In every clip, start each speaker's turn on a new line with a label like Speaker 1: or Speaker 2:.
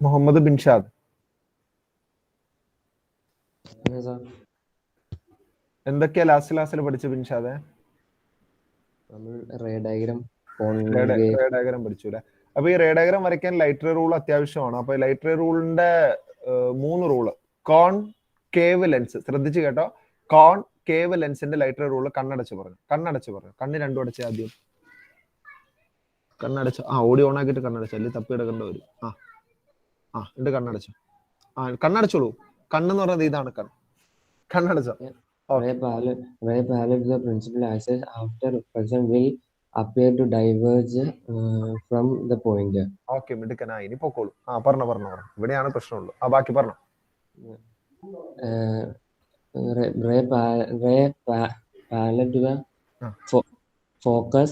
Speaker 1: മുഹമ്മദ് ബിൻഷാദ്. എന്തൊക്കെയാ ലാസ്റ്റിൽ പഠിച്ച ബിൻഷാദെ?
Speaker 2: റേ ഡയഗ്രം
Speaker 1: പഠിച്ചു അല്ലെ. അപ്പൊ ഈ റേ ഡയഗ്രം വരയ്ക്കാൻ ലൈറ്റ് റേ റൂൾ അത്യാവശ്യമാണ്. അപ്പൊ ലൈറ്റ് റേ റൂളിന്റെ 3 റൂള്. കോൺ കേവ് ലെൻസ്, ശ്രദ്ധിച്ചു കേട്ടോ. കോൺ കേവ് ലെൻസിന്റെ ലൈറ്റ് റേ റൂള് കണ്ണടച്ച് പറഞ്ഞു. കണ്ണ് രണ്ടും അടച്ച് ആദ്യം. കണ്ണടച്ചു. ഓഡിയോ ഓൺ ആക്കിയിട്ട് കണ്ണടച്ചു, അല്ലെങ്കിൽ തപ്പി എടുക്കേണ്ട വരും. എന്നിട്ട് കണ്ണടച്ചു. കണ്ണടച്ചോളൂ. കണ്ണെന്ന് പറയുന്നത് ഇതാണ്. കണ്ണടച്ചോ.
Speaker 2: Ray parallel to the principal axis after reflection will appear to diverge from the point.
Speaker 1: Okay, മിടുക്കനാ. ഇനി പൊക്കോളൂ. പറഞ്ഞു. ഇവിടെയാണ് പ്രശ്നമുള്ളൂ. ബാക്കി പറഞ്ഞു.
Speaker 2: Ray parallel to the focus.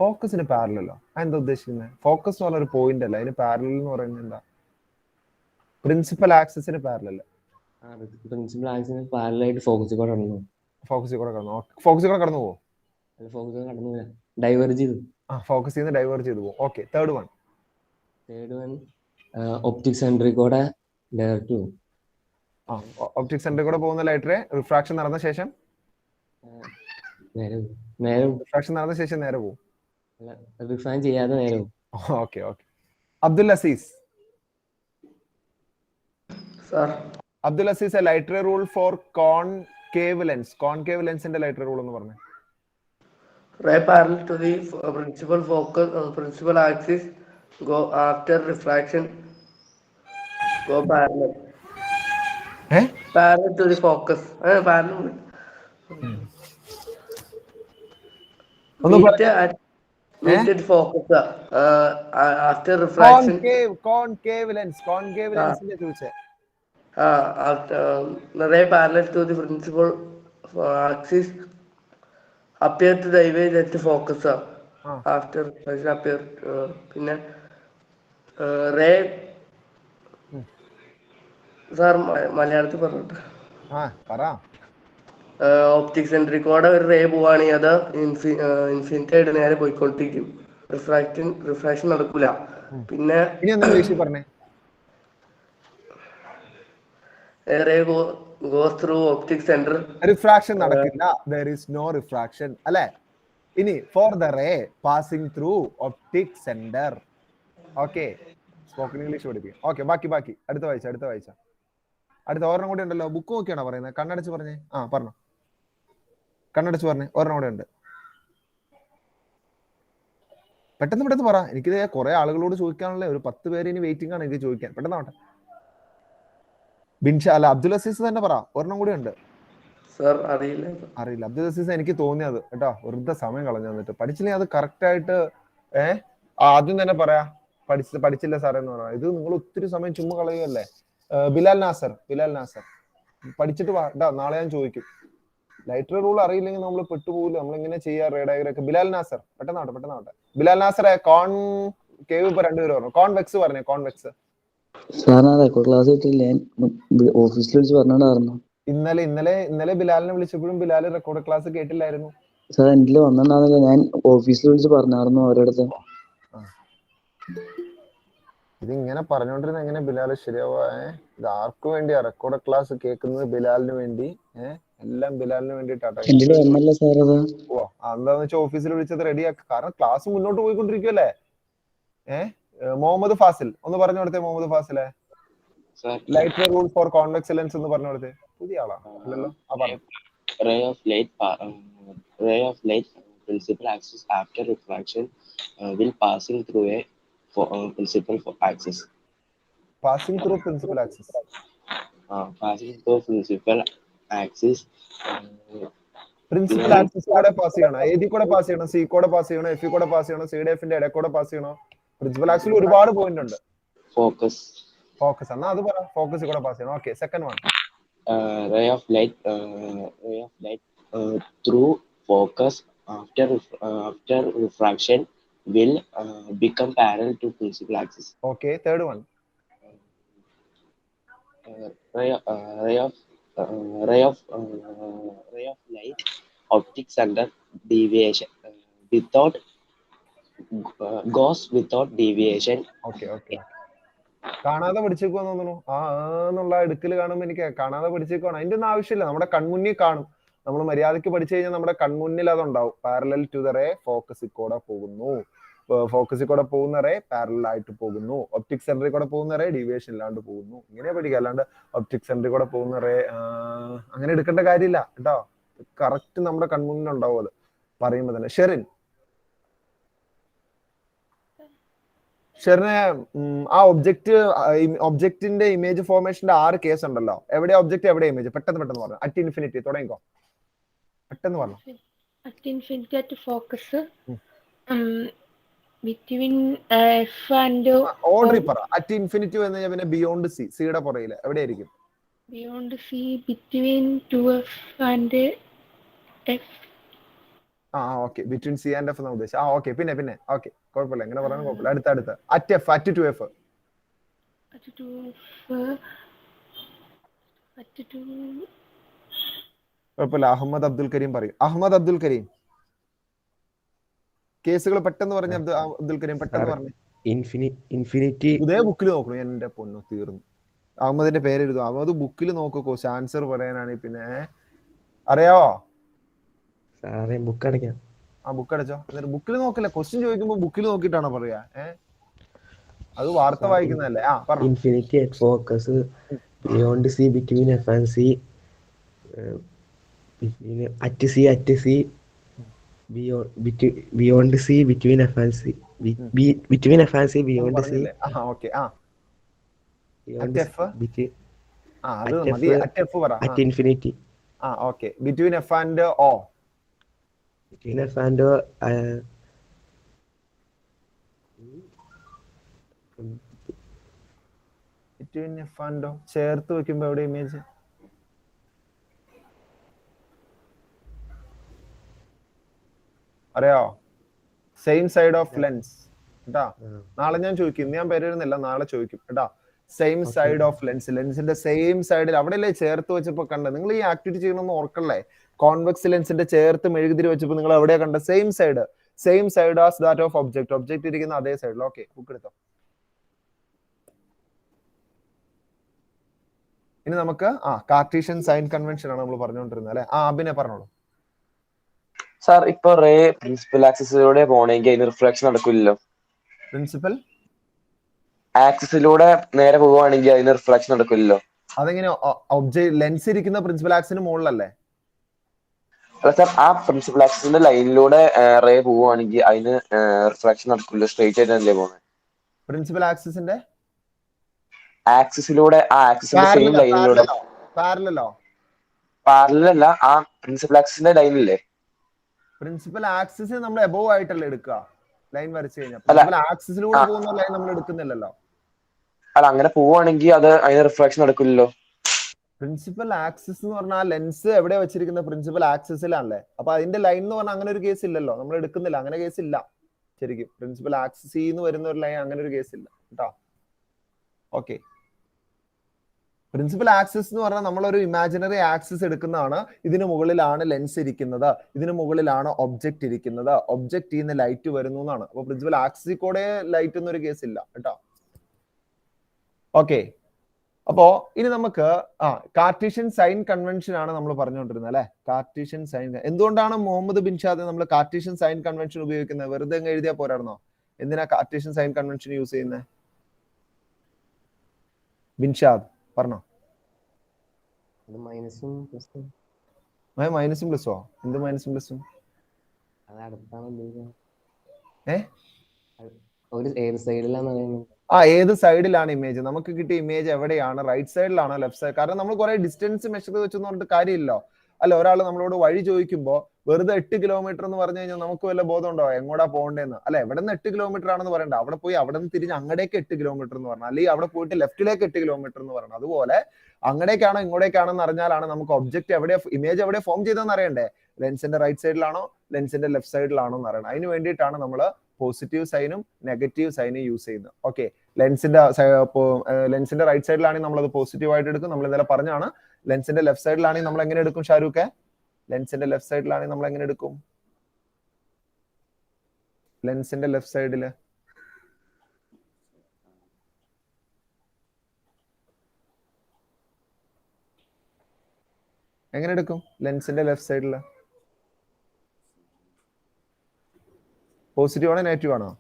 Speaker 1: ഫോക്കസിന് പാരലല്ലോ? എന്താ ഉദ്ദേശിക്കുന്നത്? ഫോക്കസ് എന്ന് പറഞ്ഞ ഒരു പോയിന്റ് അല്ല, അതിന് പാരലൽ എന്ന് പറയുന്നത് എന്താ? പ്രിൻസിപ്പൽ ആക്സിസിന് പാരലൽ.
Speaker 2: പ്രിൻസിപ്പൽ ആക്സിസിന് പാരലൽ ആയിട്ട് ഫോക്കസിൽ കൂടെ കടന്നു.
Speaker 1: ഫോക്കസിൽ കൂടെ കടന്നു പോകും.
Speaker 2: ഡൈവേർജ് ചെയ്തു.
Speaker 1: ഫോക്കസിൽ നിന്ന് ഡൈവേർജ് ചെയ്തു പോകും. ഓക്കെ, തേർഡ് വൺ
Speaker 2: ഒപ്റ്റിക് സെന്ററിൽ കൂടെ ഡയറക്റ്റ് പോകും.
Speaker 1: ഒപ്റ്റിക് സെന്ററിൽ കൂടെ പോകുന്ന ലൈറ്റ് റേ റിഫ്രാക്ഷൻ നടന്ന ശേഷം റിഫ്രാക്ഷൻ നടന്ന ശേഷം നേരെ പോകും.
Speaker 2: റിഫ്രാക്ഷൻ ചെയ്യാതെ നേരെ പോകും.
Speaker 1: Okay. Abdul Aziz. Abdul Aziz, light ray rule for concave lens. Concave ലെൻസിന്റെ ലൈറ്റ് റേ റൂൾ എന്ന് പറഞ്ഞു.
Speaker 3: Ray parallel to the principal focus, principal axis, go after refraction, go parallel. Parallel to the focus. Parallel. Meet focus. After refraction.
Speaker 1: Concave lens. Concave lens ന്റെ ചോദിച്ചേ.
Speaker 3: Ray parallel to the principal axis appear to diverge at the focus. After refraction appear. പിന്നെ ray sir മലയാളത്തിൽ പറഞ്ഞിട്ട്. Optic സെന്ററിൽ കൂടെ ഒരു ray പോവാണെങ്കിൽ അത് ഇൻഫിനിറ്റി ആയിട്ട് നേരെ പോയിക്കൊണ്ടിരിക്കും. റിഫ്രാക്ഷൻ നടക്കൂല. പിന്നെ ray goes through optic center.
Speaker 1: Refraction നടക്കില്ല. There is no refraction. അല്ലേ? ഇനി for the ray passing through optic center. Okay. Spoken English പഠിപ്പിക്കും. ഓക്കെ, ബാക്കി അടുത്ത വായിച്ച. അടുത്ത ഒരെണ്ണം കൂടി ഉണ്ടല്ലോ. ബുക്ക് നോക്കിയാണോ പറയുന്നത്? കണ്ണടച്ച് പറഞ്ഞേ. പറഞ്ഞു. കണ്ണടച്ച് പറഞ്ഞേ. ഒരെണ്ണം കൂടെ ഉണ്ട്. പെട്ടെന്ന് പറ. എനിക്കിത് കുറെ ആളുകളോട് ചോദിക്കാനുള്ള ഒരു 10 പേര് ഇനി വെയിറ്റിംഗ് ആണ് എനിക്ക് ചോദിക്കാൻ. പെട്ടെന്നാവട്ടെ. അബ്ദുൽ അസീസ് തന്നെ പറ. ഒരെണ്ണം കൂടി ഉണ്ട്. അറിയില്ല. അബ്ദുൽ അസീസ് എനിക്ക് തോന്നിയത് കേട്ടോ. വെറുതെ സമയം കളഞ്ഞു വന്നിട്ട്. പഠിച്ചില്ലെങ്കിൽ അത് കറക്റ്റ് ആയിട്ട് ആദ്യം തന്നെ പറയാ പഠിച്ചില്ല സാറേ എന്ന് പറയാം. ഇത് നിങ്ങൾ ഒത്തിരി സമയം ചുമ്മാ കളയുമല്ലേ. ബിലാൽ നാസർ പഠിച്ചിട്ട് വാ. നാളെ ഞാൻ ചോദിക്കും. ലൈറ്റ് റേ റൂൾ അറിയില്ലെങ്കിൽ നമ്മൾ പെട്ടുപോകില്ല. നമ്മൾ എങ്ങനെ ചെയ്യാ റേ ഡയഗ്രം ഒക്കെ. ബിലാൽ നാസർ പെട്ടെന്നാവട്ടെ. ബിലാൽ നാസറെ കോൺ കേവ് ഇപ്പൊ 2 പേര് പറഞ്ഞു. കോൺവെക്സ് പറഞ്ഞേ. കോൺവെക്സ്
Speaker 4: ക്ലാസ് ഓഫീസിൽ വിളിച്ച് പറഞ്ഞായിരുന്നു.
Speaker 1: ഇന്നലെ ബിലാലിനെ വിളിച്ചപ്പോഴും ബിലാൽ റെക്കോർഡ് ക്ലാസ് കേട്ടില്ലായിരുന്നു.
Speaker 4: സാർ എന്റെ വന്നിട്ടുണ്ടായിരുന്നില്ല. ഞാൻ ഓഫീസിൽ വിളിച്ച് പറഞ്ഞായിരുന്നു അവരടുത്ത്.
Speaker 1: ഇതിങ്ങനെ പറഞ്ഞോണ്ടിരുന്ന എങ്ങനെ ബിലാൽ ശരിയാവാ? ഇത് ആർക്കു വേണ്ടിയാ റെക്കോർഡ് ക്ലാസ് കേൾക്കുന്നത്? ബിലാലിന് വേണ്ടി. എല്ലാം ബിലാലിന് വേണ്ടിട്ടാട്ടോ. എന്താന്ന് വെച്ചാൽ ഓഫീസിൽ വിളിച്ചത് റെഡിയാക്ക. കാരണം ക്ലാസ് മുന്നോട്ട് പോയിക്കൊണ്ടിരിക്കുവല്ലേ. മുഹമ്മദ് ഫാസിൽ ഒന്ന് പറഞ്ഞു കൊടുത്തേ. മുഹമ്മദ് ഫാസിലെ light ray rule for convex lens എന്ന് പറഞ്ഞു കൊടുത്തേ. പുതിയ ആളാണ് അല്ലല്ലോ.
Speaker 5: Ray of light principal axis after refraction will passing through a principal axis.
Speaker 1: Passing through principal axis.
Speaker 5: Passing through principal axis.
Speaker 1: Principal axis കൂടെ പാസ് ചെയ്യണം. ഏതി കൂടെ പാസ് ചെയ്യണം? സി കൂടെ പാസ് ചെയ്യണം, എഫ് കൂടെ പാസ് ചെയ്യണം, സി ഡി എഫിന്റെ ഇടയിൽ കൂടെ പാസ് ചെയ്യണം. പ്രിൻസിപ്പൽ ആക്സിൽ ഒരുപാട് പോയിന്റ് ഉണ്ട്. ഫോക്കസ് എന്നാ അത് പറ. ഫോക്കസ് കൂടെ പാസ് ചെയ്യണം. Okay, second one.
Speaker 5: Ray of light through focus after refraction will become parallel to principal axis.
Speaker 1: Okay, third one.
Speaker 5: Ray of light optic center deviation goes without deviation.
Speaker 1: Okay. കാണാതെ പഠിച്ചേക്കുവാന്ന് തോന്നുന്നു. എന്നുള്ള എടുക്കൽ കാണുമ്പോൾ എനിക്ക് കാണാതെ പഠിച്ചേക്കുവാണ്. അതിന്റെ ഒന്നും ആവശ്യമില്ല. നമ്മുടെ കൺമുന്നിൽ കാണും. നമ്മൾ മര്യാദയ്ക്ക് പഠിച്ചു കഴിഞ്ഞാൽ നമ്മുടെ കൺമുന്നിൽ അതുണ്ടാവും. പാരലൽ ടു ദ റേ ഫോക്കസിൽ കൂടെ പോകുന്നു. ഫോക്കസിൽ കൂടെ പോകുന്ന റേ പാരലൽ ആയിട്ട് പോകുന്നു. ഒപ്റ്റിക് സെന്ററിൽ കൂടെ പോകുന്ന റേ ഡീവിയേഷൻ ഇല്ലാണ്ട് പോകുന്നു. ഇങ്ങനെ പഠിക്കുക. അല്ലാണ്ട് ഒപ്റ്റിക് സെന്ററിൽ കൂടെ പോകുന്ന റേ അങ്ങനെ എടുക്കേണ്ട കാര്യമില്ല കേട്ടോ. കറക്റ്റ് നമ്മുടെ കൺമുന്നിൽ ഉണ്ടാവും അത് പറയുമ്പോ തന്നെ. ഷെറിനെ ആ ഒബ്ജക്റ്റിന്റെ ഇമേജ് ഫോർമേഷന്റെ 6 കേസ് ഉണ്ടല്ലോ. എവിടെ ഒബ്ജക്റ്റ് എവിടെ ഇമേജ്? പെട്ടെന്ന് പറഞ്ഞു. അറ്റ് ഇൻഫിനിറ്റി തുടങ്ങിക്കോ. പെട്ടെന്ന് പറഞ്ഞു.
Speaker 6: At infinity at focus. Between f and
Speaker 1: order പറ. അറ്റ് ഇൻഫിനിറ്റി വന്നു കഴിഞ്ഞാൽ പിന്നെ ബിയോണ്ട് സി, സിയുടെ പുറകില് എവിടെയായിരിക്കും?
Speaker 6: beyond c between 2f and f.
Speaker 1: Okay. Between C and F എന്നാണ് ഉദ്ദേശിച്ചത്. ഓക്കെ. പിന്നെ ഓക്കെ, കുഴപ്പമില്ല. എങ്ങനെ പറയാനും കുഴപ്പമില്ല. അടുത്ത at F, at two F. കുഴപ്പമില്ല. അഹമ്മദ് അബ്ദുൽ കരീം പറയും. അഹമ്മദ് അബ്ദുൽ കരീം കേസുകൾ പെട്ടെന്ന് പറഞ്ഞ. അബ്ദുൽ കരീം പെട്ടെന്ന് പറഞ്ഞു.
Speaker 7: ഇൻഫിനിറ്റി
Speaker 1: ഇതേ ബുക്കിൽ നോക്കണം. എന്റെ പൊന്നു തീർന്നു. അഹമ്മദിന്റെ പേര് എഴുതും. അഹമ്മദ് ബുക്കിൽ നോക്കോ. ആൻസർ പറയാനാണ്. പിന്നെ അറിയാവോ?
Speaker 7: ബുക്ക് അടയ്ക്കാം.
Speaker 1: ബുക്ക് അടച്ചോ. എന്നിട്ട് ബുക്കിൽ നോക്കില്ല. ക്വസ്റ്റ്യൻ ചോദിക്കുമ്പോ ബുക്കിൽ നോക്കിയിട്ടാണോ പറയാ? അത് വാർത്ത വായിക്കുന്നതല്ലേ.
Speaker 7: Infinity at focus beyond C between F and C at C beyond C between F and C between F and C beyond C.
Speaker 1: Okay. At
Speaker 7: infinity.
Speaker 1: Okay. Between F and O.
Speaker 7: Between F and
Speaker 1: between F and O ചേർത്ത് വെക്കുമ്പോ എവിടെ image? അറിയോ? Same side of lens കേട്ടാ. നാളെ ഞാൻ ചോദിക്കും. ഇന്ന് ഞാൻ പേരെഴുന്നില്ല, നാളെ ചോദിക്കും കേട്ടാ. സെയിം സൈഡ് ഓഫ് ലെൻസ്, ലെൻസിന്റെ സെയിം സൈഡിൽ അവിടെയല്ലേ ചേർത്ത് വെച്ചപ്പോ കണ്ടത്? നിങ്ങൾ ഈ ആക്ടിവിറ്റി ചെയ്യണമെന്ന് ഓർക്കല്ലേ? കോൺവെക്സ് ലെൻസിന്റെ ചേർത്ത് മെഴുകുതിരി വെച്ചപ്പോ നിങ്ങൾ എവിടെയാ കണ്ട? Same side as that of object ഇരിക്കുന്ന അതേ സൈഡിൽ. ഓക്കെ, ബുക്ക് എടുത്തോ. ഇനി നമുക്ക് കാർട്ടീഷ്യൻ സൈൻ കൺവെൻഷൻ ആണ് നമ്മൾ പറഞ്ഞുകൊണ്ടിരുന്നത് അല്ലെ? അഭിനെ പറഞ്ഞോളൂ.
Speaker 5: സാർ, ഇപ്പൊ റേ പ്രിൻസിപ്പൽ ആക്സിസിലൂടെ പോണെങ്കിൽ അതിന് റിഫ്ലക്ഷൻ നടക്കില്ലല്ലോ.
Speaker 1: പ്രിൻസിപ്പൽ
Speaker 5: ആക്സിസിലൂടെ നേരെ പോവുകയാണെങ്കിൽ അതിന് റിഫ്ലക്ഷൻ നടക്കില്ലല്ലോ.
Speaker 1: അതെങ്ങനെ? ലെൻസ് ഇരിക്കുന്ന പ്രിൻസിപ്പൽ ആക്സിന് മുകളിലല്ലേ?
Speaker 5: അല്ല സാർ, ആ പ്രിൻസിപ്പൽ ആക്സിസിന്റെ ലൈനിലൂടെ റേ പോവുകയാണെങ്കിൽ അതിന് റിഫ്ലക്ഷൻ നടക്കില്ല. സ്ട്രെയിറ്റ് ആയിട്ടല്ലേ പോകുന്നത്?
Speaker 1: പ്രിൻസിപ്പൽ ആക്സിസിന്റെ
Speaker 5: ആക്സിസിലൂടെ ആക്സിസിന്റെ സെയിം ലൈനിലൂടെ. പാരലല്ല, ആ പ്രിൻസിപ്പൽ ആക്സിസിന്റെ ലൈനില്ലേ?
Speaker 1: പ്രിൻസിപ്പൽ ആക്സിസ് നമ്മൾ എബോവ് ആയിട്ടല്ലേ എടുക്കുക ലൈൻ വരച്ചു കഴിഞ്ഞാൽ? പ്രിൻസിപ്പൽ ആക്സിസിലൂടെ പോകുന്ന ലൈൻ നമ്മൾ എടുക്കുന്നില്ലല്ലോ.
Speaker 5: അല്ല, അങ്ങനെ പോവുകയാണെങ്കിൽ അത് അതിന് റിഫ്ലക്ഷൻ നടക്കില്ലല്ലോ.
Speaker 1: പ്രിൻസിപ്പൽ ആക്സിസ് എന്ന് പറഞ്ഞാൽ ലെൻസ് എവിടെ വെച്ചിരിക്കുന്ന? പ്രിൻസിപ്പൽ ആക്സിസിലാണല്ലേ. അപ്പൊ അതിന്റെ ലൈൻ എന്ന് പറഞ്ഞാൽ അങ്ങനെ ഒരു കേസ് ഇല്ലല്ലോ, നമ്മൾ എടുക്കുന്നില്ല. അങ്ങനെ കേസ് ഇല്ല ശരിക്കും. പ്രിൻസിപ്പൽ ആക്സിസിന്ന് വരുന്ന ഒരു ലൈൻ അങ്ങനെ ഒരു കേസ് ഇല്ല കേട്ടോ. ഓക്കെ. പ്രിൻസിപ്പൽ ആക്സിസ് എന്ന് പറഞ്ഞാൽ നമ്മളൊരു ഇമാജിനറി ആക്സിസ് എടുക്കുന്നതാണ്. ഇതിന് മുകളിലാണ് ലെൻസ് ഇരിക്കുന്നത്, ഇതിന് മുകളിലാണ് ഒബ്ജക്റ്റ് ഇരിക്കുന്നത്. ഒബ്ജക്റ്റിൽ നിന്ന് ലൈറ്റ് വരുന്നു എന്നാണ്. അപ്പൊ പ്രിൻസിപ്പൽ ആക്സിസിൽ കൂടെ ലൈറ്റ് എന്നൊരു കേസ് ഇല്ല കേട്ടോ. ഓക്കെ. അപ്പോ ഇനി നമുക്ക് കാർട്ടീഷ്യൻ സൈൻ കൺവെൻഷൻ ആണ് നമ്മൾ പറഞ്ഞുകൊണ്ടിരുന്നത് അല്ലെ? Cartesian sign. എന്തുകൊണ്ടാണ് മുഹമ്മദ് ബിൻഷാദ് നമ്മൾ കാർട്ടീഷ്യൻ സൈൻ കൺവെൻഷൻ ഉപയോഗിക്കുന്നത്? വെറുതെ എഴുതിയാൽ പോരായിരുന്നോ? എന്തിനാ കാർട്ടീഷ്യൻ സൈൻ കൺവെൻഷൻ യൂസ് ചെയ്യുന്നത്? ബിൻഷാദ് പറഞ്ഞോ.
Speaker 2: മൈനസും പ്ലസും.
Speaker 1: മൈനസും പ്ലസോ? എന്ത് മൈനസും പ്ലസും?
Speaker 2: ഒരു ഏത് സൈഡിലാണ്?
Speaker 1: ഏത് സൈഡിലാണ് ഇമേജ്? നമുക്ക് കിട്ടിയ ഇമേജ് എവിടെയാണ്? റൈറ്റ് സൈഡിലാണോ ലെഫ്റ്റ് സൈഡ്? കാരണം നമ്മൾ കുറെ ഡിസ്റ്റൻസ് മെഷർ വെച്ചെന്ന് പറഞ്ഞിട്ട് കാര്യമില്ലോ അല്ല. ഒരാൾ നമ്മളോട് വഴി ചോദിക്കുമ്പോ വെറുതെ 8 കിലോമീറ്റർ എന്ന് പറഞ്ഞു കഴിഞ്ഞാൽ നമുക്ക് വല്ല ബോധം ഉണ്ടോ എങ്ങോട്ടാ പോകേണ്ടതെന്ന്? അല്ലെ, എവിടെ നിന്ന് 8 കിലോമീറ്റർ ആണെന്ന് പറയണ്ട. അവിടെ പോയി അവിടെ നിന്ന് തിരിഞ്ഞ് അങ്ങടേക്ക് 8 കിലോമീറ്റർ എന്ന് പറഞ്ഞാൽ, അല്ലെങ്കിൽ അവിടെ പോയിട്ട് ലെഫ്റ്റിലേക്ക് 8 കിലോമീറ്റർ എന്ന് പറയണം. അതുപോലെ അങ്ങടേക്കാണോ ഇങ്ങോട്ടേക്കാണോ എന്ന് അറിഞ്ഞാലാണ് നമുക്ക് ഒബ്ജക്റ്റ് എവിടെ ഇമേജ് എവിടെ ഫോം ചെയ്തതെന്ന് അറിയണ്ടേ? ലെൻസിന്റെ റൈറ്റ് സൈഡിലാണോ ലെൻസിന്റെ ലെഫ്റ്റ് സൈഡിലാണോ എന്ന് അറിയണം. അതിന് വേണ്ടിയിട്ടാണ് നമ്മൾ പോസിറ്റീവ് സൈനും നെഗറ്റീവ് സൈനും യൂസ് ചെയ്യുന്നത്. ഓക്കെ. ലെൻസിന്റെ റൈറ്റ് സൈഡിലാണെങ്കിൽ നമ്മൾ അത് പോസിറ്റീവ് ആയിട്ട് എടുക്കും. നമ്മൾ ഇന്നലെ പറഞ്ഞാണ്. ലെൻസിന്റെ ലെഫ്റ്റ് സൈഡിലാണെങ്കിൽ നമ്മൾ എങ്ങനെ എടുക്കും ഷാരൂഖ്? ലെൻസിന്റെ ലെഫ്റ്റ് സൈഡിലാണെങ്കിൽ നമ്മൾ എങ്ങനെ എടുക്കും? ലെൻസിന്റെ ലെഫ്റ്റ് സൈഡില് എങ്ങനെ എടുക്കും? ലെൻസിന്റെ ലെഫ്റ്റ് സൈഡില് പോസിറ്റീവ് ആണോ നെഗറ്റീവ് ആണോ?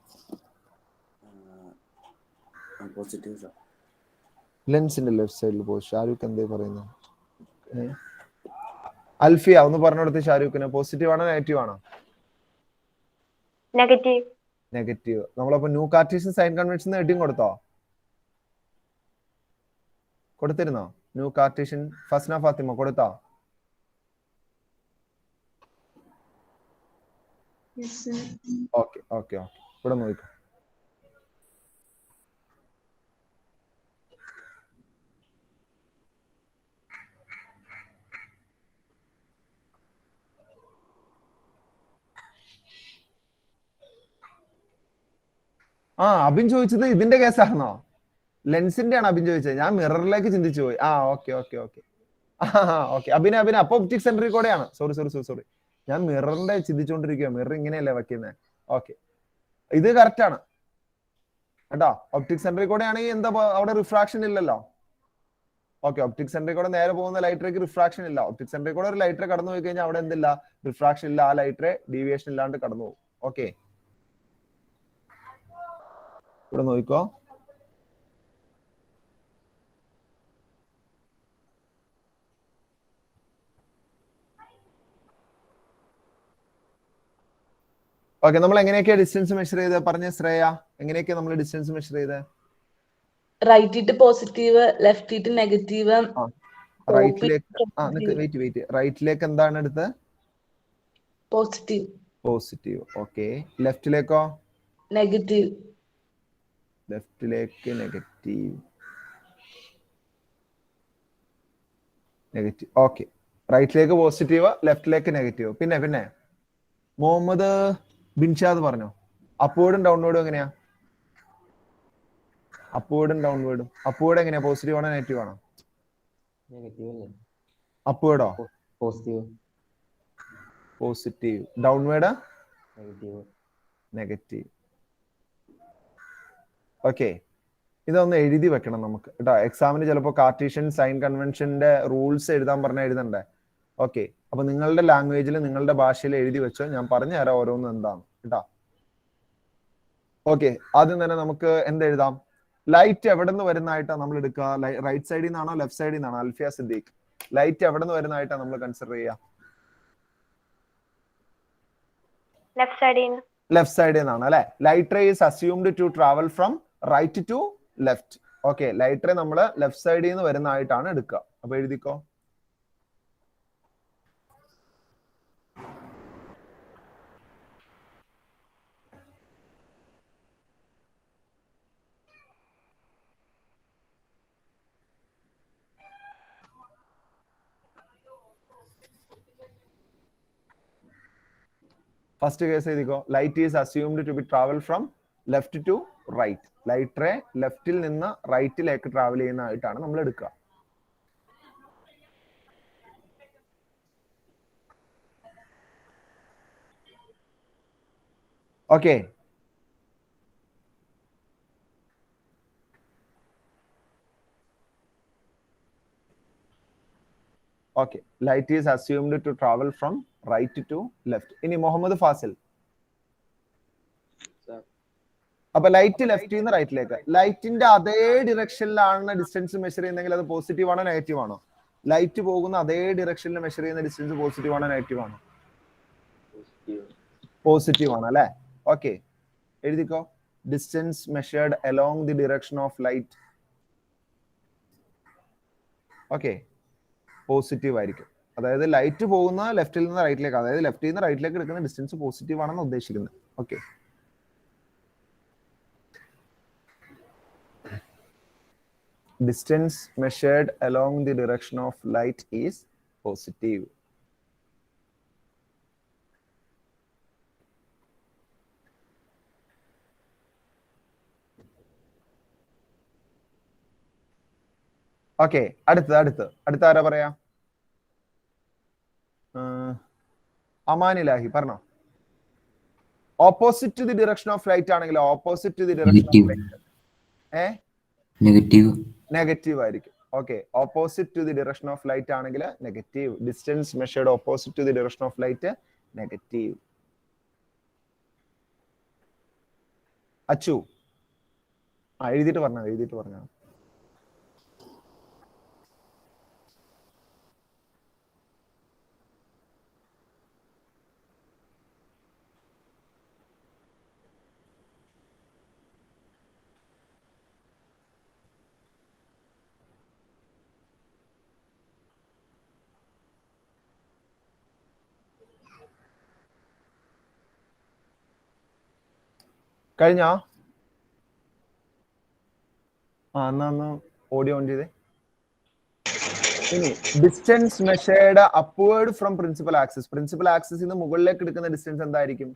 Speaker 8: പോസിറ്റീവ്.
Speaker 1: ലെൻസിന്റെ ലെഫ്റ്റ് സൈഡിൽ ഷാരൂഖ് എന്തേ പറയുന്നു? അൽഫിയ ഒന്ന് പറഞ്ഞു കൊടുത്ത് ഷാരൂഖിന്. പോസിറ്റീവ് ആണോ നെഗറ്റീവ് ആണോ?
Speaker 6: നെഗറ്റീവ്.
Speaker 1: നെഗറ്റീവ്. നമ്മളപ്പോ new Cartesian sign convention heading കൊടുത്തോ? കൊടുത്തിരുന്നോ? ന്യൂ കാർട്ടീഷ്യൻ ഫസ്ന ഫാത്തിമ കൊടുത്തോ? Okay okay okay. ഇവിടെ നോക്കാം. അബിൻ ചോദിച്ചത് ഇതിന്റെ കേസാണോ? ലെൻസിന്റെ ആണ് അബിൻ ചോദിച്ചത്. ഞാൻ മിററിലേക്ക് ചിന്തിച്ചു പോയി. Okay okay okay okay. Abina അപ്പൊ ഒപ്റ്റിക് സെന്ററിൽ കൂടെയാണ്. സോറി ഞാൻ മിററിന്റെ ചിന്തിച്ചുകൊണ്ടിരിക്കുക. മിറർ ഇങ്ങനെയല്ലേ വെക്കുന്നത്. ഓക്കെ, ഇത് കറക്റ്റ് ആണ് കേട്ടോ. ഒപ്റ്റിക് സെന്ററിൽ കൂടെ ആണെങ്കിൽ എന്താ അവിടെ റിഫ്രാക്ഷൻ ഇല്ലല്ലോ. ഓക്കെ, ഒപ്റ്റിക് സെന്ററിൽ കൂടെ നേരെ പോകുന്ന ലൈറ്ററേക്ക് റിഫ്രാക്ഷൻ ഇല്ല. ഒപ്റ്റിക് സെന്ററിൽ കൂടെ ഒരു ലൈറ്ററെ കടന്നു പോയി കഴിഞ്ഞാൽ അവിടെ എന്തില്ല? റിഫ്രാക്ഷൻ ഇല്ല. ആ ലൈറ്ററെ ഡീവിയേഷൻ ഇല്ലാണ്ട് കടന്നു പോകും. ഓക്കെ, ഇവിടെ നോക്കിക്കോ. ഓക്കെ, നമ്മൾ എങ്ങനെയൊക്കെയാ ഡിസ്റ്റൻസ് മെഷർ ചെയ്ത് പറഞ്ഞ ശ്രേയ? എങ്ങനെയൊക്കെയാ നമ്മൾ ഡിസ്റ്റൻസ് മെഷർ ചെയ്ത്?
Speaker 9: Right positive, left negative.
Speaker 1: റൈറ്റിലേക്ക് റൈറ്റിലേക്ക് എന്താണ് എടുത്ത്?
Speaker 9: പോസിറ്റീവ്.
Speaker 1: പോസിറ്റീവ്. ഓക്കെ, ലെഫ്റ്റിലേക്കോ?
Speaker 9: നെഗറ്റീവ്.
Speaker 1: ലെഫ്റ്റിലേക്ക് നെഗറ്റീവ്. നെഗറ്റീവ്. ഓക്കെ, റൈറ്റിലേക്ക് പോസിറ്റീവ്, ലെഫ്റ്റിലേക്ക് നെഗറ്റീവ്. പിന്നെ മുഹമ്മദ് ബിൻഷാദ് പറഞ്ഞോ. അപ്വേർഡും ഡൗൺവേർഡും എങ്ങനെയാ? അപ്വേർഡും ഡൗൺവേർഡും. അപ്വേർഡ് എങ്ങനെയാ? പോസിറ്റീവ് ആണോ നെഗറ്റീവ് ആണോ? അപ്വേർഡോ? പോസിറ്റീവ്. ഡൗൺവേർഡ്? നെഗറ്റീവ്. ഓക്കെ, ഇതൊന്ന് എഴുതി വെക്കണം നമുക്ക് കേട്ടോ. എക്സാമിന് ചിലപ്പോൾ കാർട്ടീഷ്യൻ സൈൻ കൺവെൻഷന്റെ റൂൾസ് എഴുതാൻ പറഞ്ഞാൽ എഴുതണ്ടേ. ഓക്കെ, അപ്പൊ നിങ്ങളുടെ ലാംഗ്വേജിൽ നിങ്ങളുടെ ഭാഷയിൽ എഴുതി വെച്ചോ. ഞാൻ പറഞ്ഞു തരാം ഓരോന്നും എന്താണ് കേട്ടോ. ഓക്കെ, ആദ്യം തന്നെ നമുക്ക് എന്തെഴുതാം? ലൈറ്റ് എവിടെ നിന്ന് വരുന്നതായിട്ടാണ് നമ്മൾ എടുക്കുക? റൈറ്റ് സൈഡിൽ നിന്നാണോ ലെഫ്റ്റ് സൈഡിൽ നിന്നാണോ? അൽഫിയ സിദ്ദീഖ്, ലൈറ്റ് എവിടെ നിന്ന് വരുന്നതായിട്ടാണ് നമ്മൾ കൺസിഡർ ചെയ്യുക? ലെഫ്റ്റ് സൈഡിൽ നിന്നാണ് അല്ലെ. Light ray is assumed to travel from right to left. Okay, light ray നമ്മൾ ലെഫ്റ്റ് സൈഡിൽ നിന്ന് വരുന്നതായിട്ടാണ് എടുക്കുക. അപ്പൊ എഴുതിക്കോ. ഫസ്റ്റ് കേസ് എഴുതിക്കോ. Light is assumed to be travel from left to right. Light ray ലെഫ്റ്റിൽ നിന്ന് റൈറ്റിലേക്ക് ട്രാവൽ ചെയ്യുന്നതായിട്ടാണ് നമ്മൾ എടുക്കുക. Okay, okay, light is assumed to travel from right to left. ഇനി മുഹമ്മദ് ഫാസിൽ. അപ്പൊ ലൈറ്റ് ലെഫ്റ്റിൽ നിന്ന് റൈറ്റിലേക്ക്. ലൈറ്റിന്റെ അതേ ഡിറക്ഷനിലാണ് ഡിസ്റ്റൻസ് മെഷർ ചെയ്യുന്നെങ്കിൽ അത് പോസിറ്റീവ് ആണോ നെഗറ്റീവ് ആണോ? ലൈറ്റ് പോകുന്ന അതേ ഡിറക്ഷനിൽ മെഷർ ചെയ്യുന്ന ഡിസ്റ്റൻസ് പോസിറ്റീവ് ആണോ നെഗറ്റീവ് ആണോ? പോസിറ്റീവ് ആണ് അല്ലെ. ഓക്കെ, എഴുതിക്കോ. Distance measured along the direction of light. Okay, positive ആയിരിക്കും. അതായത് ലൈറ്റ് പോകുന്ന ലെഫ്റ്റിൽ നിന്ന് റൈറ്റിലേക്ക്, അതായത് ലെഫ്റ്റിൽ നിന്ന് റൈറ്റിലേക്ക് എടുക്കുന്ന ഡിസ്റ്റൻസ് പോസിറ്റീവ് ആണെന്ന് ഉദ്ദേശിക്കുന്നത്. Okay, distance measured along the direction of light is positive. Okay, അടുത്ത ആരാ പറയാ? അമാനിലാഹി പറഞ്ഞോ. Opposite the direction of light ആണെങ്കിൽ opposite the direction of light negative ആയിരിക്കും. Okay, opposite to the direction of light ആണെങ്കിൽ negative. Distance measured opposite to the direction of light negative. Achu എഴുതിയിട്ട് പറഞ്ഞോ. കഴിഞ്ഞോ? എന്നാ ഓഡിയോ ഓൺ ചെയ്തേ. ഇനി distance measured upward from principal axis. Principal ആക്സിസിൽ നിന്ന് മുകളിലേക്ക് എടുക്കുന്ന ഡിസ്റ്റൻസ് എന്തായിരിക്കും?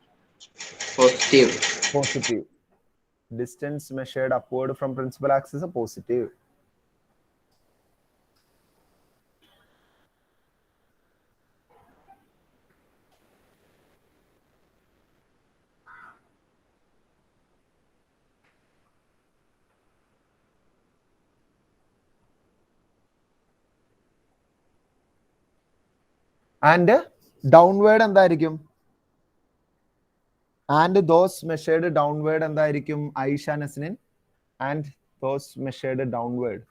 Speaker 1: Positive. Distance measured upward from principal axis positive. And downward എന്തായിരിക്കും? ആൻഡ് ദോസ് മെഷേർഡ് ഡൗൺവേർഡ് എന്തായിരിക്കും? Aisha Nasnin, and those measured downward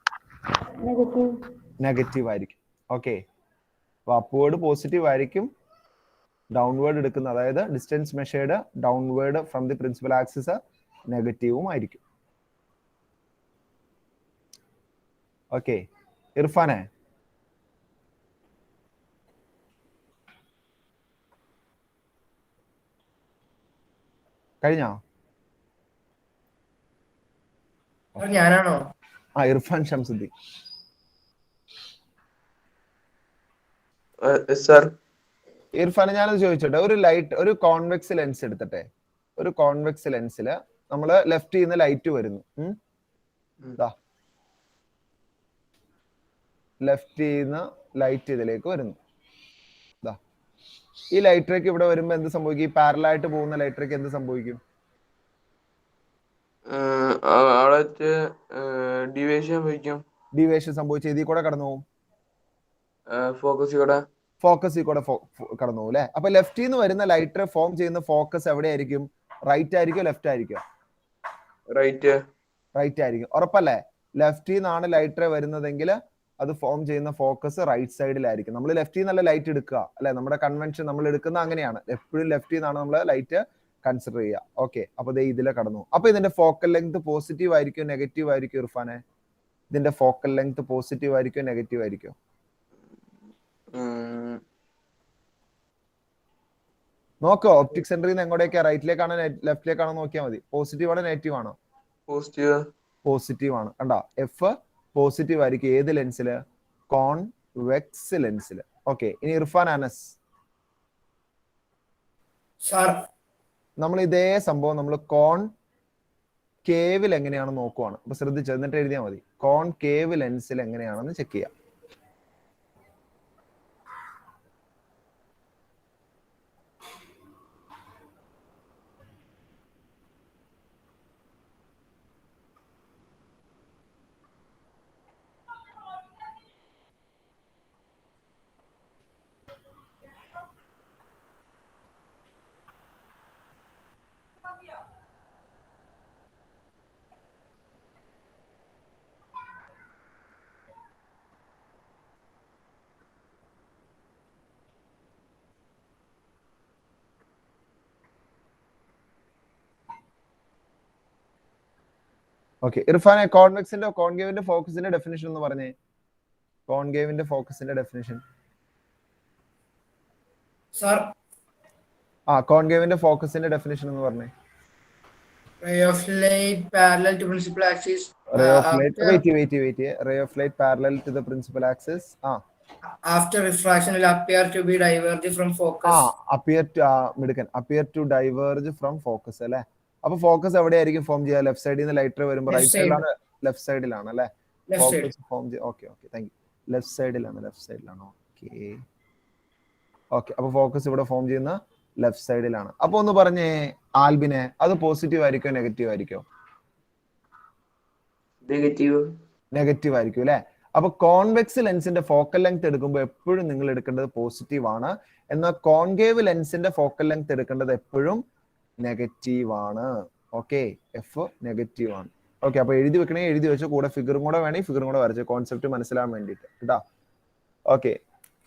Speaker 1: negative ആയിരിക്കും. ഓക്കെ, അപ്പൊ അപ്വേർഡ് പോസിറ്റീവ് ആയിരിക്കും, ഡൗൺവേർഡ് എടുക്കുന്ന അതായത് distance measured downward from the principal axis നെഗറ്റീവും ആയിരിക്കും. ഓക്കെ, ഇർഫാനെ കഴിഞ്ഞോ?
Speaker 3: ഞാനാണോ?
Speaker 1: ഇർഫാൻ ഷംസുദ്ദീൻ. ഇർഫാൻ ഞാനത് ചോദിച്ചോട്ടെ, ഒരു കോൺവെക്സ് ലെൻസ് എടുത്തിട്ടെ. ഒരു കോൺവെക്സ് ലെൻസില് നമ്മള് ലെഫ്റ്റ് നിന്ന് ലൈറ്റ് വരുന്നു. ലെഫ്റ്റ് നിന്ന് ലൈറ്റ് ഇതിലേക്ക് വരുന്നു. ഈ ലൈറ്റ് ഇവിടെ വരുമ്പോ എന്ത് സംഭവിക്കും? ഈ പാരലായിട്ട് പോകുന്ന ലൈറ്റ് എന്ത് സംഭവിക്കും? ഡീവിയേഷൻ സംഭവിച്ചു ഇതിൽ കൂടെ കടന്നു പോകും. ഫോക്കസിൽ കൂടെ കടന്നു പോകും അല്ലെ. അപ്പൊ ലെഫ്റ്റിൽ നിന്ന് വരുന്ന ലൈറ്റ് ഫോം ചെയ്യുന്ന ഫോക്കസ് എവിടെയായിരിക്കും? റൈറ്റ് ആയിരിക്കും ലെഫ്റ്റ് ആയിരിക്കും? റൈറ്റ് ആയിരിക്കും. ഉറപ്പല്ലേ? ലെഫ്റ്റിൽ നിന്നാണ് ലൈറ്റ് വരുന്നതെങ്കിൽ അത് ഫോം ചെയ്യുന്ന ഫോക്കസ് റൈറ്റ് സൈഡിലായിരിക്കും. നമ്മൾ ലെഫ്റ്റിൽ നിന്നല്ല ലൈറ്റ് എടുക്കുക അല്ലെ, നമ്മുടെ കൺവെൻഷൻ നമ്മൾ എടുക്കുന്ന അങ്ങനെയാണ്. എപ്പോഴും ലെഫ്റ്റിൽ നിന്നാണ് നമ്മൾ ലൈറ്റ് കൺസിഡർ ചെയ്യുക. ഓക്കെ, അപ്പൊ ഇതിലെ കടന്നു. അപ്പൊ ഇതിന്റെ ഫോക്കൽ ലെങ്ത് പോസിറ്റീവ് ആയിരിക്കും നെഗറ്റീവ് ആയിരിക്കും ഇർഫാനെ? ഇതിന്റെ ഫോക്കൽ ലെങ്ത് പോസിറ്റീവ് ആയിരിക്കും നെഗറ്റീവ് ആയിരിക്കും? നോക്കോ, ഒപ്റ്റിക് സെന്ററിൽ നിന്ന് എങ്ങോട്ടേക്കാ? റൈറ്റിലേക്കാണോ ലെഫ്റ്റിലേക്കാണോ നോക്കിയാൽ മതി. പോസിറ്റീവ് ആണോ നെഗറ്റീവ് ആണോ? പോസിറ്റീവ് ആണ്. കണ്ടാ, എഫ് പോസിറ്റീവ് ആയിരിക്കും. ഏത് ലെൻസില്? കോൺവെക്സ് ലെൻസില്. ഓക്കെ, ഇനി ഇർഫാൻ അനസ്. നമ്മൾ ഇതേ സംഭവം നമ്മൾ കോൺകേവിൽ എങ്ങനെയാണ് നോക്കുവാണ്. അപ്പൊ ശ്രദ്ധിച്ചു, എന്നിട്ട് എഴുതിയാൽ മതി. കോൺകേവ് ലെൻസിൽ എങ്ങനെയാണെന്ന് ചെക്ക് ചെയ്യാം. ഓക്കെ, ഇർഫാനെ കോൺവെക്സിന്റെ കോൺകേവിന്റെ ഫോക്കസിന്റെ ഡെഫിനിഷൻ എന്ന് പറഞ്ഞേ. കോൺകേവിന്റെ ഫോക്കസിന്റെ ഡെഫിനിഷൻ. കോൺകേവിന്റെ ഫോക്കസിന്റെ ഡെഫിനിഷൻ എന്ന് പറഞ്ഞേ.
Speaker 3: Ray of light parallel to principal axis.
Speaker 1: Ray of light. Wait. Ray of light parallel to the principal axis.
Speaker 3: After refraction will appear to be diverge from focus.
Speaker 1: appear to diverge from focus അല്ലേ. അപ്പൊ focus എവിടെയായിരിക്കും form ചെയ്യുക? Left സൈഡിൽ നിന്ന് light വരുമ്പോൾ right സൈഡിലാണ്, left സൈഡിലാണ് അല്ലെ ഫോക്കസ് ഫോം ചെയ്യുക. Okay, thank U. ലെഫ്റ്റ് സൈഡിലാണ്. ഓക്കെ, അപ്പൊ ഫോക്കസ് ഇവിടെ ഫോം ചെയ്യുന്ന ലെഫ്റ്റ് സൈഡിലാണ്. അപ്പൊ ഒന്ന് പറഞ്ഞേ ആൽബിനെ, അത് പോസിറ്റീവ് ആയിരിക്കോ നെഗറ്റീവ് ആയിരിക്കോ?
Speaker 3: നെഗറ്റീവ്
Speaker 1: ആയിരിക്കും അല്ലെ. അപ്പൊ കോൺവെക്സ് ലെൻസിന്റെ ഫോക്കൽ ലെങ്ത് എടുക്കുമ്പോൾ എപ്പോഴും നിങ്ങൾ എടുക്കേണ്ടത് പോസിറ്റീവ് ആണ്. എന്നാൽ കോൺകേവ് ലെൻസിന്റെ ഫോക്കൽ ലെങ്ത് എടുക്കേണ്ടത് എപ്പോഴും നെഗറ്റീവ് ആണ്. ഓക്കെ, എഫ് നെഗറ്റീവ് ആണ്. ഓക്കെ, അപ്പൊ എഴുതി വെക്കണേ എഴുതി വെച്ച് കൂടെ ഫിഗറും കൂടെ വേണമെങ്കിൽ ഫിഗറും കൂടെ വരച്ച് കോൺസെപ്റ്റ് മനസ്സിലാൻ വേണ്ടിയിട്ട് കേട്ടോ. Okay,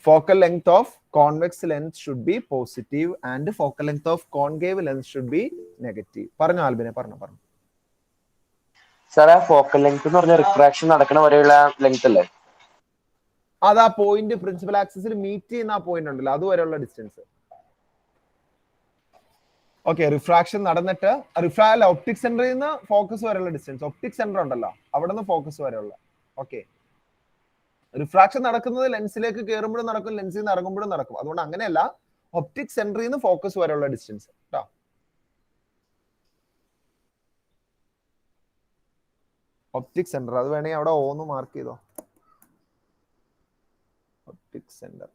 Speaker 1: focal length of convex lens should be positive and focal length of concave lens should be negative. പറഞ്ഞു ആൽബിനെ, പറഞ്ഞു.
Speaker 5: സാർ ആ ഫോക്കൽ ലെങ്ത് എന്ന് പറഞ്ഞ റിഫ്രാക്ഷൻ നടക്കണ വരെയുള്ള ലെങ്ത് അല്ലേ?
Speaker 1: അത് ആ പോയിന്റ് പ്രിൻസിപ്പൽ ആക്സിസിൽ മീറ്റ് ചെയ്യുന്ന ആ പോയിന്റ് ഉണ്ടല്ലോ, അതുവരെയുള്ള ഡിസ്റ്റൻസ്. ഓക്കെ, റിഫ്രാക്ഷൻ നടന്നിട്ട് ഒപ്റ്റിക് സെന്ററിൽ നിന്ന് ഫോക്കസ് വരെയുള്ള ഡിസ്റ്റൻസ്. ഒപ്റ്റിക് സെന്റർ ഉണ്ടല്ലോ, അവിടെ നിന്ന് ഫോക്കസ് വരെയുള്ള. ഓക്കെ, റിഫ്രാക്ഷൻ നടക്കുന്നത് ലെൻസിലേക്ക് കയറുമ്പോഴും നടക്കും, ലെൻസിൽ നിന്ന് ഇറങ്ങുമ്പോഴും നടക്കും. അതുകൊണ്ട് അങ്ങനെയല്ല, ഒപ്റ്റിക് സെന്ററിൽ നിന്ന് ഫോക്കസ് വരെയുള്ള ഡിസ്റ്റൻസ് കേട്ടോ. ഒപ്റ്റിക് സെന്റർ അത് വേണമെങ്കിൽ അവിടെ ഓന്ന് മാർക്ക് ചെയ്തോ. ഒപ്റ്റിക് സെന്റർ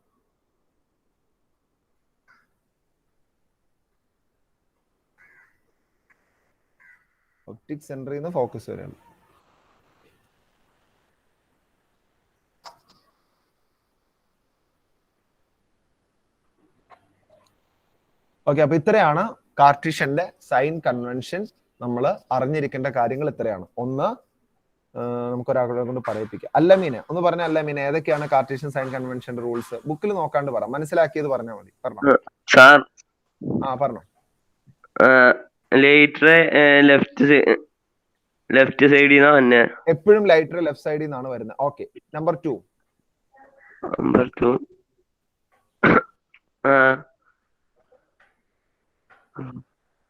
Speaker 1: ഒപ്റ്റിക് സെന്ററിൽ നിന്ന് ഫോക്കസ് വരെയുള്ള. ഓക്കെ, അപ്പൊ ഇത്രയാണ് കാർട്ടീഷ്യന്റെ സൈൻ കൺവെൻഷൻ. നമ്മൾ അറിഞ്ഞിരിക്കേണ്ട കാര്യങ്ങൾ ഇത്രയാണ്. ഒന്ന്, നമുക്കൊരാളെ കൊണ്ട് പറയിപ്പിക്കാം. അല്ലമീനെ ഒന്ന് പറഞ്ഞ. അല്ലമീനെ, ഏതൊക്കെയാണ് കാർട്ടീഷ്യൻ സൈൻ കൺവെൻഷന്റെ റൂൾസ്? ബുക്കിൽ നോക്കാണ്ട് പറ, മനസ്സിലാക്കിയത് പറഞ്ഞാൽ മതി. പറഞ്ഞോ
Speaker 10: സാർ.
Speaker 1: പറഞ്ഞോ.
Speaker 10: ലൈറ്റർ ലെഫ്റ്റ് സൈഡിൽ നിന്നാണ് തന്നെ
Speaker 1: എപ്പോഴും ലൈറ്റർ ലെഫ്റ്റ് സൈഡിൽ നിന്നാണ് വരുന്നത്. ഓക്കെ, നമ്പർ 2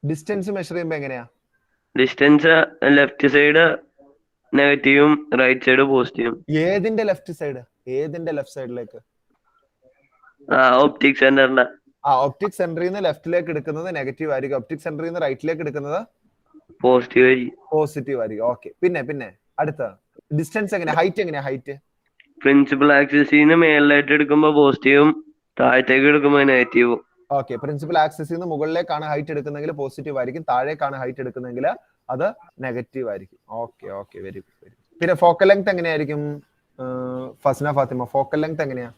Speaker 1: ഡിസ്റ്റൻസ് മെഷർ ചെയ്യുമ്പോ എങ്ങനെയാ?
Speaker 10: ഡിസ്റ്റൻസ് ലെഫ്റ്റ് സൈഡ് നെഗറ്റീവും റൈറ്റ് സൈഡ് പോസിറ്റീവും.
Speaker 1: ഏതിന്റെ ലെഫ്റ്റ് സൈഡ്? ഏതിന്റെ ലെഫ്റ്റ് സൈഡിലേക്ക്?
Speaker 10: ഒപ്റ്റിക് സെന്ററിന്റെ.
Speaker 1: ഒപ്റ്റിക് സെന്ററിൽ നിന്ന് ലെഫ്റ്റിലേക്ക് എടുക്കുന്നത് നെഗറ്റീവ് ആയിരിക്കും. ഒപ്റ്റിക് സെന്ററിൽ നിന്ന് റൈറ്റിലേക്ക് എടുക്കുന്നത്
Speaker 10: പോസിറ്റീവ്
Speaker 1: ആയിരിക്കും. ഓക്കെ, പിന്നെ അടുത്ത ഡിസ്റ്റൻസ് എങ്ങനെയാ? ഹൈറ്റ് എങ്ങനെയാ? ഹൈറ്റ്
Speaker 10: പ്രിൻസിപ്പൽ ആക്സിസിന് മേളിലായിട്ട് എടുക്കുമ്പോ പോസിറ്റീവും താഴത്തേക്ക് എടുക്കുമ്പോ നെഗറ്റീവും.
Speaker 1: ഓക്കെ, പ്രിൻസിപ്പൽ ആക്സിസിൽ നിന്ന് മുകളിലേക്കാണ് ഹൈറ്റ് എടുക്കുന്നെങ്കിൽ പോസിറ്റീവ് ആയിരിക്കും, താഴേക്കാണ് ഹൈറ്റ് എടുക്കുന്നെങ്കിൽ അത് നെഗറ്റീവ് ആയിരിക്കും. Okay, very good. പിന്നെ ഫോക്കൽ ലെങ്ത് എങ്ങനെയായിരിക്കും? ഫസ്ന ഫാത്തിമ, ഫോക്കൽ ലെങ്ത് എങ്ങനെയാ?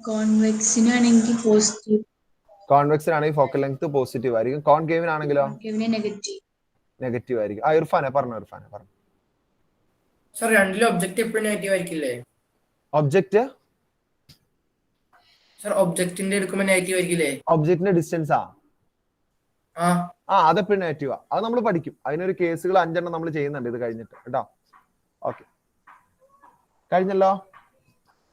Speaker 11: കോൺവെക്സിനാണെങ്കിൽ പോസിറ്റീവ്.
Speaker 1: കോൺവെക്സിനാണെങ്കിൽ ഫോക്കൽ ലെങ്ത് പോസിറ്റീവ് ആയിരിക്കും. കോൺകേവിനാണെങ്കിലോ നെഗറ്റീവ് ആയിരിക്കും. ഇർഫാനെ പറഞ്ഞു.
Speaker 12: സർ, രണ്ടിലും ഒബ്ജക്റ്റ് എപ്പോഴും നെഗറ്റീവ് ആയിരിക്കില്ലേ?
Speaker 1: ഒബ്ജക്റ്റ്
Speaker 12: സർ, ഒബ്ജക്റ്റിന്റെ എടുക്കുമ്പോൾ നെഗറ്റീവ് ആയിരിക്കില്ലേ?
Speaker 1: ഒബ്ജക്റ്റിന്റെ ഡിസ്റ്റൻസാ? അതെപ്പോഴും നെഗറ്റീവാ. അത് നമ്മൾ പഠിക്കും. അതിനൊരു കേസുകൾ 5 നമ്മൾ ചെയ്യുന്നുണ്ട് ഇത് കഴിഞ്ഞിട്ട് കേട്ടോ. ഓക്കെ, കഴിഞ്ഞല്ലോ.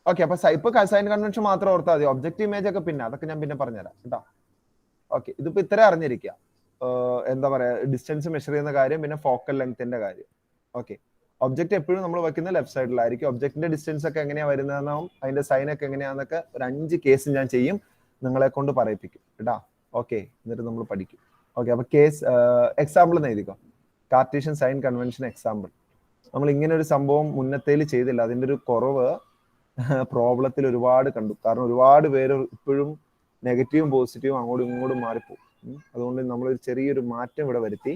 Speaker 1: ഓക്കെ, അപ്പൊ ഇപ്പൊ സൈൻ കൺവെൻഷൻ മാത്രം ഓർത്താൽ മതി. ഒബ്ജക്റ്റ് ഇമേജ് ഒക്കെ പിന്നെ അതൊക്കെ ഞാൻ പിന്നെ പറഞ്ഞുതരാം കേട്ടോ. ഓക്കെ, ഇതിപ്പോ ഇത്ര അറിഞ്ഞിരിക്കുക. എന്താ പറയാ, ഡിസ്റ്റൻസ് മെഷർ ചെയ്യുന്ന കാര്യം, പിന്നെ ഫോക്കൽ ലെങ്ത്തിന്റെ കാര്യം. ഓക്കെ, ഒബ്ജക്റ്റ് എപ്പോഴും നമ്മൾ വെക്കുന്ന ലെഫ്റ്റ് സൈഡിലായിരിക്കും. ഒബ്ജക്റ്റിന്റെ ഡിസ്റ്റൻസ് ഒക്കെ എങ്ങനെയാ വരുന്നതെന്നും അതിന്റെ സൈൻ ഒക്കെ എങ്ങനെയാന്നൊക്കെ ഒരു 5 കേസ് ഞാൻ ചെയ്യും, നിങ്ങളെ കൊണ്ട് പറയിപ്പിക്കും കേട്ടോ. ഓക്കെ, എന്നിട്ട് നമ്മൾ പഠിക്കും. ഓക്കെ, അപ്പൊ കേസ് എക്സാമ്പിൾ എഴുതിക്കോ. Cartesian sign convention example. നമ്മൾ ഇങ്ങനെ ഒരു സംഭവം മുന്നത്തേൽ ചെയ്തില്ല. അതിന്റെ ഒരു കുറവ് പ്രോബ്ലത്തിൽ ഒരുപാട് കണ്ടു. കാരണം ഒരുപാട് പേര് ഇപ്പോഴും നെഗറ്റീവും പോസിറ്റീവും അങ്ങോട്ടും ഇങ്ങോട്ടും മാറിപ്പോകും. അതുകൊണ്ട് നമ്മൾ ഒരു ചെറിയൊരു മാറ്റം ഇവിടെ വരുത്തി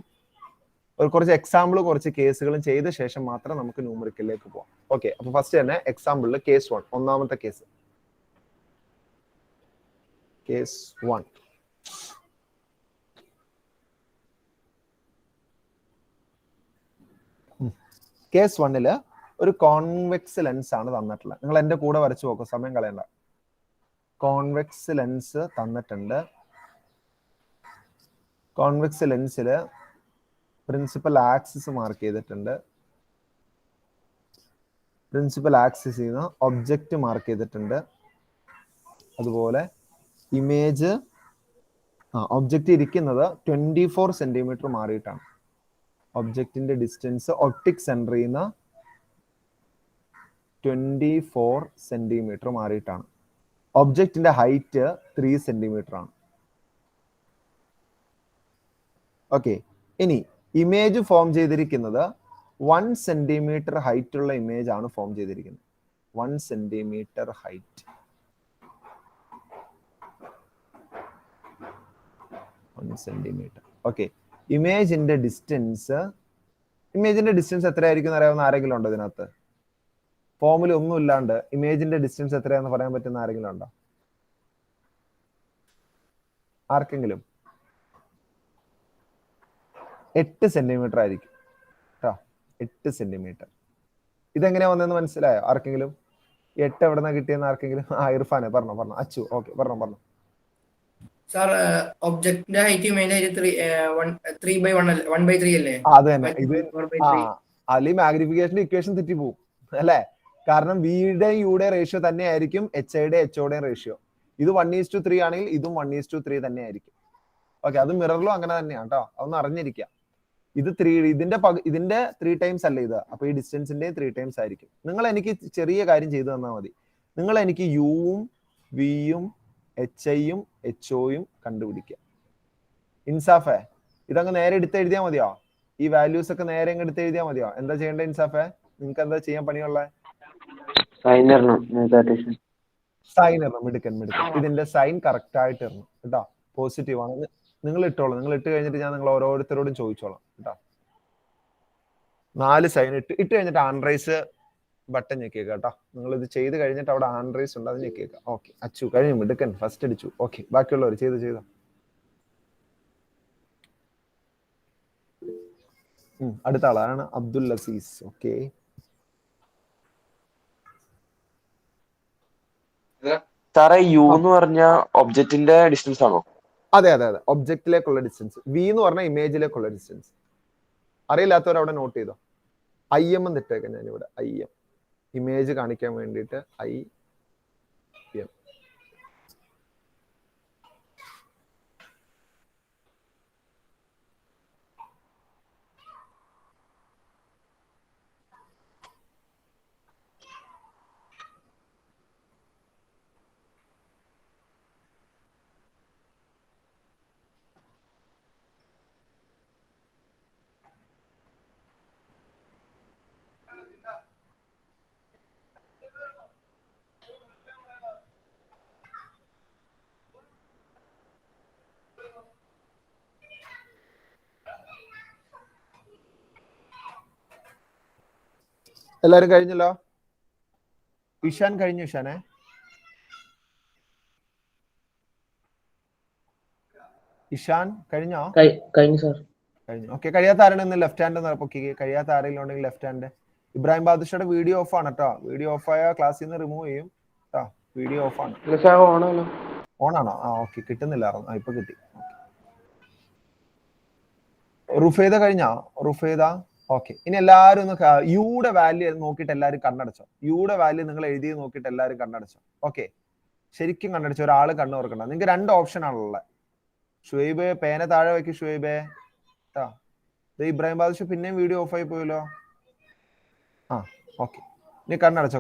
Speaker 1: കുറച്ച് എക്സാമ്പിളും കുറച്ച് കേസുകളും ചെയ്ത ശേഷം മാത്രം നമുക്ക് ന്യൂമറിക്കലിലേക്ക് പോകാം. ഓക്കെ, അപ്പൊ ഫസ്റ്റ് തന്നെ എക്സാമ്പിളിൽ കേസ് 1, ഒന്നാമത്തെ കേസ്. കേസ് 1. കേസ് 1 ഒരു കോൺവെക്സ് ലെൻസ് ആണ് തന്നിട്ടുള്ളത്. നിങ്ങൾ എന്റെ കൂടെ വരച്ചു നോക്കും, സമയം കളയണ്ട. കോൺവെക്സ് ലെൻസ് തന്നിട്ടുണ്ട്. കോൺവെക്സ് ലെൻസില് പ്രിൻസിപ്പൽ ആക്സിസ് മാർക്ക് ചെയ്തിട്ടുണ്ട്. പ്രിൻസിപ്പൽ ആക്സിസിൽ നിന്ന് ഒബ്ജക്റ്റ് മാർക്ക് ചെയ്തിട്ടുണ്ട്. അതുപോലെ ഇമേജ് ഒബ്ജക്റ്റ് ഇരിക്കുന്നത് 24 സെന്റിമീറ്റർ മാറിയിട്ടാണ്. ഒബ്ജക്റ്റിന്റെ ഡിസ്റ്റൻസ് ഒപ്റ്റിക് സെന്ററിൽ നിന്ന് 24 സെന്റിമീറ്റർ മാറിയിട്ടാണ്. ഒബ്ജക്റ്റിന്റെ ഹൈറ്റ് 3 സെന്റിമീറ്റർ ആണ്. ഓക്കെ, ഇനി ഇമേജ് ഫോം ചെയ്തിരിക്കുന്നത് 1 സെന്റിമീറ്റർ ഹൈറ്റ് ഉള്ള ഇമേജ് ആണ് ഫോം ചെയ്തിരിക്കുന്നത്. 1 സെന്റിമീറ്റർ ഹൈറ്റ്. 1 സെന്റിമീറ്റർ. ഓക്കെ, ഇമേജിന്റെ ഡിസ്റ്റൻസ് ഇമേജിന്റെ ഡിസ്റ്റൻസ് എത്രയായിരിക്കും അറിയാവുന്ന ആരെങ്കിലും ഉണ്ടോ ഇതിനകത്ത്? ഫോമുല ഒന്നും ഇല്ലാണ്ട് ഇമേജിന്റെ ഡിസ്റ്റൻസ് എത്രയാന്ന് പറയാൻ പറ്റുന്ന ആരെങ്കിലും ഉണ്ടോ? ആർക്കെങ്കിലും? 8 സെന്റിമീറ്റർ ആയിരിക്കും കേട്ടോ. 8 സെന്റിമീറ്റർ. ഇതെങ്ങനെയാ വന്നതെന്ന് മനസ്സിലായോ ആർക്കെങ്കിലും? 8 എവിടെ നിന്നാ കിട്ടിയെന്ന് ആർക്കെങ്കിലും? ഇർഫാനെ പറഞ്ഞോ. അച്ചു ഓക്കെ പറഞ്ഞോ.
Speaker 12: സാർ ഒബ്ജക്റ്റിന്റെ ഹൈറ്റ് ഇമേജ് ഹൈറ്റ് 1/3 അല്ലേ?
Speaker 1: അത് തന്നെ. ഇത് അല്ലെങ്കിൽ മാഗ്നിഫിക്കേഷന്റെ ഇക്വേഷൻ തെറ്റിപ്പോവും അല്ലേ? കാരണം വിയുടെയും യുടെ റേഷ്യോ തന്നെ ആയിരിക്കും HIയുടെ HOയുടെയും റേഷ്യോ. ഇത് 1:3 ആണെങ്കിൽ ഇതും 1:3 തന്നെ ആയിരിക്കും. ഓക്കെ, അത് മിററിലും അങ്ങനെ തന്നെയാണ് കേട്ടോ. അതൊന്ന് അറിഞ്ഞിരിക്കുക. ഇത് ഇതിന്റെ 3 ടൈംസ് അല്ല ഇത്. അപ്പൊ ഈ ഡിസ്റ്റൻസിന്റെ 3 ടൈംസ് ആയിരിക്കും. നിങ്ങൾ എനിക്ക് ചെറിയ കാര്യം ചെയ്തു തന്നാൽ മതി. നിങ്ങൾ എനിക്ക് യുവും വിയും HIയും HOയും കണ്ടുപിടിക്കുക. ഇൻസാഫേ, ഇതങ്ങ് നേരെ എടുത്ത് എഴുതിയാൽ മതിയോ? ഈ വാല്യൂസ് ഒക്കെ നേരെ അങ്ങ് എടുത്ത് എഴുതിയാൽ മതിയോ? എന്താ ചെയ്യേണ്ടത് ഇൻസാഫേ? നിങ്ങൾക്ക് എന്താ ചെയ്യാൻ പണിയുള്ളത്? സൈൻ ഇടണം. മിടുക്കൻ. ഇതിന്റെ സൈൻ കറക്റ്റ് ആയിട്ട് ഇടണം കേട്ടോ. പോസിറ്റീവ് ആണ്. നിങ്ങൾ ഇട്ടോളൂ. നിങ്ങൾ ഇട്ട് കഴിഞ്ഞിട്ട് ഞാൻ നിങ്ങൾ ഓരോരുത്തരോടും ചോദിച്ചോളാം കേട്ടോ. 4 സൈൻ ഇട്ട് കഴിഞ്ഞിട്ട് ആൻറൈസ് ബട്ടൺ ഞെക്കിയേക്ക കേട്ടോ. നിങ്ങൾ ഇത് ചെയ്ത് കഴിഞ്ഞിട്ട് അവിടെ ആൻറൈസ് ഉണ്ട്, അത് ഞെക്കിയേക്ക. ഓക്കെ, അച്ചു കഴിഞ്ഞു. മിടുക്കൻ, ഫസ്റ്റ് അടിച്ചു. ഓക്കെ, ബാക്കിയുള്ളവർ ചെയ്തോ. അടുത്ത ആളാണ് അബ്ദുൽ അസീസ്. ഓക്കെ,
Speaker 5: സാറേ യു എന്ന് പറഞ്ഞ ഒബ്ജക്റ്റിന്റെ ഡിസ്റ്റൻസ് ആണോ?
Speaker 1: അതെ. ഒബ്ജക്റ്റിലേക്കുള്ള ഡിസ്റ്റൻസ്. വി എന്ന് പറഞ്ഞ ഇമേജിലേക്കുള്ള ഡിസ്റ്റൻസ്. അറിയില്ലാത്തവർ അവിടെ നോട്ട് ചെയ്തോ. IM എന്ന് ഇട്ടേക്കാം ഞാനിവിടെ. IM ഇമേജ് കാണിക്കാൻ വേണ്ടിയിട്ട് IM. എല്ലാരും കഴിഞ്ഞല്ലോ? ഇഷാൻ കഴിഞ്ഞു. ഇഷാനെ കഴിഞ്ഞോ?
Speaker 2: കഴിഞ്ഞു സാർ.
Speaker 1: കഴിഞ്ഞു. ഓക്കെ, കഴിയാത്ത ആരാണ് ഇന്ന് ലെഫ്റ്റ് ഹാൻഡ് പൊക്കി? കഴിയാത്ത ആരെങ്കിലും ഉണ്ടെങ്കിൽ ലെഫ്റ്റ് ഹാൻഡ്. ഇബ്രാഹിം ബാദുഷയുടെ വീഡിയോ ഓഫ് ആണ് കേട്ടോ. വീഡിയോ ഓഫ് ആയ ക്ലാസ്സിൽ നിന്ന് റിമൂവ് ചെയ്യും കേട്ടോ. വീഡിയോ ഓഫ് ആണ്. ഓൺ ആണോ? ഓക്കെ, കിട്ടുന്നില്ലായിരുന്നു. ഇപ്പൊ കിട്ടി. റുഫേദ കഴിഞ്ഞോ? റുഫേദ ഓക്കെ. ഇനി എല്ലാവരും ഒന്ന് യുടെ വാല്യൂ നോക്കിയിട്ട് എല്ലാവരും കണ്ണടച്ചോ. യുടെ വാല്യൂ നിങ്ങൾ എഴുതി നോക്കിയിട്ട് എല്ലാവരും കണ്ണടച്ചോ. ഓക്കെ, ശരിക്കും കണ്ണടച്ചോ. ഒരാള് കണ്ണു തുറക്കണ്ട. നിങ്ങൾക്ക് 2 ഓപ്ഷൻ ആണുള്ളത്. ഷുഹൈബ് പേന താഴെ വെക്ക്. ഷുഹൈബേ കേട്ടോ. ഇബ്രാഹിം ബാദുഷ പിന്നെയും വീഡിയോ ഓഫ് ആയി പോയല്ലോ. ഓക്കെ, ഇനി കണ്ണടച്ചോ.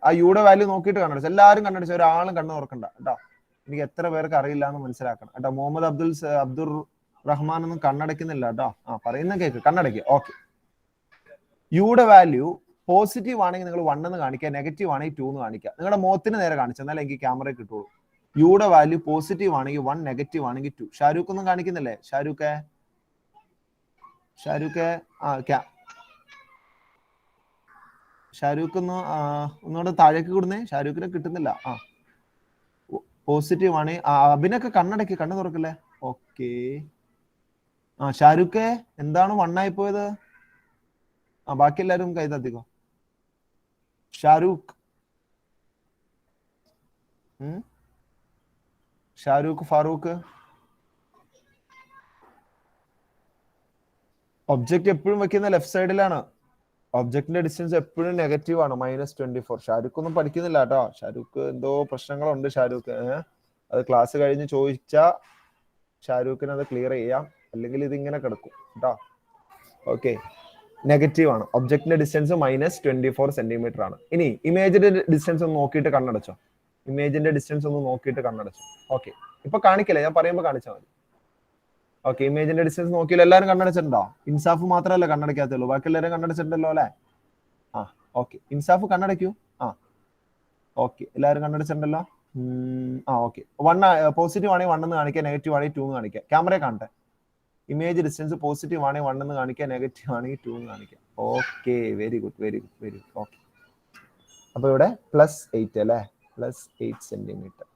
Speaker 1: ആ യുടെ വാല്യൂ നോക്കിയിട്ട് കണ്ണടച്ചോ. എല്ലാവരും കണ്ണടച്ചോ. ഒരാളും കണ്ണു തുറക്കണ്ട കേട്ടോ. എനിക്ക് എത്ര പേർക്ക് അറിയില്ല എന്ന് മനസ്സിലാക്കണം കേട്ടോ. മുഹമ്മദ് അബ്ദുൾ റഹ്മാൻ ഒന്നും കണ്ണടയ്ക്കുന്നില്ല കേട്ടോ. പറയുന്ന കേക്ക് കണ്ണടയ്ക്കുക. ഓക്കെ, യുടെ വാല്യൂ പോസിറ്റീവ് ആണെങ്കിൽ നിങ്ങൾ 1 എന്ന് കാണിക്കുക, നെഗറ്റീവ് ആണെങ്കിൽ 2 എന്ന് കാണിക്കുക. നിങ്ങളുടെ മുഖത്തിന് നേരെ കാണിച്ചു എന്നാൽ എനിക്ക് ക്യാമറ കിട്ടുള്ളൂ. യുടെ വാല്യൂ പോസിറ്റീവ് ആണെങ്കിൽ 1, നെഗറ്റീവ് ആണെങ്കിൽ 2. ഷാരൂഖ് ഒന്നും കാണിക്കുന്നില്ലേ? ഷാരൂഖ് ഒന്നുകൂടെ താഴേക്ക് കൊടുന്നേ. ഷാരൂഖിനെ കിട്ടുന്നില്ല. പോസിറ്റീവ് ആണ്. അഭിനൊക്കെ കണ്ണടയ്ക്ക്, കണ്ണ് തുറക്കല്ലേ. ഓക്കെ, ഷാരൂഖ് എന്താണ് 1 ആയി പോയത്? ബാക്കി എല്ലാവരും കൈ തത്തിക്കോ. ഷാരൂഖ് ഫാറൂഖ്. ഒബ്ജക്റ്റ് എപ്പോഴും വെക്കുന്ന ലെഫ്റ്റ് സൈഡിലാണ്. ഒബ്ജക്റ്റിന്റെ ഡിസ്റ്റൻസ് എപ്പോഴും നെഗറ്റീവ് ആണ്, -24. ഷാരൂഖ് ഒന്നും പഠിക്കുന്നില്ല കേട്ടോ. ഷാരൂഖ് എന്തോ പ്രശ്നങ്ങളുണ്ട്. ഷാരൂഖ് അത് ക്ലാസ് കഴിഞ്ഞ് ചോദിച്ചാ ഷാരൂഖിന് അത് ക്ലിയർ ചെയ്യാം, അല്ലെങ്കിൽ ഇത് ഇങ്ങനെ കിടക്കും കേട്ടോ. ഓക്കെ, നെഗറ്റീവ് ആണ്. ഒബ്ജക്റ്റിന്റെ ഡിസ്റ്റൻസ് -24 സെന്റിമീറ്റർ ആണ്. ഇനി ഇമേജിന്റെ ഡിസ്റ്റൻസ് ഒന്ന് നോക്കിയിട്ട് കണ്ണടച്ചോ. ഓക്കെ, ഇപ്പൊ കാണിക്കല്ലേ, ഞാൻ പറയുമ്പോൾ കാണിച്ചാൽ മതി. ഓക്കെ, ഇമേജിന്റെ ഡിസ്റ്റൻസ് നോക്കിയാൽ എല്ലാവരും കണ്ണടച്ചിട്ടുണ്ടോ? ഇൻസാഫ് മാത്രമല്ല കണ്ണടയ്ക്കാത്തുള്ളൂ, ബാക്കി എല്ലാവരും കണ്ണടച്ചിട്ടുണ്ടല്ലോ അല്ലെ? ഓക്കെ, ഇൻസാഫ് കണ്ണടയ്ക്കൂ. ഓക്കെ, എല്ലാവരും കണ്ണടച്ചിട്ടുണ്ടല്ലോ. ഓക്കെ, 1 പോസിറ്റീവ് ആണെങ്കിൽ 1 എന്ന് കാണിക്കുക, നെഗറ്റീവ് ആണെങ്കിൽ 2 എന്ന് കാണിക്കുക. ക്യാമറ കാണട്ടെ. ഇമേജ് ഡിസ്റ്റൻസ് പോസിറ്റീവ് ആണെങ്കിൽ 1 എന്ന് കാണിക്കുക, നെഗറ്റീവ് ആണെങ്കിൽ 2 എന്ന് കാണിക്കുക. Okay, very good very good very good. Okay, അപ്പൊ ഇവിടെ +8 അല്ലേ, +8 സെന്റിമീറ്റർ.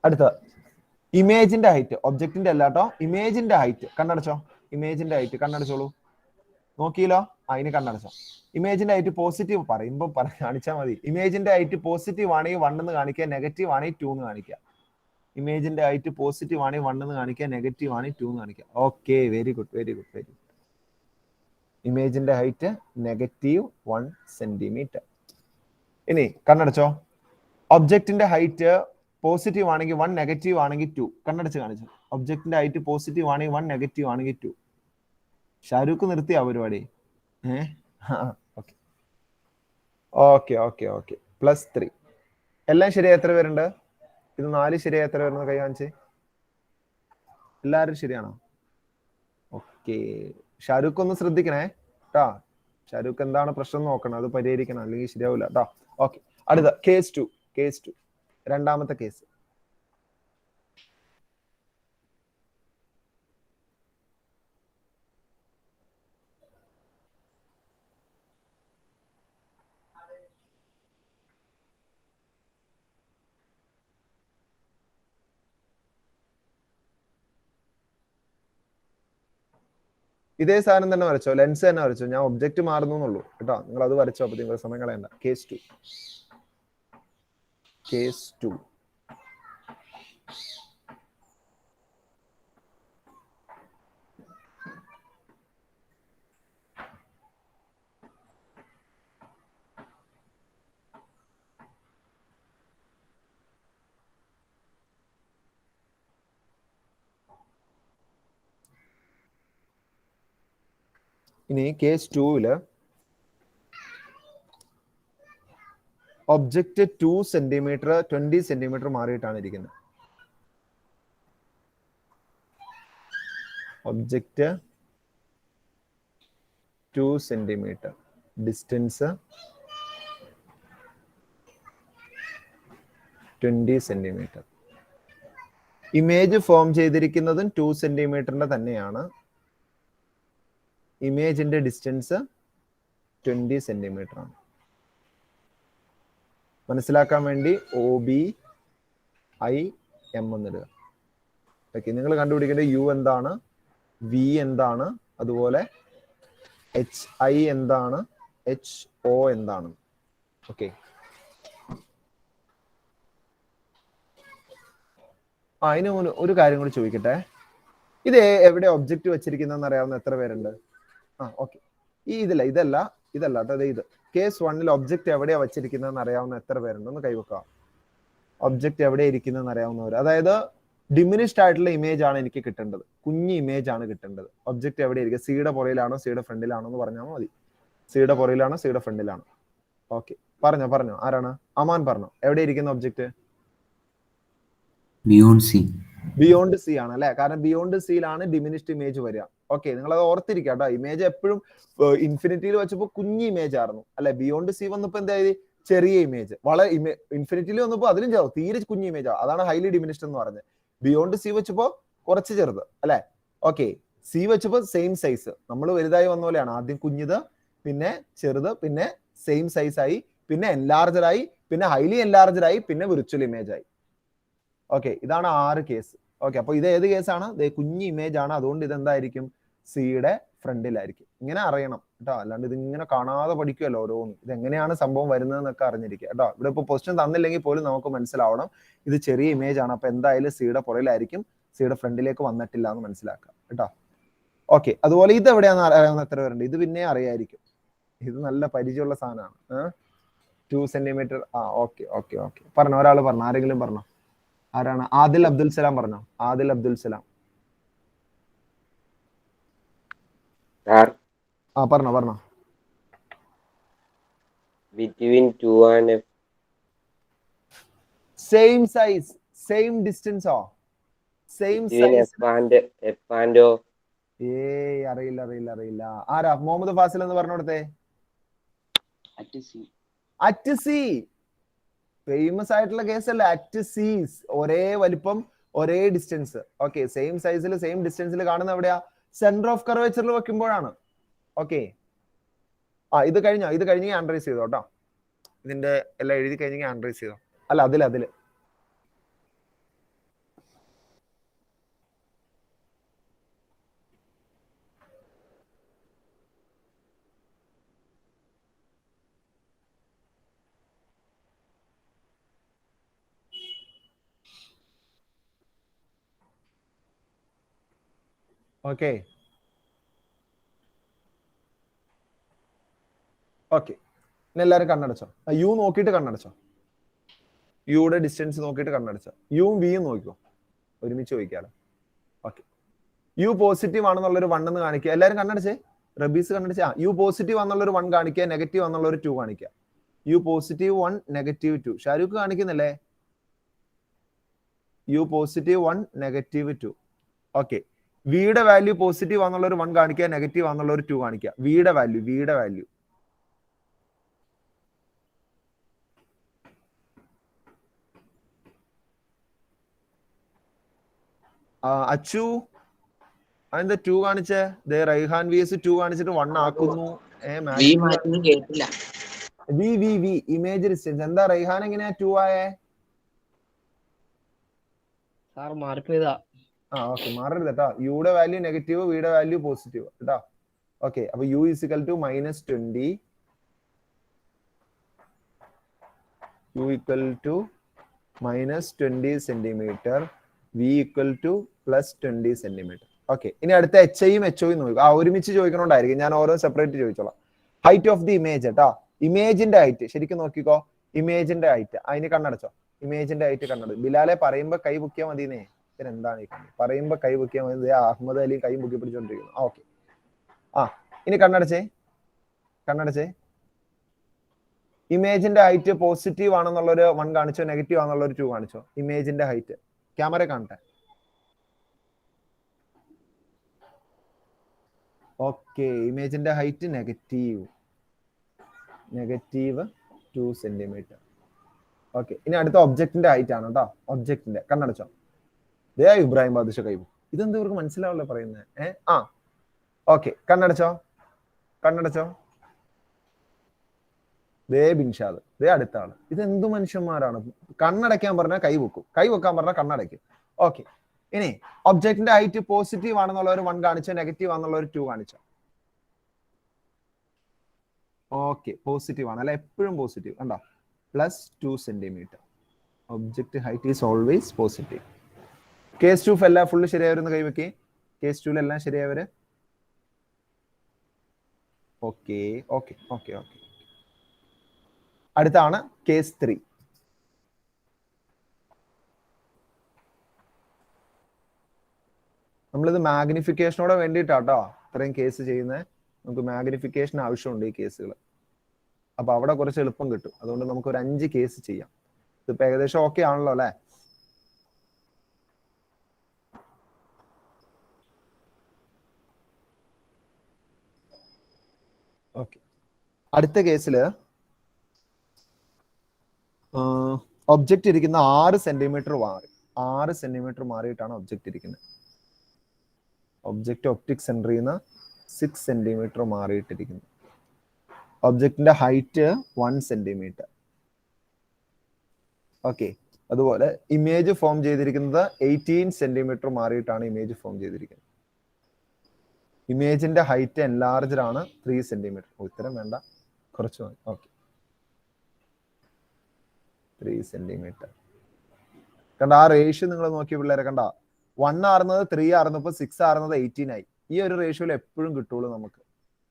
Speaker 1: അടുത്ത ഇമേജിന്റെ ഹൈറ്റ്, ഒബ്ജക്റ്റിന്റെ അല്ല കേട്ടോ, ഇമേജിന്റെ ഹൈറ്റ് കണ്ണടച്ചോ. ഇമേജിന്റെ ഹൈറ്റ് കണ്ണടച്ചോളൂ. നോക്കിയല്ലോ, അതിന് കണ്ണടച്ചോ. ഇമേജിന്റെ ഹൈറ്റ് പോസിറ്റീവ് പറയുമ്പോൾ കാണിച്ചാൽ മതി. ഇമേജിന്റെ ഹൈറ്റ് പോസിറ്റീവ് ആണെങ്കിൽ 1 എന്ന് കാണിക്കുക, നെഗറ്റീവ് ആണെങ്കിൽ 2 എന്ന് കാണിക്കുക. ഇമേജിന്റെ ഹൈറ്റ് പോസിറ്റീവ് ആണെങ്കിൽ 1 എന്ന് കാണിക്കുക, നെഗറ്റീവ് ആണെങ്കിൽ 2 എന്ന് കാണിക്കുക. Okay, very good very good very good. ഇമേജിന്റെ ഹൈറ്റ് -1 സെന്റിമീറ്റർ. ഇനി കണ്ണടച്ചോ. ഒബ്ജക്റ്റിന്റെ ഹൈറ്റ് പോസിറ്റീവ് ആണെങ്കിൽ 1, നെഗറ്റീവ് ആണെങ്കിൽ 2. കണ്ണടച്ച് കാണിച്ചു. ഒബ്ജക്റ്റിന്റെ ഹൈറ്റ് പോസിറ്റീവ് ആണെങ്കിൽ 1, നെഗറ്റീവ് ആണെങ്കിൽ 2. ഷാരൂഖ് നിർത്തിയ പരിപാടി. Okay okay okay okay. +3. എല്ലാം ശരിയായി എത്ര പേരുണ്ട്? ഇത് 4 ശരിയായി എത്ര പേരുണ്ട്? കൈ കാണിച്ച്. എല്ലാവരും ശരിയാണോ? ഓക്കെ, ഷാരൂഖ് ഒന്ന് ശ്രദ്ധിക്കണേ കേട്ടാ. ഷാരൂഖ് എന്താണ് പ്രശ്നം നോക്കണം, അത് പരിഹരിക്കണം, അല്ലെങ്കിൽ ശരിയാവില്ല കേട്ടോ. ഓക്കെ, അടുത്ത കേസ് 2. രണ്ടാമത്തെ കേസ്. ഇതേ സാധനം തന്നെ വരച്ചോ, ലെൻസ് തന്നെ വരച്ചോ. ഞാൻ ഒബ്ജക്റ്റ് മാറുന്നു എന്നുള്ളൂ കേട്ടോ. നിങ്ങൾ അത് വരച്ചോ, അപ്പൊ നിങ്ങൾ സമയം കളയണ്ട. കേസ് 2. ഇനി കേസ് 2 ഒബ്ജക്റ്റ് 2 സെന്റിമീറ്റർ 20 സെന്റിമീറ്റർ മാറിയിട്ടാണ് ഇരിക്കുന്നത്. Object 2 centimetre, distance 20 centimetre. Image form ചെയ്തിരിക്കുന്നതും 2 സെന്റിമീറ്ററിന്റെ തന്നെയാണ്. ഇമേജിന്റെ ഡിസ്റ്റൻസ് 20 സെന്റിമീറ്റർ ആണ്. മനസ്സിലാക്കാൻ വേണ്ടി OBIM എന്നിടുക. ഓക്കെ, നിങ്ങൾ കണ്ടുപിടിക്കേണ്ടത് U എന്താണ്, V എന്താണ്, അതുപോലെ HI എന്താണ്, HO എന്താണ്. ഓക്കെ, അതിന് ഒരു കാര്യം കൂടി ചോദിക്കട്ടെ. ഇത് എവിടെ ഒബ്ജക്റ്റ് വെച്ചിരിക്കുന്നതെന്ന് അറിയാവുന്ന എത്ര പേരുണ്ട്? ഓക്കെ, ഇതല്ല കേട്ടോ. ഇത് കേസ് 1 ഒബ്ജക്റ്റ് എവിടെയാ വെച്ചിരിക്കുന്നതെന്ന് അറിയാവുന്ന എത്ര പേരുണ്ട്? ഒന്ന് കൈവെക്കാം. ഒബ്ജക്റ്റ് എവിടെ ഇരിക്കുന്നതെന്ന് അറിയാവുന്നവർ. അതായത് ഡിമിനിഷ്ഡ് ആയിട്ടുള്ള ഇമേജ് ആണ് എനിക്ക് കിട്ടേണ്ടത്, കുഞ്ഞ് ഇമേജ് ആണ് കിട്ടേണ്ടത്. ഒബ്ജക്റ്റ് എവിടെ ഇരിക്കുക? സിയുടെ പുറയിലാണോ സിയുടെ ഫ്രണ്ടിലാണോ എന്ന് പറഞ്ഞാൽ മതി. സിയുടെ പുറയിലാണോ സിയുടെ ഫ്രണ്ടിലാണോ? ഓക്കെ, പറഞ്ഞോ. ആരാണ്? അമാൻ പറഞ്ഞോ. എവിടെ ഇരിക്കുന്ന ഒബ്ജക്റ്റ്? ബിയോണ്ട് സി ആണ് അല്ലെ. കാരണം ബിയോണ്ട് സിയിലാണ് ഡിമിനിഷ്ഡ് ഇമേജ് വരിക. ഓക്കെ, നിങ്ങൾ അത് ഓർത്തിരിക്കുക കേട്ടോ. ഇമേജ് എപ്പോഴും ഇൻഫിനിറ്റിയിൽ വെച്ചപ്പോ കുഞ്ഞ് ഇമേജ് ആയിരുന്നു അല്ലെ. ബിയോണ്ട് സി വന്നപ്പോ എന്തായത്? ചെറിയ ഇമേജ്. വളരെ ഇൻഫിനിറ്റിയിൽ വന്നപ്പോ അതിലും തീരെ കുഞ്ഞ് ഇമേജ് ആണ്. അതാണ് ഹൈലി ഡിമിനിഷ്ഡ് എന്ന് പറഞ്ഞത്. ബിയോണ്ട് സി വെച്ചപ്പോ കുറച്ച് ചെറുത് അല്ലെ. ഓക്കെ, സി വെച്ചപ്പോ സെയിം സൈസ്. നമ്മൾ വലുതായി വന്ന പോലെയാണ്. ആദ്യം കുഞ്ഞത്, പിന്നെ ചെറുത്, പിന്നെ സെയിം സൈസ് ആയി, പിന്നെ എൻലാർജഡ് ആയി, പിന്നെ ഹൈലി എൻലാർജഡ് ആയി, പിന്നെ വിർച്വൽ ഇമേജ് ആയി. ഓക്കെ, ഇതാണ് 6 കേസ്. ഓക്കെ, അപ്പൊ ഇത് ഏത് കേസാണ്? കുഞ്ഞ് ഇമേജ് ആണ്. അതുകൊണ്ട് ഇത് എന്തായിരിക്കും? സിയുടെ ഫ്രണ്ടിലായിരിക്കും. ഇങ്ങനെ അറിയണം കേട്ടോ, അല്ലാണ്ട് ഇത് ഇങ്ങനെ കാണാതെ പഠിക്കുമല്ലോ ഓരോന്നും. ഇത് എങ്ങനെയാണ് സംഭവം വരുന്നതെന്നൊക്കെ അറിഞ്ഞിരിക്കുക കേട്ടോ. ഇവിടെ ഇപ്പൊ ക്വസ്റ്റ്യൻ തന്നില്ലെങ്കിൽ പോലും നമുക്ക് മനസ്സിലാവണം ഇത് ചെറിയ ഇമേജ് ആണ്. അപ്പൊ എന്തായാലും സിയുടെ പുറയിലായിരിക്കും, സിയുടെ ഫ്രണ്ടിലേക്ക് വന്നിട്ടില്ല എന്ന് മനസ്സിലാക്കുക കേട്ടോ. ഓക്കെ, അതുപോലെ ഇത് എവിടെയാണെന്ന് അറിയാവുന്ന എത്ര പേരുണ്ട്? ഇത് പിന്നെ അറിയായിരിക്കും. ഇത് നല്ല പരിചയമുള്ള സാധനമാണ്. 2 സെന്റിമീറ്റർ. ഓക്കെ. പറഞ്ഞോ, ഒരാൾ പറഞ്ഞോ, ആരെങ്കിലും പറഞ്ഞോ. ആരാണ്? ആദിൽ അബ്ദുൽ സലാം പറഞ്ഞോ. ആദിൽ അബ്ദുൽ സലാം. പറഞ്ഞോ.
Speaker 11: Between 2 and F.
Speaker 1: Same size, same distance or same size.
Speaker 11: F and O.
Speaker 1: അറിയില്ല. ആരാ? മുഹമ്മദ് ഫാസിൽ എന്ന് പറഞ്ഞോടത്തെ. At C. ഫേമസ് ആയിട്ടുള്ള കേസല്ലേ അറ്റ് സീസ്. ഒരേ വലിപ്പം ഒരേ ഡിസ്റ്റൻസ്. ഓക്കെ, സെയിം സൈസിൽ സെയിം ഡിസ്റ്റൻസിൽ കാണുന്ന എവിടെയാ? സെന്റർ ഓഫ് കർവേച്ചറിൽ വെക്കുമ്പോഴാണ്. ഓക്കെ, ഇത് കഴിഞ്ഞ് ആൻഡ്രൈസ് ചെയ്തോ കേട്ടോ. ഇതിന്റെ എല്ലാം എഴുതി കഴിഞ്ഞ് ആൻഡ്രൈസ് ചെയ്തോ. അല്ല, അതില് ഓക്കെ. ഇനി എല്ലാവരും കണ്ണടച്ചോ. യു നോക്കിയിട്ട് കണ്ണടച്ചോ. യുടെ ഡിസ്റ്റൻസ് നോക്കിയിട്ട് കണ്ണടച്ചോ. യുവും വിയും നോക്കിക്കോ, ഒരുമിച്ച് ചോദിക്കാലോ. ഓക്കെ, യു പോസിറ്റീവ് ആണെന്നുള്ളൊരു 1 എന്ന് കാണിക്കുക. എല്ലാവരും കണ്ണടച്ചേ. റബീസ് കണ്ണടച്ചാ. യു പോസിറ്റീവ് ആണെന്നുള്ളൊരു 1 കാണിക്കുക, നെഗറ്റീവ് ആണെന്നുള്ളൊരു 2 കാണിക്കുക. U positive 1 negative 2. ഷാരൂഖ് കാണിക്കുന്നില്ലേ? U positive 1 negative 2. ഓക്കെ, വിയുടെ വാല്യൂ പോസിറ്റീവ് ആണെന്നുള്ളൊരു 1 കാണിക്കുക, നെഗറ്റീവ് ആണെന്നുള്ളൊരു 2 കാണിക്കുക. വിയുടെ വാല്യൂ അച്ചു അതെന്താ 2 കാണിച്ചേ? റൈഹാൻ വിഎസ് 2 കാണിച്ചിട്ട് 1 ആക്കുന്നു. ഇമേജ് ഡിസ്റ്റൻസ് എന്താ? റൈഹാൻ എങ്ങനെയാ 2 ആയേ?
Speaker 13: മാറിപ്പോയതാ.
Speaker 1: ഓക്കെ, മാറരുത് കേട്ടോ. യുടെ വാല്യൂ നെഗറ്റീവ്, വിയുടെ വാല്യൂ പോസിറ്റീവ് കേട്ടോ. ഓക്കെ, അപ്പൊ u equal to -20, u equal to -20 centimetre, v equal to +20 centimetre. Okay, ഇനി അടുത്ത എച്ച് ഐയും എച്ച് ഒയും നോക്കുക. ഒരുമിച്ച് ചോദിക്കണോണ്ടായിരിക്കും, ഞാൻ ഓരോ സെപ്പറേറ്റ് ചോദിച്ചോളാം. ഹൈറ്റ് ഓഫ് ദി ഇമേജ് കേട്ടോ. ഇമേജിന്റെ ഹൈറ്റ് ശരിക്കും നോക്കിക്കോ. ഇമേജിന്റെ ഹൈറ്റ് അതിന് കണ്ണടച്ചോ. ഇമേജിന്റെ ഹൈറ്റ് കണ്ണടച്ചു. ബിലാലെ പറയുമ്പോ കൈ പൊക്കിയാൽ മതിന്നേ. എന്താണ് ഈ കണ്ണി? പറയുമ്പോ കൈ പൊക്കിയാൽ മതി. അഹമ്മദ് അലി കൈ പൊക്കി പിടിച്ചോണ്ടിരിക്കുന്നു. ഓക്കെ, ഇനി കണ്ണടച്ചേ. ഇമേജിന്റെ ഹൈറ്റ് പോസിറ്റീവ് ആണെന്നുള്ളൊരു 1 കാണിച്ചോ, നെഗറ്റീവ് ആണെന്നുള്ളൊരു 2 കാണിച്ചോ. ഇമേജിന്റെ ഹൈറ്റ് ക്യാമറ കാണട്ടെ. ഓക്കെ, ഇമേജിന്റെ ഹൈറ്റ് നെഗറ്റീവ് 2 സെന്റിമീറ്റർ. ഓക്കെ, ഇനി അടുത്ത ഒബ്ജക്റ്റിന്റെ ഹൈറ്റ് ആണ് കേട്ടോ. ഒബ്ജക്റ്റിന്റെ കണ്ണടച്ചോ. ഇബ്രാഹിം ബാദുഷ കൈബു. ഇതെന്ത് ഇവർക്ക് മനസ്സിലാവല്ലേ പറയുന്നത്? ഓക്കെ, കണ്ണടച്ചോ. ബിൻഷാദ്, അടുത്ത ആള്. ഇതെന്തു മനുഷ്യന്മാരാണ്? കണ്ണടയ്ക്കാൻ പറഞ്ഞാൽ കൈ വെക്കാൻ പറഞ്ഞാൽ കണ്ണടയ്ക്കും. ഓക്കെ, ഇനി ഒബ്ജക്റ്റിന്റെ ഹൈറ്റ് പോസിറ്റീവ് ആണെന്നുള്ള ഒരു 1 കാണിച്ചോ, നെഗറ്റീവ് ആണെന്നുള്ള ഒരു 2 കാണിച്ചോ. ഓക്കെ, പോസിറ്റീവ് ആണ് അല്ലെ? എപ്പോഴും പോസിറ്റീവ് കണ്ടോ. +2 centimetre. Object height is always positive. Case 2 എല്ലാം ഫുള്ള് ശരിയായവരെന്ന് കൈവയ്ക്കേ. കേസ് 2 എല്ലാം ശരിയായവര്. ഓക്കെ, അടുത്താണ് കേസ് 3. നമ്മളിത് മാഗ്നിഫിക്കേഷനോടെ വേണ്ടിയിട്ടാട്ടോ ഇത്രയും കേസ് ചെയ്യുന്നത്. നമുക്ക് മാഗ്നിഫിക്കേഷൻ ആവശ്യമുണ്ട് ഈ കേസുകൾ. അപ്പൊ അവിടെ കുറച്ച് എളുപ്പം കിട്ടും. അതുകൊണ്ട് നമുക്ക് ഒരു 5 കേസ് ചെയ്യാം. ഇതിപ്പോ ഏകദേശം ഓക്കെ ആണല്ലോ അല്ലെ? ഓക്കെ, അടുത്ത കേസില് ഒബ്ജക്റ്റ് ഇരിക്കുന്ന 6 സെന്റിമീറ്റർ മാറി. 6 സെന്റിമീറ്റർ മാറിയിട്ടാണ് ഒബ്ജക്റ്റ് ഇരിക്കുന്നത്. ഒബ്ജക്റ്റ് ഒപ്റ്റിക് സെന്ററിൽ നിന്ന് 6 സെന്റിമീറ്റർ മാറിയിട്ടിരിക്കുന്നു. ഒബ്ജക്റ്റിന്റെ ഹൈറ്റ് 1 സെന്റിമീറ്റർ. ഓക്കെ, അതുപോലെ ഇമേജ് ഫോം ചെയ്തിരിക്കുന്നത് 18 സെന്റിമീറ്റർ മാറിയിട്ടാണ് ഇമേജ് ഫോം ചെയ്തിരിക്കുന്നത്. ഇമേജിന്റെ ഹൈറ്റ് എൻലാർജഡ് ആണ് 3 സെന്റിമീറ്റർ. ഉത്തരം വേണ്ട, കുറച്ച് മതി. Okay, 3 centimetre. കണ്ട ആ റേഷ്യോ നിങ്ങൾ നോക്കിയ പിള്ളേരെ കണ്ട. 1 ആറുന്നത് 3 ആറുന്നപ്പോ 6 ആറുന്നത് 18 ആയി. ഈ ഒരു റേഷ്യോയിൽ എപ്പോഴും കിട്ടുള്ളൂ നമുക്ക്.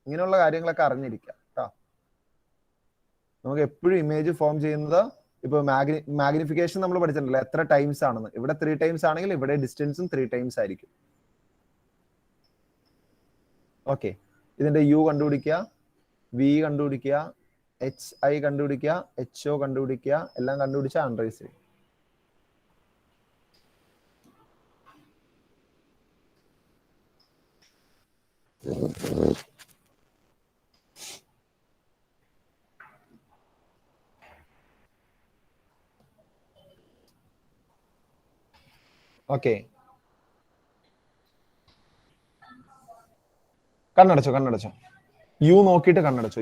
Speaker 1: ഇങ്ങനെയുള്ള കാര്യങ്ങളൊക്കെ അറിഞ്ഞിരിക്കാം കേട്ടോ. നമുക്ക് എപ്പോഴും ഇമേജ് ഫോം ചെയ്യുന്നത് ഇപ്പൊ മാഗ്നിഫിക്കേഷൻ നമ്മൾ പഠിച്ചിട്ടുണ്ടല്ലോ എത്ര ടൈംസ് ആണെന്ന്. ഇവിടെ 3 ടൈംസ് ആണെങ്കിൽ ഇവിടെ ഡിസ്റ്റൻസും 3 ടൈംസ് ആയിരിക്കും. ഓക്കെ, ഇതിന്റെ യു കണ്ടുപിടിക്കുക, വി കണ്ടുപിടിക്കുക, HI കണ്ടുപിടിക്കുക, HO കണ്ടുപിടിക്കുക. എല്ലാം കണ്ടുപിടിച്ച ആൻഡ്രൈസ് ചെയ്യും. ഓക്കെ, കണ്ണടച്ചോ. യു നോക്കിയിട്ട് കണ്ണടച്ചോ.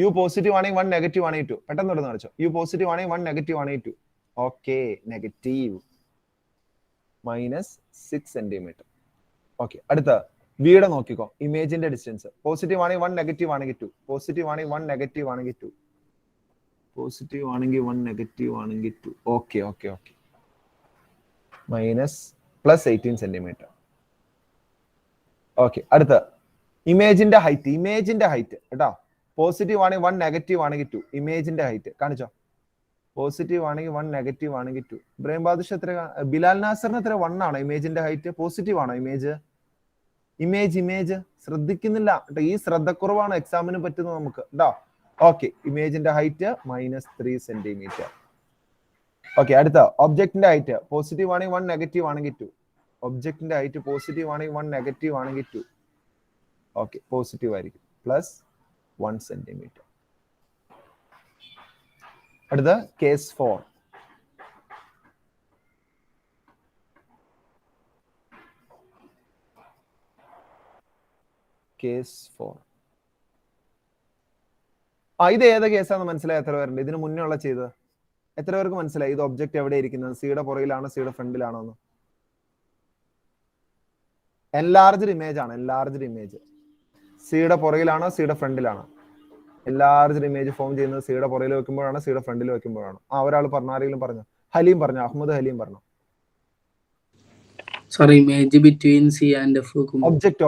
Speaker 1: യു പോസിറ്റീവ് ആണെങ്കിൽ 1 നെഗറ്റീവ് ആണെങ്കിൽ 2. പെട്ടെന്ന് ഇവിടെ നടച്ചോ. യു പോസിറ്റീവ് ആണെങ്കിൽ 1 നെഗറ്റീവ് ആണെങ്കിൽ 2. Okay, negative -6 centimetre. ഓക്കെ, അടുത്ത വിയുടെ നോക്കിക്കോ. ഇമേജിന്റെ ഡിസ്റ്റൻസ് പോസിറ്റീവ് ആണെങ്കിൽ 1 നെഗറ്റീവ് ആണെങ്കിൽ 2. പോസിറ്റീവ് ആണെങ്കിൽ 1 നെഗറ്റീവ് ആണെങ്കിൽ 2. പോസിറ്റീവ് ആണെങ്കിൽ 1 നെഗറ്റീവ് ആണെങ്കിൽ 2. Okay -+18 centimetre. ഓക്കെ, അടുത്ത ഇമേജിന്റെ ഹൈറ്റ് കേട്ടോ. പോസിറ്റീവ് ആണെങ്കിൽ 1 നെഗറ്റീവ് ആണെങ്കിൽ 2. ഇമേജിന്റെ ഹൈറ്റ് കാണിച്ചോ. പോസിറ്റീവ് ആണെങ്കിൽ 1 നെഗറ്റീവ് ആണെങ്കിൽ 2. ഇബ്രാഹിം ബാദുഷ എത്ര? ബിലാൽ നാസറിന് എത്ര? 1 ആണോ ഇമേജിന്റെ ഹൈറ്റ്? പോസിറ്റീവ് ആണോ ഇമേജ് ശ്രദ്ധിക്കുന്നില്ല കേട്ടോ. ഈ ശ്രദ്ധക്കുറവാണ് എക്സാമിന് പറ്റുന്നത് നമുക്ക് കേട്ടോ. ഓക്കെ, ഇമേജിന്റെ ഹൈറ്റ് -3 സെന്റിമീറ്റർ. ഓക്കെ, അടുത്ത ഒബ്ജക്റ്റിന്റെ ഹൈറ്റ് പോസിറ്റീവ് ആണെങ്കിൽ 1 നെഗറ്റീവ് ആണെങ്കിൽ 2. ഒബ്ജക്റ്റിന്റെ ഹൈറ്റ് പോസിറ്റീവ് ആണെങ്കിൽ 1 നെഗറ്റീവ് ആണെങ്കിൽ 2. ഓക്കെ, പോസിറ്റീവ് ആയിരിക്കും +1 സെന്റിമീറ്റർ. അടുത്ത കേസ് 4. ഇത് ഏതാ കേസാന്ന് മനസ്സിലായി? എത്ര പേരുണ്ട് ഇതിന് മുന്നേ ഉള്ള ചെയ്തത്? എത്ര പേർക്ക് മനസ്സിലായി ഇത് ഒബ്ജക്റ്റ് എവിടെ ഇരിക്കുന്നത്? സിയുടെ പുറകിലാണോ സിയുടെ ഫ്രണ്ടിലാണോ എന്ന്? എൻലാർജ്ഡ് ഇമേജ് ആണ്. സിയുടെ പുറകിലാണോ സിയുടെ ഫ്രണ്ടിലാണോ? എൻലാർജ്ഡ് ഇമേജ് ഫോം ചെയ്യുന്നത് സിയുടെ പുറകിൽ വെക്കുമ്പോഴാണ് സിയുടെ ഫ്രണ്ടിൽ വെക്കുമ്പോഴാണ്? ഒരാൾ പറഞ്ഞു, ആരെങ്കിലും പറഞ്ഞു? ഹലീം പറഞ്ഞു, അഹമ്മദ് ഹലീം പറഞ്ഞു.
Speaker 4: Sorry, image between C and F.
Speaker 1: Object.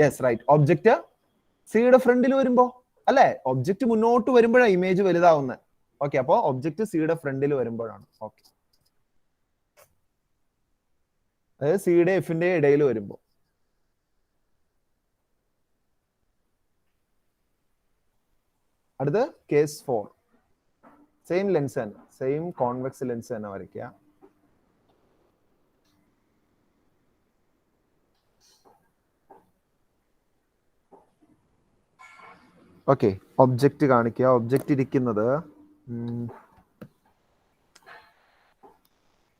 Speaker 1: Yes, right. Object സിയുടെ ഫ്രണ്ടിൽ വരുമ്പോ അല്ലെ? ഒബ്ജക്റ്റ് മുന്നോട്ട് വരുമ്പോഴാണ് ഇമേജ് വലുതാവുന്നത്. ഓക്കെ, അപ്പോ ഒബ്ജക്റ്റ് സിയുടെ ഫ്രണ്ടിൽ വരുമ്പോഴാണ്. ഓക്കെ, അതായത് സിയുടെ എഫിന്റെ ഇടയിൽ വരുമ്പോ. അടുത്ത് കേസ് 4. സെയിം ലെൻസ് തന്നെ, സെയിം കോൺവെക്സ് ലെൻസ് തന്നെ വരയ്ക്കുക. ഓക്കെ, ഒബ്ജക്റ്റ് കാണിക്കുക. ഒബ്ജക്റ്റ് ഇരിക്കുന്നത്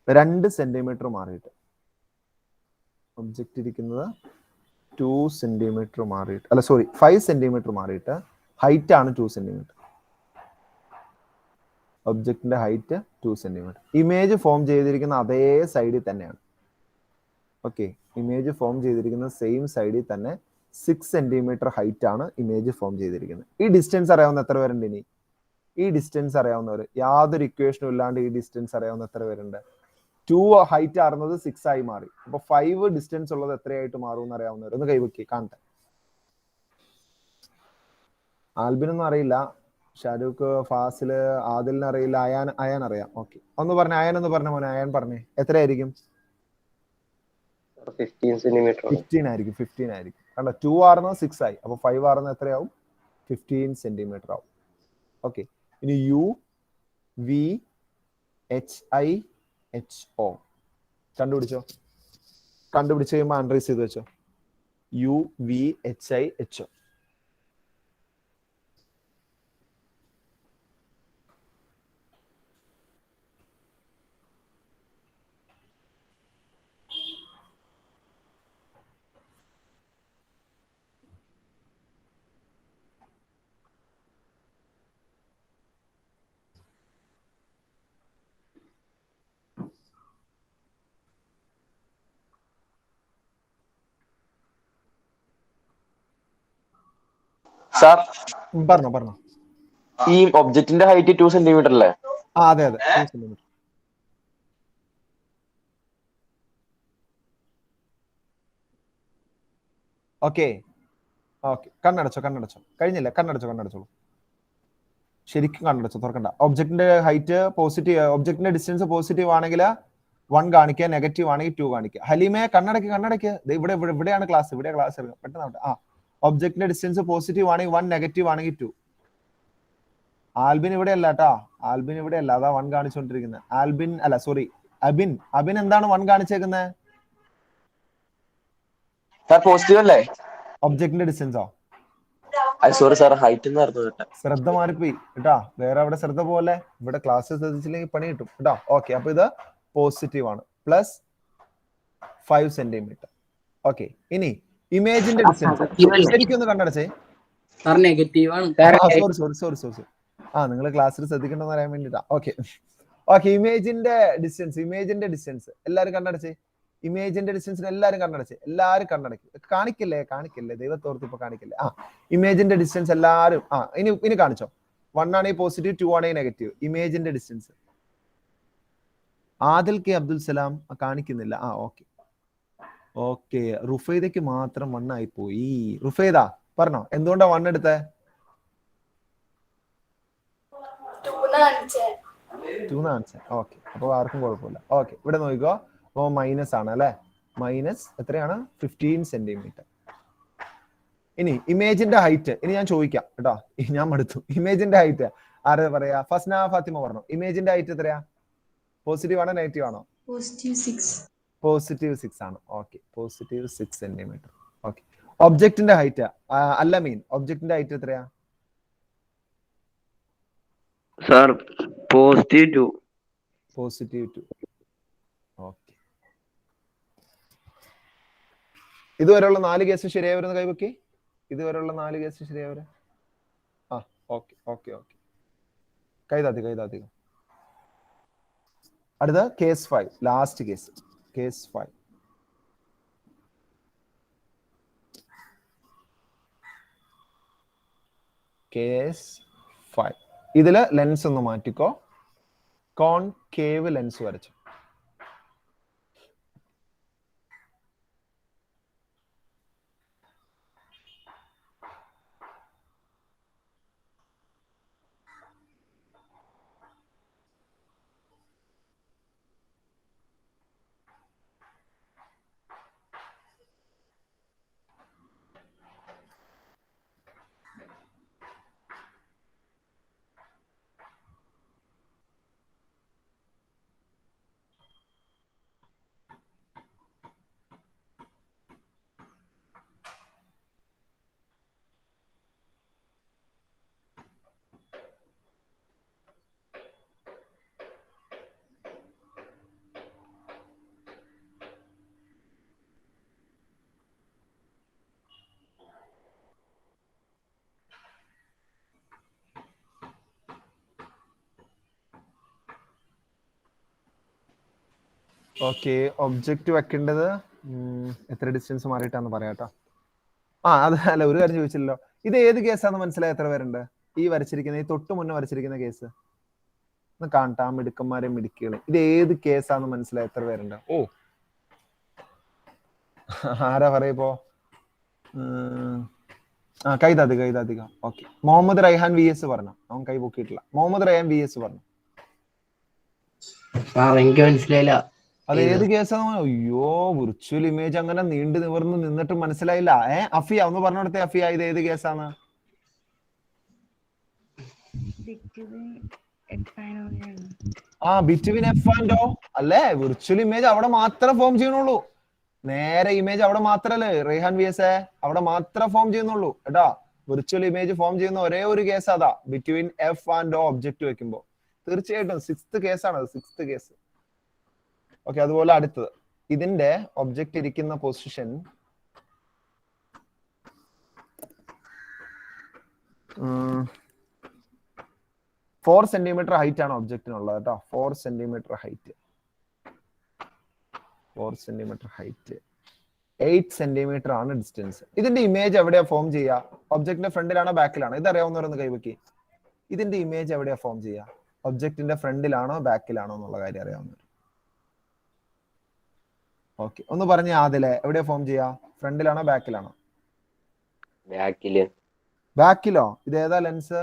Speaker 1: 2 സെന്റിമീറ്റർ മാറിയിട്ട്. ഒബ്ജക്റ്റ് ഇരിക്കുന്നത് 2 സെന്റിമീറ്റർ മാറിയിട്ട്, അല്ല സോറി 5 സെന്റിമീറ്റർ മാറിയിട്ട്. ഹൈറ്റ് ആണ് 2 സെന്റിമീറ്റർ. ഒബ്ജക്റ്റിന്റെ ഹൈറ്റ് 2 സെന്റിമീറ്റർ. ഇമേജ് ഫോം ചെയ്തിരിക്കുന്ന അതേ സൈഡിൽ തന്നെയാണ്. ഓക്കെ, ഇമേജ് ഫോം ചെയ്തിരിക്കുന്ന സെയിം സൈഡിൽ തന്നെ 6 സെന്റിമീറ്റർ ഹൈറ്റ് ആണ് ഇമേജ് ഫോം ചെയ്തിരിക്കുന്നത്. ഈ ഡിസ്റ്റൻസ് അറിയാവുന്ന എത്ര പേരുണ്ട്? ഇനി ഈ ഡിസ്റ്റൻസ് അറിയാവുന്നവർ, യാതൊരു ഇക്വേഷനും ഇല്ലാണ്ട് ഈ ഡിസ്റ്റൻസ് അറിയാവുന്ന എത്ര പേരുണ്ട്? 2 ഹൈറ്റ് ആറുന്നത് 6 ആയി മാറി. അപ്പൊ 5 ഡിസ്റ്റൻസ് ഉള്ളത് എത്രയായിട്ട് മാറും എന്ന് അറിയാവുന്നവർ ഒന്ന് കൈവക്കി കാണട്ടെ. ആൽബിനൊന്നും അറിയില്ല, ഷാരൂഖ്, ഫാസില്, ആദിലിന് അറിയില്ല, അയാൻ അറിയാം. ഓക്കെ, ഒന്ന് പറഞ്ഞ അയാൻ ഒന്ന് പറഞ്ഞ മോനെ. അയാൻ പറഞ്ഞേ എത്രയായിരിക്കും? 15 ആയിരിക്കും. 15 ആയിരിക്കും. കണ്ടോ, 2 ആറുന്നത് 6 ആയി. അപ്പൊ 5 ആറുന്നത് എത്രയാവും? 15 സെന്റിമീറ്റർ ആവും. ഓക്കെ, ഇനി UVHIHO കണ്ടുപിടിച്ച് കഴിയുമ്പോൾ അൺറൈസ് ചെയ്ത് വെച്ചോ. UVHIHO.
Speaker 5: സാർ
Speaker 1: പറഞ്ഞോ.
Speaker 5: ഈ ഒബ്ജക്റ്റിന്റെ ഹൈറ്റ് 2 സെന്റിമീറ്റർ അല്ലേ?
Speaker 1: അതെ 2 സെന്റിമീറ്റർ. ഓക്കെ, കണ്ണടച്ചോ. കഴിഞ്ഞില്ല, കണ്ണടച്ചോളൂ. ശരിക്കും കണ്ണടച്ചോ, തുറക്കണ്ട. ഒബ്ജക്റ്റിന്റെ ഹൈറ്റ് പോസിറ്റീവ്, ഒബ്ജക്റ്റിന്റെ ഡിസ്റ്റൻസ് പോസിറ്റീവ് ആണെങ്കിൽ 1 കാണിക്കുക, നെഗറ്റീവ് ആണെങ്കിൽ 2 കാണിക്കുക. ഹലീമെ കണ്ണടയ്ക്ക്. ഇവിടെയാണ് ക്ലാസ് എടുക്കുക. പെട്ടെന്ന് ഒബ്ജക്റ്റിന്റെ ഡിസ്റ്റൻസ് പോസിറ്റീവ് ആണെങ്കിൽ 1, നെഗറ്റീവ് ആണെങ്കിൽ 2. ആൽബിൻ ഇവിടെ അല്ല കേട്ടാ, അതാ 1 കാണിച്ചുകൊണ്ടിരിക്കുന്നത്. അബിൻ എന്താണ് 1 കാണിച്ചേക്കുന്നത്?
Speaker 5: പോസിറ്റീവ് അല്ലേ?
Speaker 1: ഒബ്ജക്റ്റിന്റെ ഡിസ്റ്റൻസോ?
Speaker 5: സോറി സാർ, ഹൈറ്റ് എന്ന് പറഞ്ഞു കേട്ടോ.
Speaker 1: ശ്രദ്ധ മാറിപ്പോയി കേട്ടാ. വേറെ അവിടെ ശ്രദ്ധ പോലെ, ഇവിടെ ക്ലാസ് ശ്രദ്ധിച്ചില്ലെങ്കിൽ പണി കിട്ടും കേട്ടോ. ഓക്കെ, അപ്പൊ ഇത് പോസിറ്റീവ് ആണ്. 5 സെന്റിമീറ്റർ. ഓക്കെ, ഇനി ഇമേജിന്റെ ഡിസ്റ്റൻസ് ശരിക്കും ഒന്ന് കണ്ടടച്ചേ. സോറി. നിങ്ങൾ ക്ലാസ്സിൽ ശ്രദ്ധിക്കണമെന്ന് അറിയാൻ വേണ്ടിട്ടാ. ഓക്കെ, ഇമേജിന്റെ ഡിസ്റ്റൻസ് എല്ലാരും കണ്ടടച്ചേ. ഇമേജിന്റെ ഡിസ്റ്റൻസിന് എല്ലാരും കാണിക്കില്ലേ ദൈവത്തോർത്ത് ഇപ്പൊ കാണിക്കില്ലേ. ഇമേജിന്റെ ഡിസ്റ്റൻസ് എല്ലാരും ഇനി കാണിച്ചോ. 1 ആണ് പോസിറ്റീവ്, 2 ആണ് നെഗറ്റീവ്. ഇമേജിന്റെ ഡിസ്റ്റൻസ് ആദിൽ കെ അബ്ദുൽ സലാം കാണിക്കുന്നില്ല. ഓക്കെ, റുഫൈദയ്ക്ക് മാത്രം 1 ആയി പോയി. റുഫൈദ പറഞ്ഞോ, എന്തുകൊണ്ടാ 1 എടുത്തേ? 2 കാണിച്ചേ. ഓക്കെ, അപ്പൊ ആർക്കും കുഴപ്പമില്ല. ഓക്കെ, ഇവിടെ നോക്കിക്കോ. അപ്പൊ മൈനസ് ആണ് അല്ലെ. മൈനസ് എത്രയാണ്? 15 സെന്റിമീറ്റർ. ഇനി ഇമേജിന്റെ ഹൈറ്റ്. ഇനി ഞാൻ ചോദിക്കാം കേട്ടോ, ഞാൻ മടുത്തു. ഇമേജിന്റെ ഹൈറ്റ് ആരാ പറയാ? ഫസ്ന ഫാത്തിമ പറഞ്ഞു. ഇമേജിന്റെ ഹൈറ്റ് എത്രയാ? പോസിറ്റീവ് ആണോ നെഗറ്റീവ് ആണോ? പോസിറ്റീവ് 6 ആണ്. Okay, positive 6 centimetre. ഓക്കെ, ഒബ്ജക്റ്റിന്റെ ഹൈറ്റ് അല്ല മീൻ. ഒബ്ജക്റ്റിന്റെ ഹൈറ്റ് എത്രയാ?
Speaker 10: സാർ +2.
Speaker 1: ഓക്കെ, ഇതുവരെയുള്ള 4 കേസ് ശരിയായവരെന്ന് കൈവക്കി. ഇതുവരെയുള്ള 4 കേസ് ശരിയായവര്. ഓക്കെ. കൈതാത്തി. അടുത്ത കേസ് 5, ലാസ്റ്റ് കേസ്. കേസ് 5. ഇതില് ലെൻസ് ഒന്ന് മാറ്റിക്കോ. കോൺകേവ് ലെൻസ് വരച്ചു. ഓക്കെ, ഒബ്ജക്റ്റ് വെക്കേണ്ടത് എത്ര ഡിസ്റ്റൻസ് മാറിയിട്ടാന്ന് പറയാട്ടോ. അതല്ല, ഒരു കാര്യം ചോദിച്ചില്ലല്ലോ. ഇത് ഏത് കേസാന്ന് മനസ്സിലായി എത്ര പേരുണ്ട്? ഈ തൊട്ട് മുന്നേ വരച്ചിരിക്കുന്ന കേസ് ഒന്ന് കാണട്ടാ. മിടുക്കന്മാരെ മിടുക്കികളെ, ഇത് ഏത് കേസാന്ന് മനസ്സിലായി എത്ര പേരുണ്ട്? ആരാ പറയപ്പോ? കൈതാതിക. ഓക്കെ, മുഹമ്മദ് റൈഹാൻ VS പറഞ്ഞു. അവൻ കൈ പൊക്കിയിട്ടില്ല. മുഹമ്മദ് റൈഹാൻ VS പറഞ്ഞു.
Speaker 13: എനിക്ക് മനസ്സിലായില്ല.
Speaker 1: അത് ഏത് കേസാന്ന്? അയ്യോ, വിർച്വൽ ഇമേജ് അങ്ങനെ നീണ്ടു നിവർന്ന് നിന്നിട്ട് മനസ്സിലായില്ല. അഫിയ ഒന്ന് പറഞ്ഞു കൊടുത്തേ. അഫിയ, ഇത് ഏത് കേസാണ്? ബിറ്റ്വീൻ എഫ് ആൻഡ് ഓ അല്ലേ? വിർച്വൽ ഇമേജ് അവിടെ മാത്രമേ ഫോം ചെയ്യണുള്ളൂ. നേരെ ഇമേജ് അവിടെ മാത്രല്ലേ റൈഹാൻ VS അവിടെ മാത്രമേ ഫോം ചെയ്യുന്നുള്ളൂ കേട്ടാ. വിർച്വൽ ഇമേജ് ഫോം ചെയ്യുന്ന ഒരേ ഒരു കേസ് അതാ, between F and O object വെക്കുമ്പോ. തീർച്ചയായിട്ടും 6th കേസാണ്. 6th case. ഓക്കെ, അതുപോലെ അടുത്തത്. ഇതിന്റെ ഒബ്ജക്റ്റ് ഇരിക്കുന്ന പൊസിഷൻ 4 സെന്റിമീറ്റർ ഹൈറ്റ് ആണ് ഒബ്ജക്റ്റിനുള്ളത് കേട്ടോ. 4 സെന്റിമീറ്റർ ഹൈറ്റ്. 8 സെന്റിമീറ്റർ ആണ് ഡിസ്റ്റൻസ്. ഇതിന്റെ ഇമേജ് എവിടെയാ ഫോം ചെയ്യുക? ഒബ്ജക്റ്റിന്റെ ഫ്രണ്ടിലാണോ ബാക്കിലാണോ? ഇത് അറിയാവുന്നവരൊന്ന് കൈവക്കി. ഇതിന്റെ ഇമേജ് എവിടെയാ ഫോം ചെയ്യുക? ഒബ്ജക്റ്റിന്റെ ഫ്രണ്ടിലാണോ ബാക്കിലാണോ എന്നുള്ള കാര്യം അറിയാവുന്നവർ. ഓക്കെ, ഒന്ന് പറഞ്ഞേ. ആദിലെ, എവിടെയാ ഫോം ചെയ്യാ? ഫ്രണ്ടിലാണോ ബാക്കിലാണോ? ബാക്കിലോ? ഇത് ഏതാ ലെൻസ്?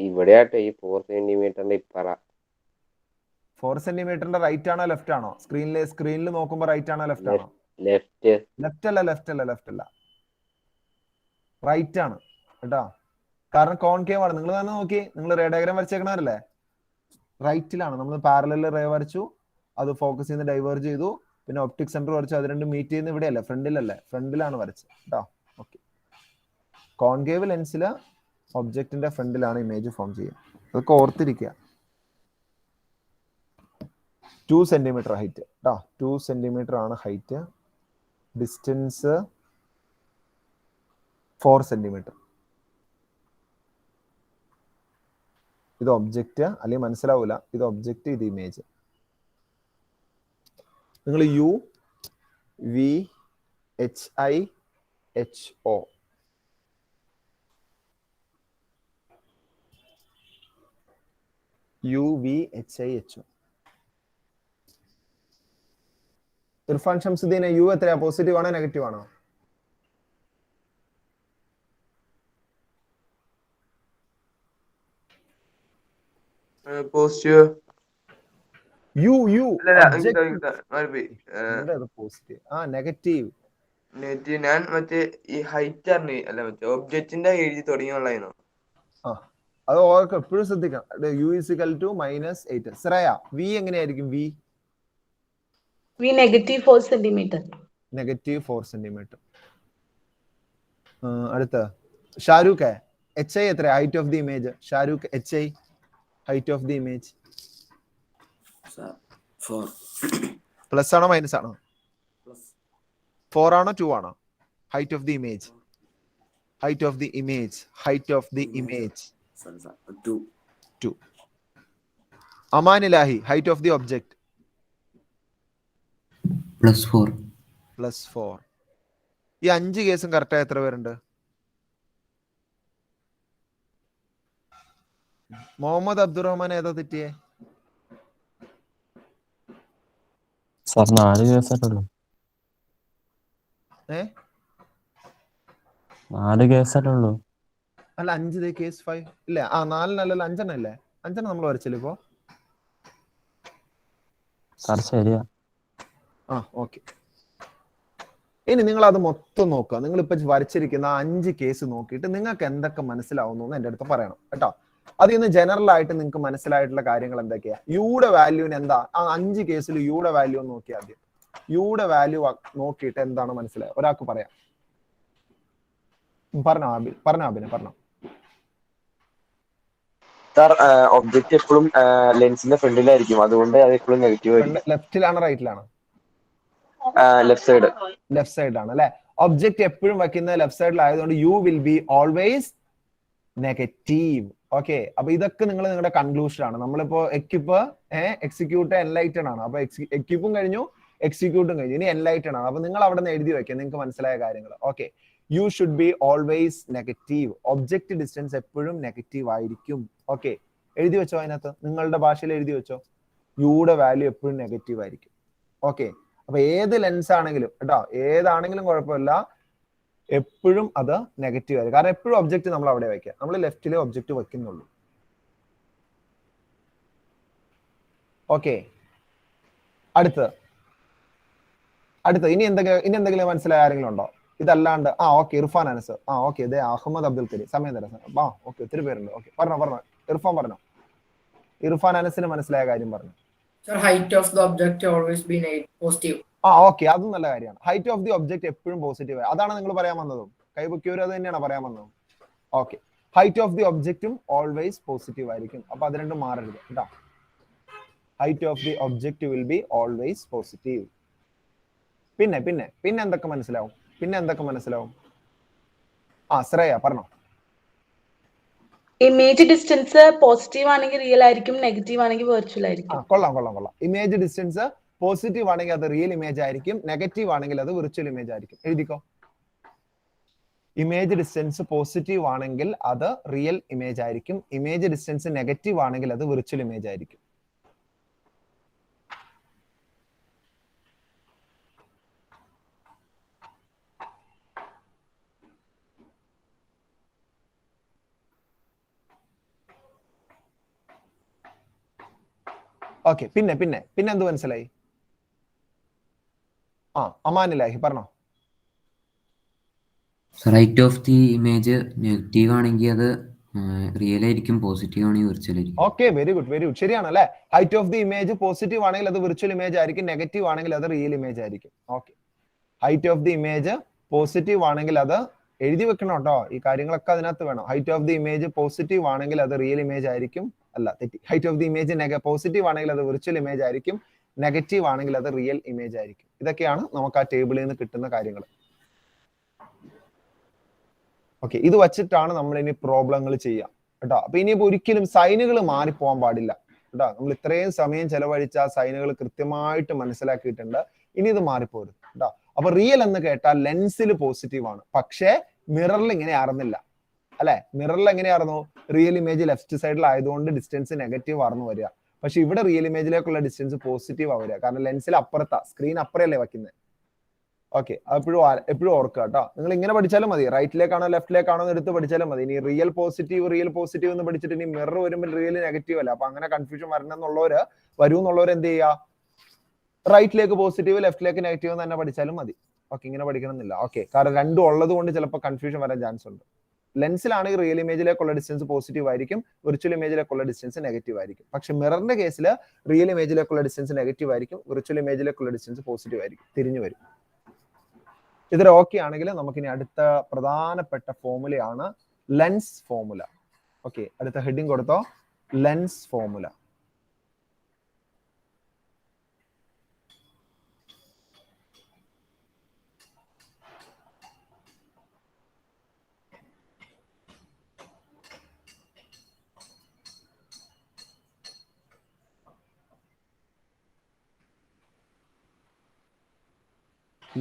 Speaker 11: ഇവിടെയാട്ടെ, ഈ 4 സെന്റിമീറ്ററിന്റെ ഇപ്പറ.
Speaker 1: 4 സെന്റിമീറ്ററിന്റെ റൈറ്റ് ആണോ ലെഫ്റ്റ് ആണോ? സ്ക്രീനിൽ നോക്കുമ്പോ റൈറ്റ് ആണോ ലെഫ്റ്റ് ആണോ? ലെഫ്റ്റ് അല്ല. റൈറ്റ് ആണ് കേട്ടോ. കാരണം കോൺകേവ് ആണ്. നിങ്ങൾ തന്നെ നോക്കി, നിങ്ങൾ റേ ഡയഗ്രാം വരച്ചേക്കണവരല്ലേ? റൈറ്റിലാണ്. നമ്മൾ പാരലൽ റേ വരച്ചു, അത് ഫോക്കസ് ചെയ്യുന്ന ഡൈവേർജ് ചെയ്തു, പിന്നെ ഒപ്റ്റിക് സെന്റർ വരച്ചു. അത് രണ്ടും മീറ്റ് ചെയ്യുന്ന ഇവിടെയല്ലേ? ഫ്രണ്ടിലാണ് വരച്ചത് കേട്ടോ. ഓക്കെ, കോൺകേവ് ലെൻസില് ഒബ്ജക്റ്റിന്റെ ഫ്രണ്ടിലാണ് ഇമേജ് ഫോം ചെയ്യുക. അതൊക്കെ ഓർത്തിരിക്കുക. 2 സെന്റിമീറ്റർ ഹൈറ്റ് കേട്ടോ. 2 സെന്റിമീറ്റർ ആണ് ഹൈറ്റ്. Distance 4 centimetre. ഇത് ഒബ്ജക്റ്റ്, അല്ലെങ്കിൽ മനസ്സിലാവൂല. ഇത് ഒബ്ജക്റ്റ്, ഇത് ഇമേജ്. നിങ്ങൾ U V H I H O U V H I H O. Irfan ഷംസുദ്ദീനെ യു എത്രയാ? പോസിറ്റീവ് ആണോ നെഗറ്റീവ് ആണോ?
Speaker 14: Positive.
Speaker 1: U
Speaker 14: positive.
Speaker 1: Negative.
Speaker 14: Negative. ഞാൻ മറ്റേ ഈ ഹൈറ്റ് അറിഞ്ഞു, അല്ല മറ്റേ ഒബ്ജക്റ്റിന്റെ എഴുതി തുടങ്ങിയുള്ളതായിരുന്നു.
Speaker 1: അത് ഓർക്ക് എപ്പോഴും ശ്രദ്ധിക്കാം. U is equal to -8. Shreya, V എങ്ങനെയായിരിക്കും? V
Speaker 9: -4 centimetre.
Speaker 1: -4 സെന്റിമീറ്റർ. അടുത്ത ഷാരൂഖ്, എച്ച് ഐ എത്ര? Height of the image. Shahrukh, H I height of the image.
Speaker 8: 4.
Speaker 1: Plus ആണോ മൈനസ് ആണോ? 4 ആണോ 2 ആണോ? Height of the image. Height of the image. Height of the image.
Speaker 8: 2.
Speaker 1: Amanilahi, height of the object.
Speaker 8: +4.
Speaker 1: +4. ഈ 5 കേസും കറക്റ്റായി എത്ര പേരുണ്ട്? മുഹമ്മദ് അബ്ദുറഹ്മാൻ ഏതാ തെറ്റിയേ?
Speaker 2: സാർ 4 കേസായിട്ടുള്ളൂ. 4 കേസായിട്ടുള്ളൂ.
Speaker 1: അല്ല 5 കേസ് 5 ഇല്ല. 4 5 അല്ലേ? 5 നമ്മൾ വരച്ചില്ല ഇപ്പോ.
Speaker 2: സാർ ശരിയാ.
Speaker 1: ഓക്കെ. ഇനി നിങ്ങൾ അത് മൊത്തം നോക്കുക. നിങ്ങൾ ഇപ്പൊ വരച്ചിരിക്കുന്ന 5 കേസ് നോക്കിയിട്ട് നിങ്ങൾക്ക് എന്തൊക്കെ മനസ്സിലാവുന്നു എന്ന് എൻ്റെ അടുത്ത് പറയണം കേട്ടോ. അതിൽ നിന്ന് ജനറൽ ആയിട്ട് നിങ്ങൾക്ക് മനസ്സിലായിട്ടുള്ള കാര്യങ്ങൾ എന്തൊക്കെയാ? യുടെ വാല്യൂവിന് എന്താ? 5 കേസിൽ യുടെ വാല്യൂ നോക്കിയാൽ ആദ്യം. യുടെ വാല്യൂ നോക്കിയിട്ട് എന്താണ് മനസ്സിലായത്? ഒരാൾക്ക് പറയാം. പറഞ്ഞോ.
Speaker 5: സാർ, ഒബ്ജക്റ്റ് എപ്പോഴും ലെൻസിന്റെ ഫ്രണ്ടിലായിരിക്കും, അതുകൊണ്ട് അത് എപ്പോഴും നെഗറ്റീവ് ആയിരിക്കും.
Speaker 1: ലെഫ്റ്റിലാണോ റൈറ്റിലാണോ?
Speaker 5: ലെഫ്റ്റ്
Speaker 1: സൈഡ് ആണ് അല്ലെ. ഒബ്ജക്റ്റ് എപ്പോഴും വെക്കുന്നത് ലെഫ്റ്റ് സൈഡിലായതുകൊണ്ട് U will be always negative. Okay, അപ്പൊ ഇതൊക്കെ നിങ്ങളുടെ കൺക്ലൂഷൻ ആണ്. നമ്മളിപ്പോ എക്യുപ്പ്, എക്സിക്യൂട്ട്, എൻലൈറ്റഡ് ആണ്. അപ്പൊ എക്യുപ്പും കഴിഞ്ഞു, എക്സിക്യൂട്ടും കഴിഞ്ഞു, ഇനി എൻലൈറ്റഡ് ആണ്. അപ്പൊ നിങ്ങൾ അവിടെ നിന്ന് എഴുതി വെക്കുക നിങ്ങൾക്ക് മനസ്സിലായ കാര്യങ്ങൾ. Okay, you should be always negative. Object distance എപ്പോഴും നെഗറ്റീവ് ആയിരിക്കും. ഓക്കെ, എഴുതി വെച്ചോ. അതിനകത്ത് നിങ്ങളുടെ ഭാഷയിൽ എഴുതി വെച്ചോ. യുടെ വാല്യൂ എപ്പോഴും നെഗറ്റീവ് ആയിരിക്കും. ഓക്കെ, അപ്പൊ ഏത് ലെൻസ് ആണെങ്കിലും കേട്ടോ, ഏതാണെങ്കിലും കുഴപ്പമില്ല, എപ്പോഴും അത് നെഗറ്റീവ് ആയിരിക്കും. കാരണം എപ്പോഴും ഒബ്ജക്റ്റ് നമ്മൾ അവിടെ വയ്ക്കുക. നമ്മൾ ലെഫ്റ്റിലെ ഒബ്ജക്റ്റ് വെക്കുന്നുള്ളൂ. ഓക്കെ, അടുത്ത് ഇനി എന്തെങ്കിലും മനസ്സിലായ ആരെങ്കിലും ഉണ്ടോ? ഇതല്ലാണ്ട് ഓക്കെ, ഇർഫാൻ അനസ്. ഓക്കെ, ഇതേ അഹമ്മദ് അബ്ദുൽ കരീം, സമയം തരാം. ഓക്കെ, ഒത്തിരി പേരുണ്ട്. ഓക്കെ, പറഞ്ഞോ. ഇർഫാൻ പറഞ്ഞോ. ഇർഫാൻ അനസിന് മനസ്സിലായ കാര്യം പറഞ്ഞു.
Speaker 12: Height of the object always be positive.
Speaker 1: Okay, അതും നല്ല കാര്യമാണ്. ഹൈറ്റ് ഓഫ് ദി ഒബ്ജക്റ്റ് എപ്പോഴും പോസിറ്റീവ്. അതാണ് നിങ്ങൾ പറയാൻ വന്നതും. കൈബുക്കിയൂർ അത് തന്നെയാണ് പറയാൻ വന്നതും. ഓക്കെ, ഹൈറ്റ് ഓഫ് ദി ഒബ്ജക്റ്റും ഓൾവേസ് പോസിറ്റീവ് ആയിരിക്കും. അപ്പൊ അത് രണ്ടും മാറരുത് കേട്ടോ. Height of the object will be always positive. പിന്നെ എന്തൊക്കെ മനസ്സിലാവും? ശ്രേയ പറഞ്ഞോ.
Speaker 9: ഇമേജ് ഡിസ്റ്റൻസ് പോസിറ്റീവ് ആണെങ്കിൽ റിയൽ ആയിരിക്കും, നെഗറ്റീവ് ആണെങ്കിൽ വെർച്വൽ ആയിരിക്കും.
Speaker 1: കൊള്ളാം. ഇമേജ് ഡിസ്റ്റൻസ് പോസിറ്റീവ് ആണെങ്കിൽ അത് റിയൽ ഇമേജ് ആയിരിക്കും, നെഗറ്റീവ് ആണെങ്കിൽ അത് വിർച്വൽ ഇമേജ് ആയിരിക്കും. എഴുതിക്കോ. ഇമേജ് ഡിസ്റ്റൻസ് പോസിറ്റീവ് ആണെങ്കിൽ അത് റിയൽ ഇമേജ് ആയിരിക്കും, ഇമേജ് ഡിസ്റ്റൻസ് നെഗറ്റീവ് ആണെങ്കിൽ അത് വിർച്വൽ ഇമേജ് ആയിരിക്കും. ഓക്കെ, പിന്നെ എന്ത് മനസ്സിലായി? അമാനിലാഹി പറഞ്ഞോ.
Speaker 8: Right of the image negative ആണെങ്കിൽ അത് റിയൽ ആയിരിക്കും, പോസിറ്റീവ് ആണെങ്കിൽ വിർച്വൽ ആയിരിക്കും.
Speaker 1: Okay, very good. ശരിയാണ് അല്ലെ. Height of the image positive ആണെങ്കിൽ അത് വിർച്വൽ ഇമേജ് ആയിരിക്കും, നെഗറ്റീവ് ആണെങ്കിൽ അത് റിയൽ ഇമേജ് ആയിരിക്കും. Okay, height of the image positive ആണെങ്കിൽ അത് എഴുതി വെക്കണം കേട്ടോ. ഈ കാര്യങ്ങളൊക്കെ അതിനകത്ത് വേണം. Height of the image positive ആണെങ്കിൽ അത് റിയൽ ഇമേജ് ആയിരിക്കും. അല്ല, തെറ്റി. Height of the image positive ആണെങ്കിൽ അത് വിർച്വൽ ഇമേജ് ആയിരിക്കും, നെഗറ്റീവ് ആണെങ്കിൽ അത് റിയൽ ഇമേജ് ആയിരിക്കും. ഇതൊക്കെയാണ് നമുക്ക് ആ ടേബിളിൽ നിന്ന് കിട്ടുന്ന കാര്യങ്ങൾ. ഓക്കെ, ഇത് വച്ചിട്ടാണ് നമ്മൾ ഇനി പ്രോബ്ലങ്ങൾ ചെയ്യുക കേട്ടോ. അപ്പൊ ഇനിയിപ്പോ ഒരിക്കലും സൈനുകൾ മാറിപ്പോകാൻ പാടില്ല കേട്ടോ. നമ്മൾ ഇത്രയും സമയം ചെലവഴിച്ച ആ സൈനുകൾ കൃത്യമായിട്ട് മനസ്സിലാക്കിയിട്ടുണ്ട്. ഇനി ഇത് മാറിപ്പോരുത് കേട്ടോ. അപ്പൊ റിയൽ എന്ന് കേട്ടാൽ ലെൻസിൽ പോസിറ്റീവ് ആണ്, പക്ഷേ മിററിൽ ഇങ്ങനെ ആയിരുന്നില്ല അല്ലെ. മിററിൽ എങ്ങനെയായിരുന്നു? റിയൽ ഇമേജ് ലെഫ്റ്റ് സൈഡിൽ ആയതുകൊണ്ട് ഡിസ്റ്റൻസ് നെഗറ്റീവ് ആയിരുന്നു വരിക. പക്ഷെ ഇവിടെ റിയൽ ഇമേജിലേക്കുള്ള ഡിസ്റ്റൻസ് പോസിറ്റീവ് ആ വരിക, കാരണം ലെൻസിൽ അപ്പുറത്താ, സ്ക്രീൻ അപ്പുറല്ലേ വയ്ക്കുന്നത്. ഓക്കെ, എപ്പോഴും ഓർക്കുക കേട്ടോ. നിങ്ങൾ ഇങ്ങനെ പഠിച്ചാലും മതി, റൈറ്റിലേക്കാണോ ലെഫ്റ്റിലേക്കാണോ എന്ന് എടുത്ത് പഠിച്ചാലും മതി. ഇനി റിയൽ പോസിറ്റീവ് എന്ന് പഠിച്ചിട്ട് ഇനി മിറർ വരുമ്പോൾ റിയൽ നെഗറ്റീവ് അല്ല, അപ്പൊ അങ്ങനെ കൺഫ്യൂഷൻ വരണമെന്നുള്ളവര് എന്ത് ചെയ്യുക? റൈറ്റിലേക്ക് പോസിറ്റീവ് ലെഫ്റ്റിലേക്ക് നെഗറ്റീവ് എന്ന് തന്നെ പഠിച്ചാലും മതി. ഓക്കെ, ഇങ്ങനെ പഠിക്കണമെന്നില്ല. ഓക്കെ, കാരണം രണ്ടും ഉള്ളത് കൊണ്ട് ചിലപ്പോൾ കൺഫ്യൂഷൻ വരാൻ ചാൻസ് ഉണ്ട്. ലെൻസിലാണെങ്കിൽ റിയൽ ഇമേജിലേക്കുള്ള ഡിസ്റ്റൻസ് പോസിറ്റീവ് ആയിരിക്കും, വിർച്വൽ ഇമേജിലേക്കുള്ള ഡിസ്റ്റൻസ് നെഗറ്റീവ് ആയിരിക്കും. പക്ഷെ മിററിന്റെ കേസിൽ റിയൽ ഇമേജിലേക്കുള്ള ഡിസ്റ്റൻസ് നെഗറ്റീവ് ആയിരിക്കും, വിർച്വൽ ഇമേജിലേക്കുള്ള ഡിസ്റ്റൻസ് പോസിറ്റീവ് ആയിരിക്കും, തിരിഞ്ഞു വരും. ഇതൊരു ഓക്കെ ആണെങ്കിൽ നമുക്കിനി അടുത്ത പ്രധാനപ്പെട്ട ഫോർമുലയാണ് ലെൻസ് ഫോർമുല. ഓക്കെ, അടുത്ത ഹെഡിങ് കൊടുത്തോ, lens formula.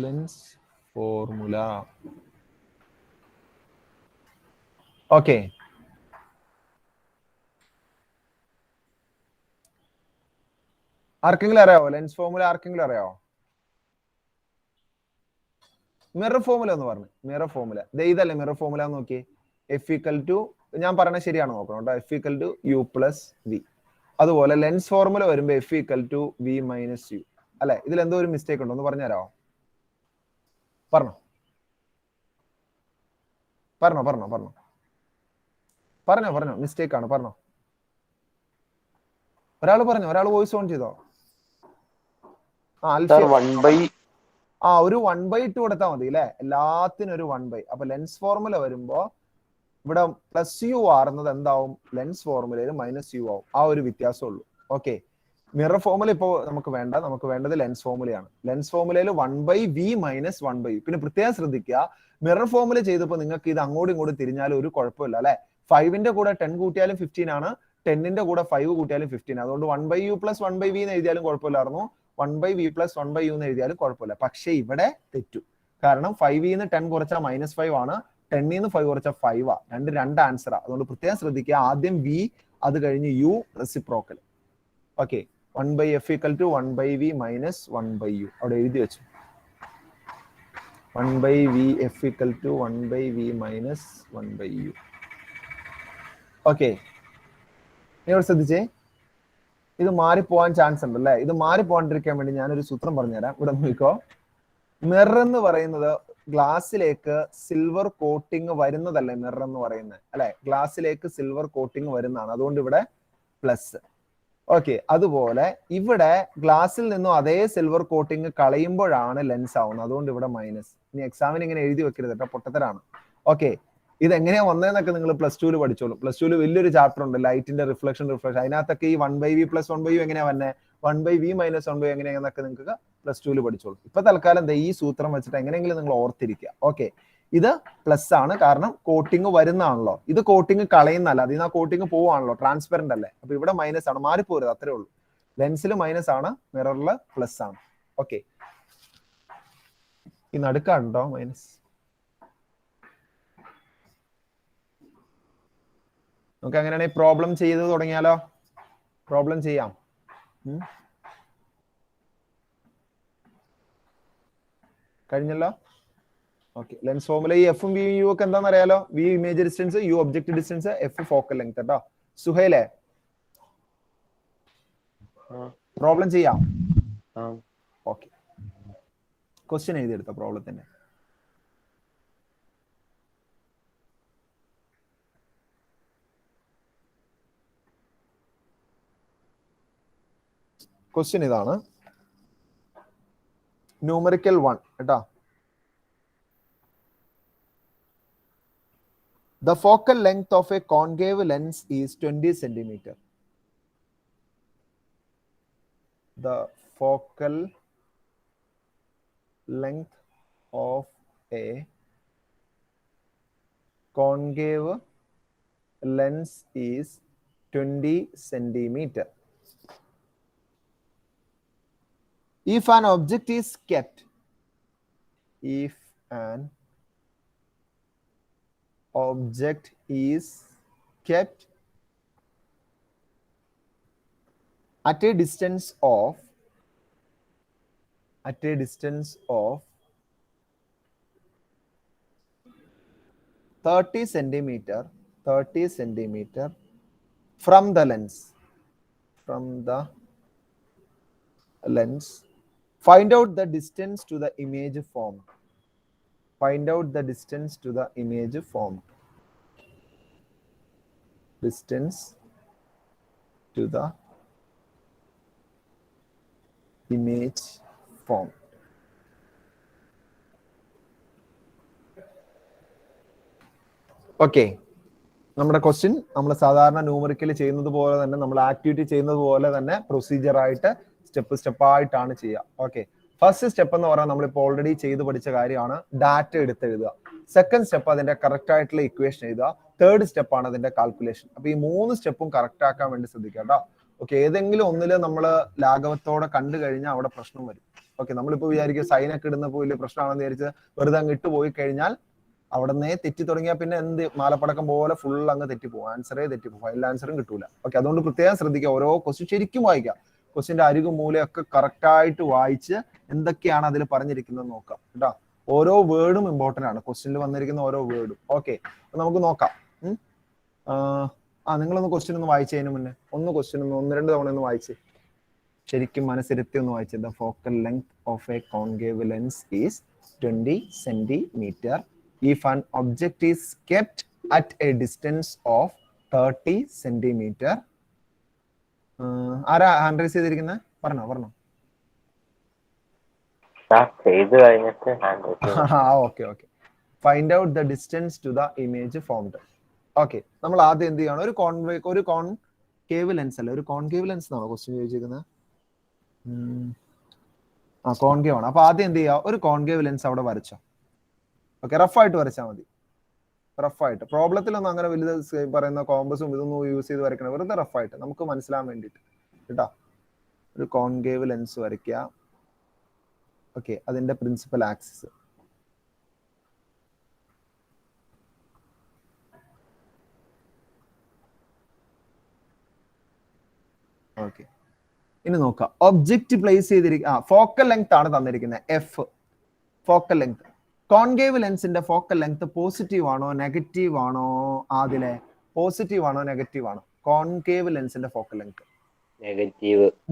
Speaker 1: Lens formula. Okay, ആർക്കെങ്കിലും അറിയാവോ ലെൻസ് ഫോർമുല? ആർക്കെങ്കിലും അറിയാവോ? മിറർ ഫോർമുല എന്ന് പറഞ്ഞു. മിറർ ഫോർമുല ഇതല്ലേ മിറർ ഫോർമുല എന്ന് നോക്കി. എഫ് ഈക്വൽ ടു, ഞാൻ പറഞ്ഞ ശരിയാണ് നോക്കണം കേട്ടോ, f equal to u plus v. അതുപോലെ ലെൻസ് ഫോർമുല വരുമ്പോ f equal to v minus u അല്ലെ. ഇതിൽ എന്തോ ഒരു മിസ്റ്റേക്ക് ഉണ്ടോ എന്ന് പറഞ്ഞുതരാമോ? പറഞ്ഞോ മിസ്റ്റേക്ക് ആണ്, പറഞ്ഞോ. ഒരാൾ വോയിസ് ഓൺ ചെയ്തോ? ഒരു 1/2 കൊടുത്താൽ മതി അല്ലെ, എല്ലാത്തിനും ഒരു 1/. അപ്പൊ ലെൻസ് ഫോർമുല വരുമ്പോ ഇവിടെ പ്ലസ് യു ആറുന്നത് എന്താവും? ലെൻസ് ഫോർമുലയിൽ മൈനസ് യു ആവും. ആ ഒരു വ്യത്യാസമുള്ളൂ. ഓക്കെ, മിറർ ഫോർമുല ഇപ്പോൾ നമുക്ക് വേണ്ടത് ലെൻസ് ഫോർമുലയാണ്. ലെൻസ് ഫോർമുലയിൽ 1/v മൈനസ് 1/u. പിന്നെ പ്രത്യേകം ശ്രദ്ധിക്കുക, മിറർ ഫോർമുല ചെയ്തപ്പോൾ നിങ്ങൾക്ക് ഇത് അങ്ങോട്ടും ഇങ്ങോട്ടും തിരിഞ്ഞാലും ഒരു കുഴപ്പമില്ല അല്ലെ. 5ന്റെ കൂടെ 10 കൂട്ടിയാലും 15 ആണ്, 10ന്റെ കൂടെ 5 കൂട്ടിയാലും 15. അതുകൊണ്ട് 1/u പ്ലസ് 1/v എന്ന് എഴുതിയാലും കുഴപ്പമില്ലായിരുന്നു, 1/v പ്ലസ് 1/u എന്ന് എഴുതിയാലും കുഴപ്പമില്ല. പക്ഷെ ഇവിടെ തെറ്റു, കാരണം 5ന്ന് 10 കുറച്ചാൽ -5 ആണ്, 10ന്ന് 5 കുറച്ചാൽ 5 ആ. രണ്ട് ആൻസറാ. അതുകൊണ്ട് പ്രത്യേകം ശ്രദ്ധിക്കുക, ആദ്യം v, അത് കഴിഞ്ഞ് u, reciprocal. Okay, 1/f equal to 1/v minus 1/u. അവിടെ എഴുതി വെച്ചു. 1/v f equal to 1/v minus 1/u. Okay, നിങ്ങൾ ശ്രദ്ധിച്ചേ, ഇത് മാറിപ്പോവാൻ ചാൻസ് ഉണ്ട് അല്ലെ. ഇത് മാറിപ്പോവാണ്ടിരിക്കാൻ വേണ്ടി ഞാനൊരു സൂത്രം പറഞ്ഞുതരാം. ഇവിടെ നോക്കിക്കോ, മിറർ എന്ന് പറയുന്നത് ഗ്ലാസ്സിലേക്ക് സിൽവർ കോട്ടിങ് വരുന്നതല്ലേ മിറർ എന്ന് പറയുന്നത് അല്ലെ. ഗ്ലാസ്സിലേക്ക് സിൽവർ കോട്ടിങ് വരുന്നതാണ്, അതുകൊണ്ട് ഇവിടെ പ്ലസ്. ഓക്കെ, അതുപോലെ ഇവിടെ ഗ്ലാസ്സിൽ നിന്നും അതേ സിൽവർ കോട്ടിങ് കളയുമ്പോഴാണ് ലെൻസ് ആവുന്നത്, അതുകൊണ്ട് ഇവിടെ മൈനസ്. ഇനി എക്സാമിന് ഇങ്ങനെ എഴുതി വെക്കരുത് കേട്ടോ, പൊട്ടത്തരാണ്. ഓക്കെ, ഇത് എങ്ങനെയാ വന്നതെന്നൊക്കെ നിങ്ങൾ പ്ലസ് 2 പഠിച്ചോളൂ. പ്ലസ് 2 വലിയൊരു ചാപ്റ്റർ ഉണ്ട്, ലൈറ്റിന്റെ റിഫ്ലക്ഷൻ. അതിനകത്തൊക്കെ ഈ 1/v പ്ലസ് 1/u എങ്ങനെയാ വന്നെ, 1/v മൈനസ് 1/u എങ്ങനെയാന്നൊക്കെ നിങ്ങൾക്ക് പ്ലസ് 2 പഠിച്ചോളൂ. ഇപ്പൊ തൽക്കാലം ഈ സൂത്രം വെച്ചിട്ട് എങ്ങനെയെങ്കിലും നിങ്ങൾ ഓർത്തിരിക്കുക. ഓക്കെ, ഇത് പ്ലസ് ആണ്, കാരണം കോട്ടിങ് വരുന്നതാണല്ലോ. ഇത് കോട്ടിങ് കളയുന്നല്ല, അതിൽ നിന്ന് ആ കോട്ടിങ് പോവാണല്ലോ, ട്രാൻസ്പെറന്റ് അല്ലേ. അപ്പൊ ഇവിടെ മൈനസ് ആണ്, മാറിപ്പോരുത്, അത്രേ ഉള്ളൂ. ലെൻസിൽ മൈനസ് ആണ്, മിററിൽ പ്ലസ് ആണ്. ഓക്കെ, ഈ നടുക്കാണോ മൈനസ്? നമുക്ക് അങ്ങനെയാണെങ്കിൽ പ്രോബ്ലം ചെയ്ത് തുടങ്ങിയാലോ? പ്രോബ്ലം ചെയ്യാം. കഴിഞ്ഞല്ലോ. ഓക്കെ, ലെൻസ് ഫോർമുല ഈ എഫും വി യു ഒക്കെ എന്താണെന്ന് അറിയാലോ. V image distance, U object distance, F focal length കേട്ടോ. സുഹൈലേ, പ്രോബ്ലം ചെയ്യാം. ഓക്കെ, ക്വസ്റ്റ്യൻ എഴുതിയെടുത്ത പ്രോബ്ലത്തിന്റെ. ക്വസ്റ്റ്യൻ ഇതാണ്, ന്യൂമറിക്കൽ 1 കേട്ടോ. The focal length of a concave lens is 20 centimeter. The focal length of a concave lens is 20 centimeter. If an object is kept at a distance of 30 centimeter from the lens, find out the distance to the image formed. Distance to the image formed. Okay, നമ്മുടെ question നമ്മൾ സാധാരണ numerical ചെയ്യുന്നത് പോലെ തന്നെ, നമ്മൾ activity ചെയ്യുന്നത് പോലെ തന്നെ പ്രൊസീജിയർ ആയിട്ട് സ്റ്റെപ്പ് ആയിട്ടാണ് ചെയ്യുക. ഓക്കെ, ഫസ്റ്റ് സ്റ്റെപ്പ് എന്ന് പറഞ്ഞാൽ നമ്മളിപ്പോൾ ഓൾറെഡി ചെയ്ത് പഠിച്ച കാര്യമാണ്, ഡാറ്റ എടുത്ത് എഴുതുക. സെക്കൻഡ് സ്റ്റെപ്പ് അതിന്റെ കറക്റ്റ് ആയിട്ടുള്ള ഇക്വേഷൻ എഴുതുക. തേർഡ് സ്റ്റെപ്പ് ആണ് അതിന്റെ കാൽക്കുലേഷൻ. അപ്പൊ ഈ 3 സ്റ്റെപ്പും കറക്റ്റ് ആക്കാൻ വേണ്ടി ശ്രദ്ധിക്കുക കേട്ടോ. ഓക്കെ, ഏതെങ്കിലും ഒന്നില് നമ്മൾ ലാഘവത്തോടെ കണ്ടു കഴിഞ്ഞാൽ അവിടെ പ്രശ്നം വരും. ഓക്കെ, നമ്മളിപ്പോ വിചാരിക്കുക സൈനൊക്കെ ഇടുന്നപ്പോൾ വലിയ പ്രശ്നമാണെന്ന് വിചാരിച്ച് വെറുതെ അങ്ങ് ഇട്ട് പോയി കഴിഞ്ഞാൽ അവിടെ നിന്നേ തെറ്റി തുടങ്ങിയാൽ പിന്നെ എന്ത് മാലപ്പടക്കം പോലെ ഫുൾ അങ്ങ് തെറ്റിപ്പോകും, ആൻസറേ തെറ്റിപ്പോകും, ഫൈനൽ ആൻസറും കിട്ടൂല. ഓക്കെ, അതുകൊണ്ട് പ്രത്യേകം ശ്രദ്ധിക്കുക, ഓരോ ക്വസ്റ്റ്യൻ ശരിക്കും വായിക്കുക. ക്വസ്റ്റ്യന്റെ അരികും മൂലയൊക്കെ കറക്റ്റ് ആയിട്ട് വായിച്ച് എന്തൊക്കെയാണ് അതിൽ പറഞ്ഞിരിക്കുന്നത് നോക്കാം കേട്ടോ. ഓരോ വേർഡും ഇമ്പോർട്ടന്റ് ആണ്, ക്വസ്റ്റ്യനിൽ വന്നിരിക്കുന്ന ഓരോ വേർഡും. ഓക്കെ, നമുക്ക് നോക്കാം. നിങ്ങളൊന്ന് ക്വസ്റ്റ്യൻ ഒന്ന് വായിച്ചതിന് മുന്നേ ക്വസ്റ്റ്യൻ 1-2 തവണ ഒന്ന് വായിച്ച് ശരിക്കും മനസ്സിരുത്തി ഒന്ന് വായിച്ചത്. The focal length of A concave lens is 20 centimeter if an object is kept at a distance of 30 centimeter. ആരാ ഹാൻഡ് റൈസ് ചെയ്തിരിക്കുന്നത്? പറഞ്ഞോ. Okay, find out the distance to the image formed. Okay, നമ്മൾ ആദ്യം എന്ത് ചെയ്യണം, ഒരു concave lens അല്ല, ഒരു കോൺകേവ് ലെൻസ് എന്നാണോ ക്വസ്റ്റ്യൻ ചോദിച്ചിരിക്കുന്നത്? കോൺകേവ് ആണ്. അപ്പൊ ആദ്യം എന്ത് ചെയ്യുക, ഒരു കോൺകേവ് ലെൻസ് അവിടെ വരച്ചോ. ഓക്കെ, റഫായിട്ട് വരച്ചാൽ മതി, റഫായിട്ട്. പ്രോബ്ലത്തിലൊന്നും അങ്ങനെ വലുത് പറയുന്ന കോമ്പസും ഇതൊന്നും യൂസ് ചെയ്ത് വരയ്ക്കണം, വെറുതെ റഫായിട്ട് നമുക്ക് മനസ്സിലാൻ വേണ്ടിയിട്ട് കേട്ടോ. ഒരു കോൺകേവ് ലെൻസ് വരയ്ക്കുക. ഓക്കെ, അതിന്റെ പ്രിൻസിപ്പൽ ആക്സിസ്. ഓക്കെ, ഇനി നോക്കാം. ഒബ്ജക്റ്റ് പ്ലേസ് ചെയ്തിരിക്കുക, ഫോക്കൽ ലെങ്ത് ആണ് തന്നിരിക്കുന്നത്, എഫ് ഫോക്കൽ ലെങ്ത്. കോൺകേവ് ലെൻസിന്റെ ഫോക്കൽ ലെങ്ത് പോസിറ്റീവ് ആണോ നെഗറ്റീവ് ആണോ? ആദിലെ പോസിറ്റീവ് ആണോ നെഗറ്റീവ് ആണോ? കോൺകേവ് ലെൻസിന്റെ ഫോക്കൽ ലെങ്ത്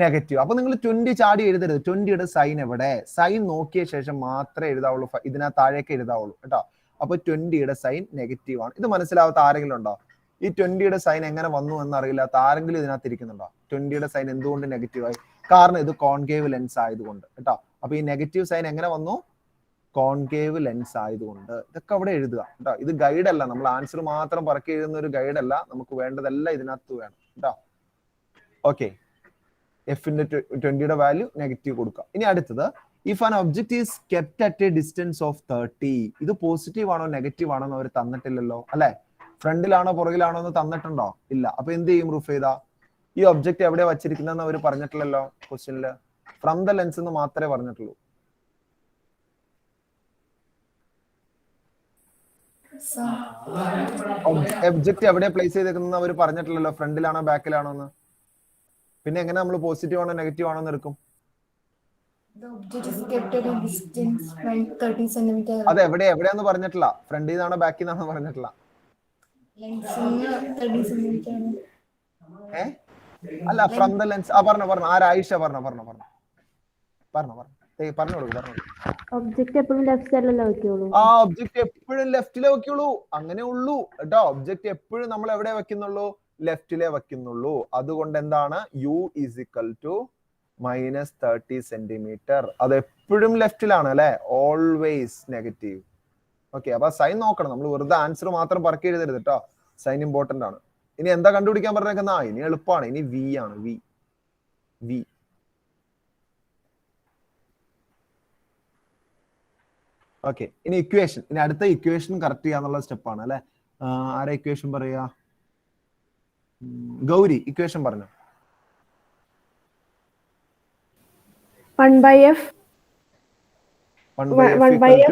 Speaker 1: നെഗറ്റീവ്. അപ്പൊ നിങ്ങൾ 20 ചാടി എഴുതരുത്. 20യുടെ സൈൻ എവിടെ? സൈൻ നോക്കിയ ശേഷം മാത്രമേ എഴുതാവുള്ളൂ, ഇതിനകത്ത് താഴേക്ക് എഴുതാവുള്ളൂ കേട്ടോ. അപ്പൊ 20യുടെ സൈൻ നെഗറ്റീവ് ആണ്. ഇത് മനസ്സിലാവാത്ത ആരെങ്കിലും ഉണ്ടോ? ഈ 20യുടെ സൈൻ എങ്ങനെ വന്നു എന്ന് അറിയില്ലാത്ത ആരെങ്കിലും ഇതിനകത്ത് ഇരിക്കുന്നുണ്ടോ? 20യുടെ സൈൻ എന്തുകൊണ്ട് നെഗറ്റീവ് ആയി? കാരണം ഇത് കോൺകേവ് ലെൻസ് ആയതുകൊണ്ട് കേട്ടോ. അപ്പൊ ഈ നെഗറ്റീവ് സൈൻ എങ്ങനെ വന്നു? കോൺകേവ് ലെൻസ് ആയതുകൊണ്ട്. ഇതൊക്കെ അവിടെ എഴുതുക കേട്ടോ. ഇത് ഗൈഡ് അല്ല, നമ്മൾ ആൻസർ മാത്രം പറക്കി എഴുതുന്ന ഒരു ഗൈഡ് അല്ല, നമുക്ക് വേണ്ടതെല്ലാം ഇതിനകത്ത് വേണം കേട്ടോ. ഓക്കെ, എഫിന്റെ 20യുടെ വാല്യൂ നെഗറ്റീവ് കൊടുക്കാം. ഇനി അടുത്തത്, if an object is kept at A distance of 30. ഇത് പോസിറ്റീവ് ആണോ നെഗറ്റീവ് ആണോ എന്ന് അവർ തന്നിട്ടില്ലല്ലോ അല്ലെ? ഫ്രണ്ടിലാണോ പുറകിലാണോ എന്ന് തന്നിട്ടുണ്ടോ? ഇല്ല. അപ്പൊ എന്ത് ചെയ്യും പ്രൂഫ് ചെയ്താ? ഈ ഒബ്ജക്ട് എവിടെ വച്ചിരിക്കുന്നതെന്ന് അവർ പറഞ്ഞിട്ടില്ലല്ലോ ക്വസ്റ്റ്യനില്. ഫ്രം ദ ലെൻസ് എന്ന് മാത്രമേ പറഞ്ഞിട്ടുള്ളൂ. ഒബ്ജക്ട് എവിടെ പ്ലേസ് ചെയ്തേക്കുന്ന അവർ പറഞ്ഞിട്ടില്ലല്ലോ, ഫ്രണ്ടിലാണോ ബാക്കിലാണോ എന്ന്. പിന്നെ എങ്ങനെ നമ്മൾ പോസിറ്റീവ് ആണോ നെഗറ്റീവ് ആണോ എന്ന് എടുക്കും? അത് എവിടെയാന്ന് പറഞ്ഞിട്ടില്ല, ഫ്രണ്ടിൽ നിന്നാണോ ബാക്കിൽ നിന്നാണോ പറഞ്ഞിട്ടില്ല. അല്ല, ഫ്രം ദ ലെൻസ്. പറഞ്ഞോ ആരായിഷ പറഞ്ഞോ.
Speaker 6: ഒബ്ജക്റ്റ് എപ്പോഴും ലെഫ്റ്റ് സൈഡിലല്ലേ വെക്കുള്ളൂ?
Speaker 1: ഒബ്ജക്റ്റ് എപ്പോഴും ലെഫ്റ്റിലേ വെക്കുള്ളൂ, അങ്ങനെ ഉള്ളൂ കേട്ടോ. ഒബ്ജക്റ്റ് എപ്പോഴും നമ്മൾ എവിടെ വെക്കുന്നുള്ളൂ? ലെഫ്റ്റിലേ വെക്കുന്നുള്ളൂ. അതുകൊണ്ട് എന്താണ് u is equal to -30 centimetre. അത് എപ്പോഴും ലെഫ്റ്റിലാണ് അല്ലെ, ഓൾവേസ് നെഗറ്റീവ്. ഓക്കെ, അപ്പൊ സൈൻ നോക്കണം. നമ്മൾ വെറുതെ ആൻസർ മാത്രം പറക്കി എഴുതരുത് കേട്ടോ, സൈൻ ഇമ്പോർട്ടന്റ് ആണ്. ഇനി എന്താ കണ്ടുപിടിക്കാൻ പറഞ്ഞേക്കുന്ന? ഇനി എളുപ്പമാണ്. ഇനി v ആണ്, v. ഓക്കെ, ഇനി ഇക്വേഷൻ. ഇനി അടുത്ത ഇക്വേഷൻ കറക്റ്റ് ചെയ്യാന്നുള്ള സ്റ്റെപ്പാണ് അല്ലെ. ആരാ ഇക്വേഷൻ പറയാ? ഗൗരി ഇക്വേഷൻ പറഞ്ഞു.
Speaker 6: 1/f
Speaker 1: 1/f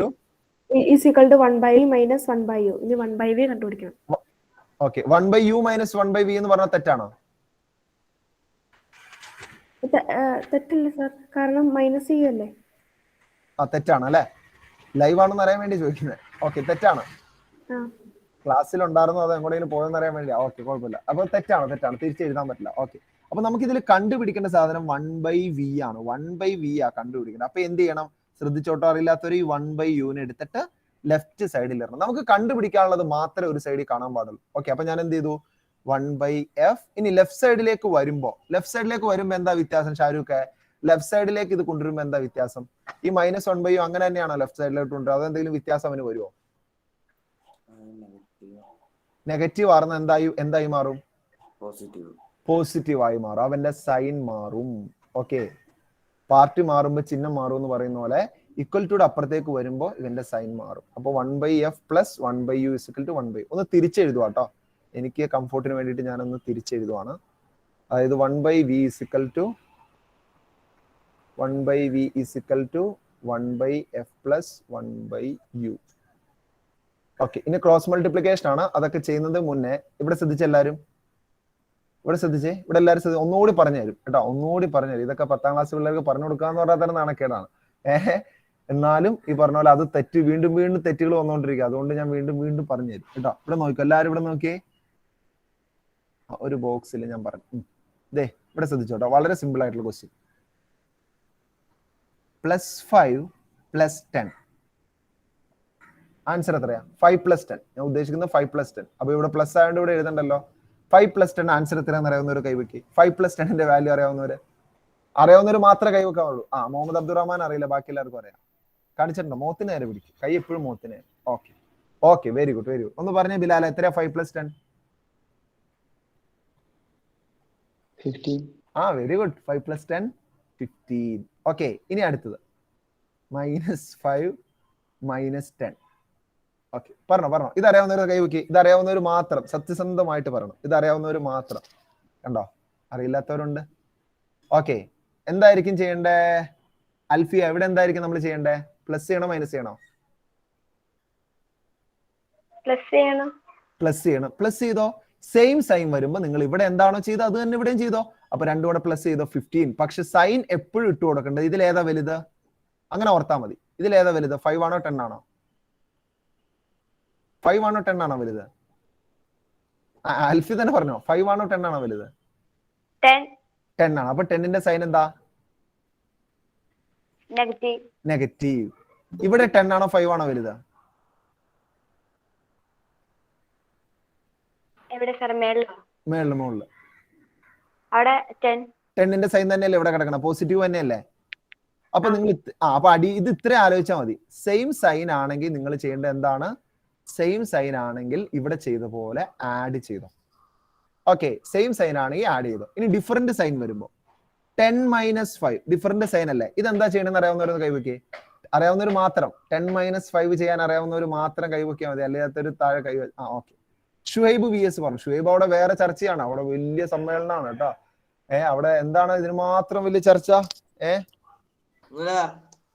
Speaker 6: is equal to 1/v minus 1/u. ഇനി 1/v കണ്ടുപിടിക്കണം.
Speaker 1: ഓക്കെ, 1/u മൈനസ് 1/v എന്ന് പറഞ്ഞാൽ തെറ്റാണോ?
Speaker 6: തെറ്റല്ലേ സാർ, കാരണം മൈനസ് ചെയ്യല്ലേ.
Speaker 1: തെറ്റാണ് അല്ലെ. ലൈവ് ആണെന്ന് അറിയാൻ വേണ്ടി ചോദിക്കുന്നത്. ഓക്കെ, തെറ്റാണ്. ക്ലാസ്സിൽ ഉണ്ടായിരുന്നോ അതോ എങ്ങോട്ടെങ്കിലും പോയെന്ന് അറിയാൻ വേണ്ടിയാ. ഓക്കെ, കുഴപ്പമില്ല. അപ്പൊ തെറ്റാണ്, തിരിച്ചെഴുതാൻ പറ്റില്ല. ഓക്കെ, അപ്പൊ നമുക്ക് ഇതിൽ കണ്ടുപിടിക്കേണ്ട സാധനം 1/v ആണ്. 1/v ആ കണ്ടുപിടിക്കുന്നത്. അപ്പൊ എന്ത് ചെയ്യണം? ശ്രദ്ധിച്ചോട്ടോ, അറിയില്ലാത്തൊരു ഈ 1/u എടുത്തിട്ട് ലെഫ്റ്റ് സൈഡിൽ ഇടണം. നമുക്ക് കണ്ടുപിടിക്കാനുള്ളത് മാത്രമേ ഒരു സൈഡിൽ കാണാൻ പാടുള്ളൂ. ഓക്കെ, അപ്പൊ ഞാൻ എന്ത് ചെയ്തു? 1/f. ഇനി ലെഫ്റ്റ് സൈഡിലേക്ക് വരുമ്പോ എന്താ വ്യത്യാസം ഷാരൂഖ്? ലെഫ്റ്റ് സൈഡിലേക്ക് ഇത് കൊണ്ടുവരുമ്പോ എന്താ വ്യത്യാസം? ഈ മൈനസ് 1/u അങ്ങനെ തന്നെയാണോ ലെഫ്റ്റ് സൈഡിലോട്ട് കൊണ്ടുവരുന്നത്? അതെന്തെങ്കിലും വ്യത്യാസം അവന് വരുമോ? നെഗറ്റീവ് ആർന്ന എന്തായി മാറും? പോസിറ്റീവ് ആയി മാറും. അവന്റെ സൈൻ മാറും. ഓക്കെ, പാർട്ടി മാറുമ്പോ ചിഹ്നം മാറും എന്ന് പറയുന്ന പോലെ ഈക്വൽ ടു അപ്പുറത്തേക്ക് വരുമ്പോ ഇവന്റെ സൈൻ മാറും. അപ്പൊ 1/f plus 1/u is equal to 1/u. ഒന്ന് തിരിച്ചെഴുതുക കേട്ടോ, എനിക്ക് കംഫോർട്ടിന് വേണ്ടിയിട്ട് ഞാനൊന്ന് തിരിച്ചെഴുതുവാണ്. അതായത് 1/v is equal to 1/f plus 1/u. Okay, ഇനി ക്രോസ് മൾട്ടിപ്ലിക്കേഷൻ ആണ്. അതൊക്കെ ചെയ്യുന്നത് മുന്നേ ഇവിടെ ശ്രദ്ധിച്ചെല്ലാരും, ഇവിടെ എല്ലാവരും ഒന്നുകൂടി പറഞ്ഞു തരും കേട്ടോ, ഒന്നുകൂടി പറഞ്ഞു തരും. ഇതൊക്കെ 10ാം ക്ലാസ് പിള്ളേർക്ക് പറഞ്ഞു കൊടുക്കാന്ന് പറഞ്ഞാൽ തന്നെ നാണക്കേടാണ്. എന്നാലും ഈ പറഞ്ഞ പോലെ അത് തെറ്റ് വീണ്ടും തെറ്റുകൾ വന്നുകൊണ്ടിരിക്കുക. അതുകൊണ്ട് ഞാൻ വീണ്ടും പറഞ്ഞു തരും കേട്ടോ. ഇവിടെ നോക്കിയോ, എല്ലാവരും ഇവിടെ നോക്കിയേ. ഒരു ബോക്സിൽ ഞാൻ പറഞ്ഞു. ഇവിടെ ശ്രദ്ധിച്ചോട്ടോ, വളരെ സിമ്പിൾ ആയിട്ടുള്ള ക്വസ്റ്റ്യൻ. +5 + 10 ആൻസർ എത്രയാ? 5 + 10. ഞാൻ ഉദ്ദേശിക്കുന്നത് 5 + 10. അപ്പൊ ഇവിടെ പ്ലസ് ആയതുകൊണ്ട് ഇവിടെ എഴുതണ്ടല്ലോ. 5 + 10 ആൻസർ എത്രയാണെന്ന് അറിയാവുന്നവർ കൈവയ്ക്ക്. 5 + 10ന്റെ വാല്യൂ അറിയാവുന്നവർ മാത്രമേ കൈവെക്കാവുള്ളൂ. മുഹമ്മദ് അബ്ദുറഹ്മാൻ അറിയില്ല, ബാക്കി എല്ലാവർക്കും അറിയാം. കാണിച്ചിട്ടുണ്ടോ? മോത്തിന് നേരെ പിടിക്കും, കൈ എപ്പോഴും മോത്തിന്. Okay, very good. ഒന്ന് പറഞ്ഞേ ബിലാൽ, എത്രയാ 5 + 10?
Speaker 4: 15.
Speaker 1: Very good. 5 + 10 15. ഓക്കെ, ഇനി അടുത്തത് -5 - 10. ഓക്കെ, പറഞ്ഞോ. ഇതറിയാവുന്നവർ കൈവയ്ക്ക്. ഇതറിയാവുന്നവർ മാത്രം, സത്യസന്ധമായിട്ട് പറയണം. ഇതറിയാവുന്നവർ മാത്രം. കണ്ടോ, അറിയില്ലാത്തവരുണ്ട്. ഓക്കെ, എന്തായിരിക്കും ചെയ്യണ്ടേ? അൽഫിയ, എവിടെ എന്തായിരിക്കും നമ്മൾ ചെയ്യണ്ടേ? പ്ലസ് ചെയ്യണോ മൈനസ് ചെയ്യണോ? പ്ലസ് ചെയ്യണം. പ്ലസ് ചെയ്തോ. സെയിം സൈൻ വരുമ്പോ നിങ്ങൾ ഇവിടെ എന്താണോ ചെയ്തത് അത് തന്നെ ഇവിടെയും ചെയ്തോ. അപ്പൊ രണ്ടും കൂടെ പ്ലസ് ചെയ്തോ, 15. പക്ഷെ സൈൻ എപ്പോഴും ഇട്ട് കൊടുക്കേണ്ടത് ഇതിലേതാ വലുത്? അങ്ങനെ ഓർത്താൽ മതി. ഇതിലേതാ വലുത്? 5 ആണോ 10 ആണോ? 5 ആണോ 10 ആണോ വലുത്? അൽഫി തന്നെ പറഞ്ഞോ, 5 ആണോ 10 ആണോ വലുത്? 10 ആണ്. അപ്പൊ 10ന്റെ സൈൻ എന്താ? നെഗറ്റീവ്. ഇവിടെ 10 ആണോ 5 ആണോ വലുത്? മുകളില്.
Speaker 6: അവിടെ
Speaker 1: 10ന്റെ സൈൻ തന്നെയല്ലേ ഇവിടെ കിടക്കണം, പോസിറ്റീവ് തന്നെയല്ലേ. അപ്പൊ നിങ്ങൾ അപ്പൊ ഇത് ഇത്ര ആലോചിച്ചാൽ മതി. സെയിം സൈൻ ആണെങ്കിൽ നിങ്ങൾ ചെയ്യേണ്ടത് എന്താണ്? സെയിം സൈൻ ആണെങ്കിൽ ഇവിടെ ചെയ്ത പോലെ ആഡ് ചെയ്തോ. ഓക്കെ, സെയിം സൈൻ ആണെങ്കിൽ ആഡ് ചെയ്തോ. ഇനി ഡിഫറന്റ് സൈൻ വരുമ്പോ 10 - 5 ഡിഫറന്റ് സൈൻ അല്ലേ. ഇതെന്താ ചെയ്യണമെന്ന് അറിയാവുന്നവരൊന്ന് കൈവയ്ക്കേ. അറിയാവുന്നവർ മാത്രം. 10 - 5 ചെയ്യാൻ അറിയാവുന്നവർ മാത്രം കൈവയ്ക്കാൻ മതി, അല്ലാത്തൊരു താഴെ ഓക്കെ. ഷുഹൈബ് VS പറഞ്ഞു. ഷുഹൈബ് അവിടെ വേറെ ചർച്ചയാണ്, അവിടെ വലിയ സമ്മേളനമാണ് കേട്ടോ. അവിടെ എന്താണ് ഇതിന് മാത്രം വലിയ ചർച്ച?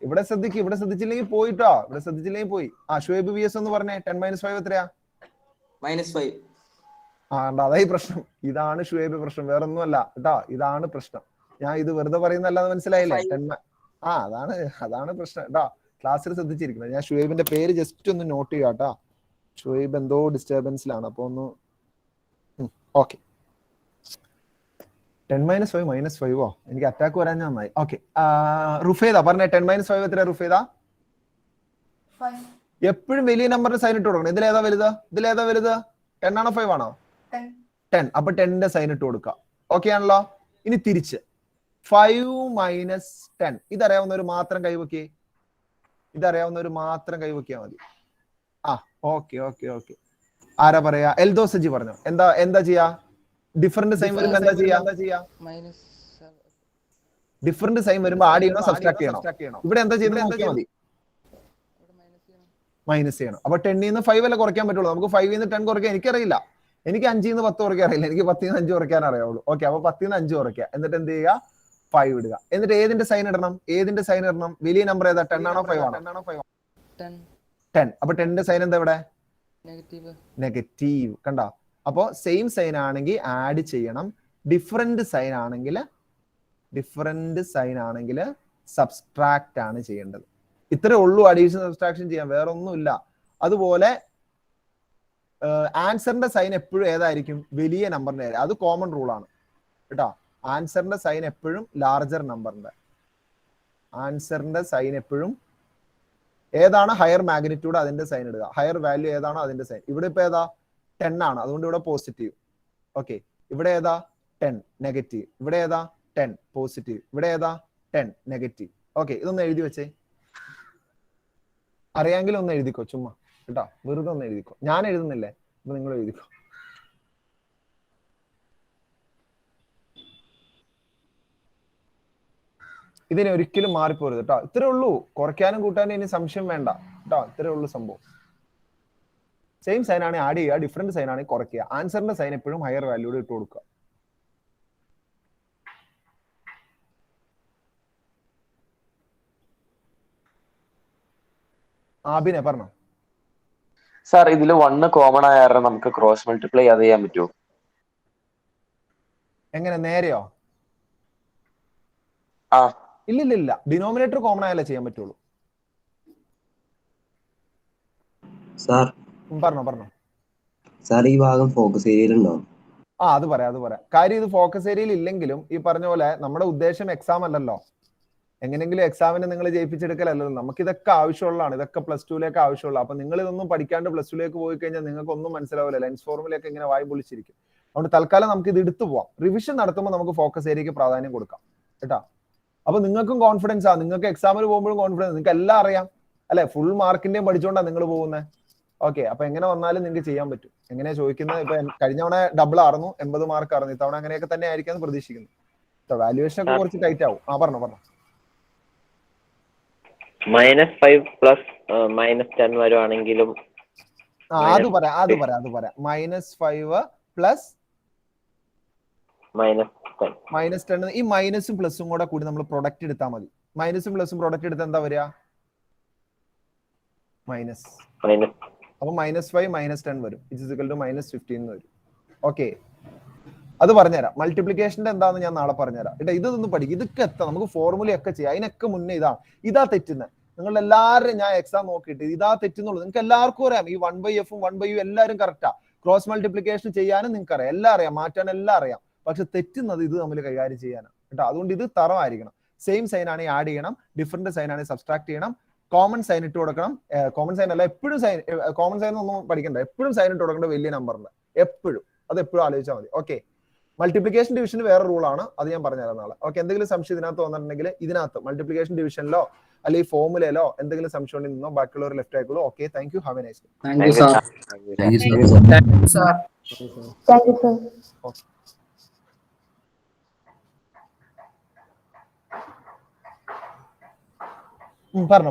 Speaker 1: ഇവിടെ ശ്രദ്ധിച്ചില്ലെങ്കിൽ പോയിട്ടോ. പോയി. ഷുഹൈബ് VS ഒന്ന് പറഞ്ഞേ. 10 - 5 എത്രയാ?
Speaker 14: -5.
Speaker 1: അതായി പ്രശ്നം. ഇതാണ് ഷുഹൈബ് പ്രശ്നം, വേറൊന്നും അല്ല കേട്ടോ. ഇതാണ് പ്രശ്നം. ഞാൻ ഇത് വെറുതെ പറയുന്നല്ലാതെ മനസ്സിലായില്ലേ? അതാണ് പ്രശ്നം കേട്ടോ. ക്ലാസ്സിൽ ശ്രദ്ധിച്ചിരിക്കുന്നത്. ഞാൻ ഷുഹൈബിന്റെ പേര് ജസ്റ്റ് ഒന്ന് നോട്ട് ചെയ്യാം കേട്ടോ. ഷുഹൈബ് എന്തോ ഡിസ്റ്റർബൻസിലാണ്, അപ്പൊ ഒന്ന് ഓക്കെ. 10 - 5 -5 എനിക്ക് അറ്റാക്ക് വരാൻ നന്നായി. ഓക്കെ, റുഫേദ പറഞ്ഞേ. 10 - 5 എത്ര റുഫേദ? എപ്പോഴും വലിയ നമ്പറിന്റെ സൈൻ ഇട്ട് കൊടുക്കണം. ഇതിലേതാ വലുത്? 10 ആണോ 5 ആണോ? 10. അപ്പൊ 10ന്റെ സൈൻ ഇട്ട് കൊടുക്കുക. ഓക്കെ ആണല്ലോ. ഇനി തിരിച്ച് 5 - 10. ഇതറിയാവുന്നവർ മാത്രം കൈവയ്ക്കേ. മതി. ഓക്കെ. ആരാ പറയാ? എൽദോ സജി പറഞ്ഞു. എന്താ ചെയ്യാ? ഡിഫറന്റ് സൈൻ വരുമ്പോ എന്താ ചെയ്യാ? ഡിഫറന്റ് സൈൻ വരുമ്പോ ആഡ് ചെയ്യണോ സബ്സ്ട്രാക്ട് ചെയ്യണോ? ഇവിടെ എന്താ ചെയ്യുന്നത് നോക്കിയാൽ മതി. മൈനസ് ചെയ്യണം. അപ്പൊ 10 5 അല്ലേ കുറയ്ക്കാൻ പറ്റുള്ളൂ. നമുക്ക് 5 10 കുറയ്ക്കാൻ എനിക്കറിയില്ല. എനിക്ക് 5 10 കുറയ്ക്കാൻ അറിയില്ല. എനിക്ക് 10 5 കുറയ്ക്കാൻ അറിയാവുള്ളൂ. ഓക്കെ, അപ്പൊ 10 5 കുറയ്ക്കുക. എന്നിട്ട് എന്ത് ചെയ്യുക? 5 ഇടുക. എന്നിട്ട് ഏതിന്റെ സൈൻ ഇടണം? വലിയ നമ്പർ ഏതാ? 10 ആണോ 5 ആണോ? 10. അപ്പൊ 10ന്റെ സൈൻ എന്താ ഇവിടെ? നെഗറ്റീവ്. കണ്ടോ? അപ്പോ സെയിം സൈൻ ആണെങ്കിൽ ആഡ് ചെയ്യണം. ഡിഫറെന്റ് സൈൻ ആണെങ്കിൽ സബ്സ്ട്രാക്ട് ആണ് ചെയ്യേണ്ടത്. ഇത്രേ ഉള്ളൂ അഡീഷൻ സബ്സ്ട്രാക്ഷൻ ചെയ്യാൻ, വേറെ ഒന്നുമില്ല. അതുപോലെ ആൻസറിന്റെ സൈൻ എപ്പോഴും ഏതായിരിക്കും? വലിയ നമ്പറിന്റെ. അത് കോമൺ റൂൾ ആണ് കേട്ടോ. ആൻസറിന്റെ സൈൻ എപ്പോഴും ലാർജർ നമ്പറിന്റെ. ആൻസറിന്റെ സൈൻ എപ്പോഴും ഏതാണ് ഹയർ മാഗ്നിറ്റ്യൂഡ് അതിന്റെ സൈൻ ഇടുക. ഹയർ വാല്യൂ ഏതാണോ അതിന്റെ സൈൻ. ഇവിടെ ഇപ്പൊ ഏതാ? 10 ആണ്, അതുകൊണ്ട് ഇവിടെ പോസിറ്റീവ്. ഓക്കെ, ഇവിടെ ഏതാ? 10 നെഗറ്റീവ്. ഇവിടെ ഏതാ? 10 പോസിറ്റീവ്. ഇവിടെ ഏതാ? 10 നെഗറ്റീവ്. ഓക്കെ, ഇതൊന്ന് എഴുതി വെച്ചേ. അറിയാമെങ്കിൽ ഒന്ന് എഴുതിക്കോ, ചുമ്മാ കേട്ടോ, വെറുതെ ഒന്ന് എഴുതിക്കോ. ഞാൻ എഴുതുന്നില്ലേ, അപ്പൊ നിങ്ങൾ എഴുതിക്കോ. ഇതിനെ ഒരിക്കലും മാറിപ്പോരുത് കേട്ടോ. ഇത്രേ ഉള്ളൂ. കുറയ്ക്കാനും കൂട്ടാനും ഇനി സംശയം വേണ്ട കേട്ടോ. ഇത്രേ ഉള്ളൂ സംഭവം. സെയിം സൈൻ ആണ് ആഡ് ചെയ്യുക, ഡിഫറെന്റ് സൈൻ ആണ് കുറയ്ക്കുക. ആൻസറിന്റെ സൈൻ എപ്പോഴും ഹയർ വാല്യൂഡ് ഇട്ട് കൊടുക്കുക. ആബിനെ പറഞ്ഞോ.
Speaker 11: സാർ ഇതിൽ 1 കോമൺ ആയ കാരണം നമുക്ക് ക്രോസ് മൾട്ടിപ്ലൈ അത് ചെയ്യാൻ പറ്റുമോ?
Speaker 1: എങ്ങനെ? നേരെയോ?
Speaker 11: ആ,
Speaker 1: ഇല്ല. ഡിനോമിനേറ്റർ കോമൺ ആയാലേ ചെയ്യാൻ പറ്റുള്ളൂ.
Speaker 2: സാർ
Speaker 1: പറഞ്ഞോ.
Speaker 2: സാർ ഈ ഭാഗം ഫോക്കസ് ഏരിയയിലുണ്ടോ?
Speaker 1: അത് പറയാം. കാര്യം ഇത് ഫോക്കസ് ഏരിയയിൽ ഇല്ലെങ്കിലും ഈ പറഞ്ഞ പോലെ നമ്മുടെ ഉദ്ദേശം എക്സാം അല്ലല്ലോ. എങ്ങനെങ്കിലും എക്സാമിന് നിങ്ങൾ ജയിപ്പിച്ചെടുക്കലല്ലോ. നമുക്ക് ഇതൊക്കെ ആവശ്യമുള്ളതാണ്. ഇതൊക്കെ +2 ആവശ്യമുള്ള. അപ്പൊ നിങ്ങൾ ഇതൊന്നും പഠിക്കാണ്ട് +2 പോയി കഴിഞ്ഞാൽ നിങ്ങൾക്ക് ഒന്നും മനസ്സിലാവില്ല. ലെൻസ് ഫോർമുലയൊക്കെ ഇങ്ങനെ വായി പൊളിച്ചിരിക്കും. അതുകൊണ്ട് തൽക്കാലം നമുക്ക് ഇത് എടുത്തു പോവാം. റിവിഷൻ നടത്തുമ്പോൾ നമുക്ക് ഫോക്കസ് ഏരിയക്ക് പ്രാധാന്യം കൊടുക്കാം കേട്ടാ. അപ്പൊ നിങ്ങൾക്കും കോൺഫിഡൻസ് ആണ്. നിങ്ങൾക്ക് എക്സാമിന് പോകുമ്പോഴും കോൺഫിഡൻസ്. നിങ്ങൾക്ക് എല്ലാം അറിയാം അല്ലെ? ഫുൾ മാർക്കിന്റെയും പഠിച്ചുകൊണ്ടാണ് നിങ്ങൾ പോകുന്നത്. ഓക്കെ, അപ്പൊ എങ്ങനെ വന്നാലും നിങ്ങൾക്ക് ചെയ്യാൻ പറ്റും. എങ്ങനെയാ ചോദിക്കുന്നത്? ഇപ്പൊ കഴിഞ്ഞ തവണ ഡബിൾ ആയിരുന്നു, 80 മാർക്ക് ആയിരുന്നു. ഇത്തവണ അങ്ങനെയൊക്കെ തന്നെ ആയിരിക്കും പ്രതീക്ഷിക്കുന്നു. വാല്യുവേഷൻ ഒക്കെ കുറച്ച് ടൈറ്റ് ആവും. പറഞ്ഞോ.
Speaker 11: -5 പ്ലസ് -10 വരുവാണെങ്കിലും
Speaker 1: അത് പറയാം. -5 പ്ലസ് -10. ഈ മൈനസും പ്ലസും കൂടെ കൂടി നമ്മൾ പ്രൊഡക്റ്റ് എടുത്താൽ മതി. മൈനസും പ്ലസും പ്രൊഡക്റ്റ് എടുത്താൽ എന്താ വരിക? മൈനസ്. അപ്പൊ -5 -10 വരും. -15 വരും. ഓക്കെ, അത് പറഞ്ഞുതരാം. മൾട്ടിപ്ലിക്കേഷന്റെ എന്താന്ന് ഞാൻ നാളെ പറഞ്ഞുതരാം. ഇതൊന്നും പഠിക്കും. ഇതൊക്കെ എത്താം, നമുക്ക് ഫോർമുലയൊക്കെ ചെയ്യാം. അതിനൊക്കെ മുന്നേ ഇതാ തെറ്റുന്നത്. നിങ്ങൾ എല്ലാവരും ഞാൻ എക്സാം നോക്കിയിട്ട് ഇതാ തെറ്റുന്നുള്ളൂ. നിങ്ങൾക്ക് എല്ലാവർക്കും അറിയാം. ഈ 1/f-ഉം 1/u എല്ലാവരും കറക്റ്റാ. ക്രോസ് മൾട്ടിപ്ലിക്കേഷൻ ചെയ്യാനും നിങ്ങൾക്ക് അറിയാം, എല്ലാം അറിയാം, മാറ്റാൻ എല്ലാം അറിയാം. പക്ഷെ തെറ്റുന്നത് ഇത് തമ്മിൽ കൈകാര്യം ചെയ്യാനാണ് കേട്ടോ. അതുകൊണ്ട് ഇത് തറവായിരിക്കണം. സെയിം സൈൻ ആണെങ്കിൽ ആഡ് ചെയ്യണം, ഡിഫറെന്റ് സൈൻ ആണെങ്കിൽ സബ്സ്ട്രാക്ട് ചെയ്യണം, കോമൺ സൈൻ ഇട്ട് കൊടുക്കണം. കോമൺ സൈൻ അല്ല, എപ്പോഴും സൈൻ. കോമൺ സൈൻ ഒന്നും പഠിക്കണ്ട, എപ്പോഴും സൈൻ ഇട്ട് കൊടുക്കേണ്ട വലിയ നമ്പറിന്റെ. അത് എപ്പോഴും ആലോചിച്ചാൽ മതി. ഓക്കെ, മൾട്ടിപ്ലിക്കേഷൻ ഡിവിഷൻ വേറെ റൂളാണ്, അത് ഞാൻ പറഞ്ഞുതരാം നാളെ. ഓക്കെ, എന്തെങ്കിലും സംശയം ഇതിനകത്ത് വന്നിട്ടുണ്ടെങ്കിൽ ഇതിനകത്ത് മൾട്ടിപ്ലിക്കേഷൻ ഡിവിഷനിലോ അല്ലെങ്കിൽ ഫോർമുലയിലോ എന്തെങ്കിലും സംശയം ഉണ്ടെങ്കിൽ നിന്നോ, ബാക്കിയുള്ളവർ ലെഫ്റ്റ് ആയിക്കോളൂ. Okay, thank you. Have a nice day.
Speaker 12: Thank you, sir.
Speaker 1: പറഞ്ഞോ.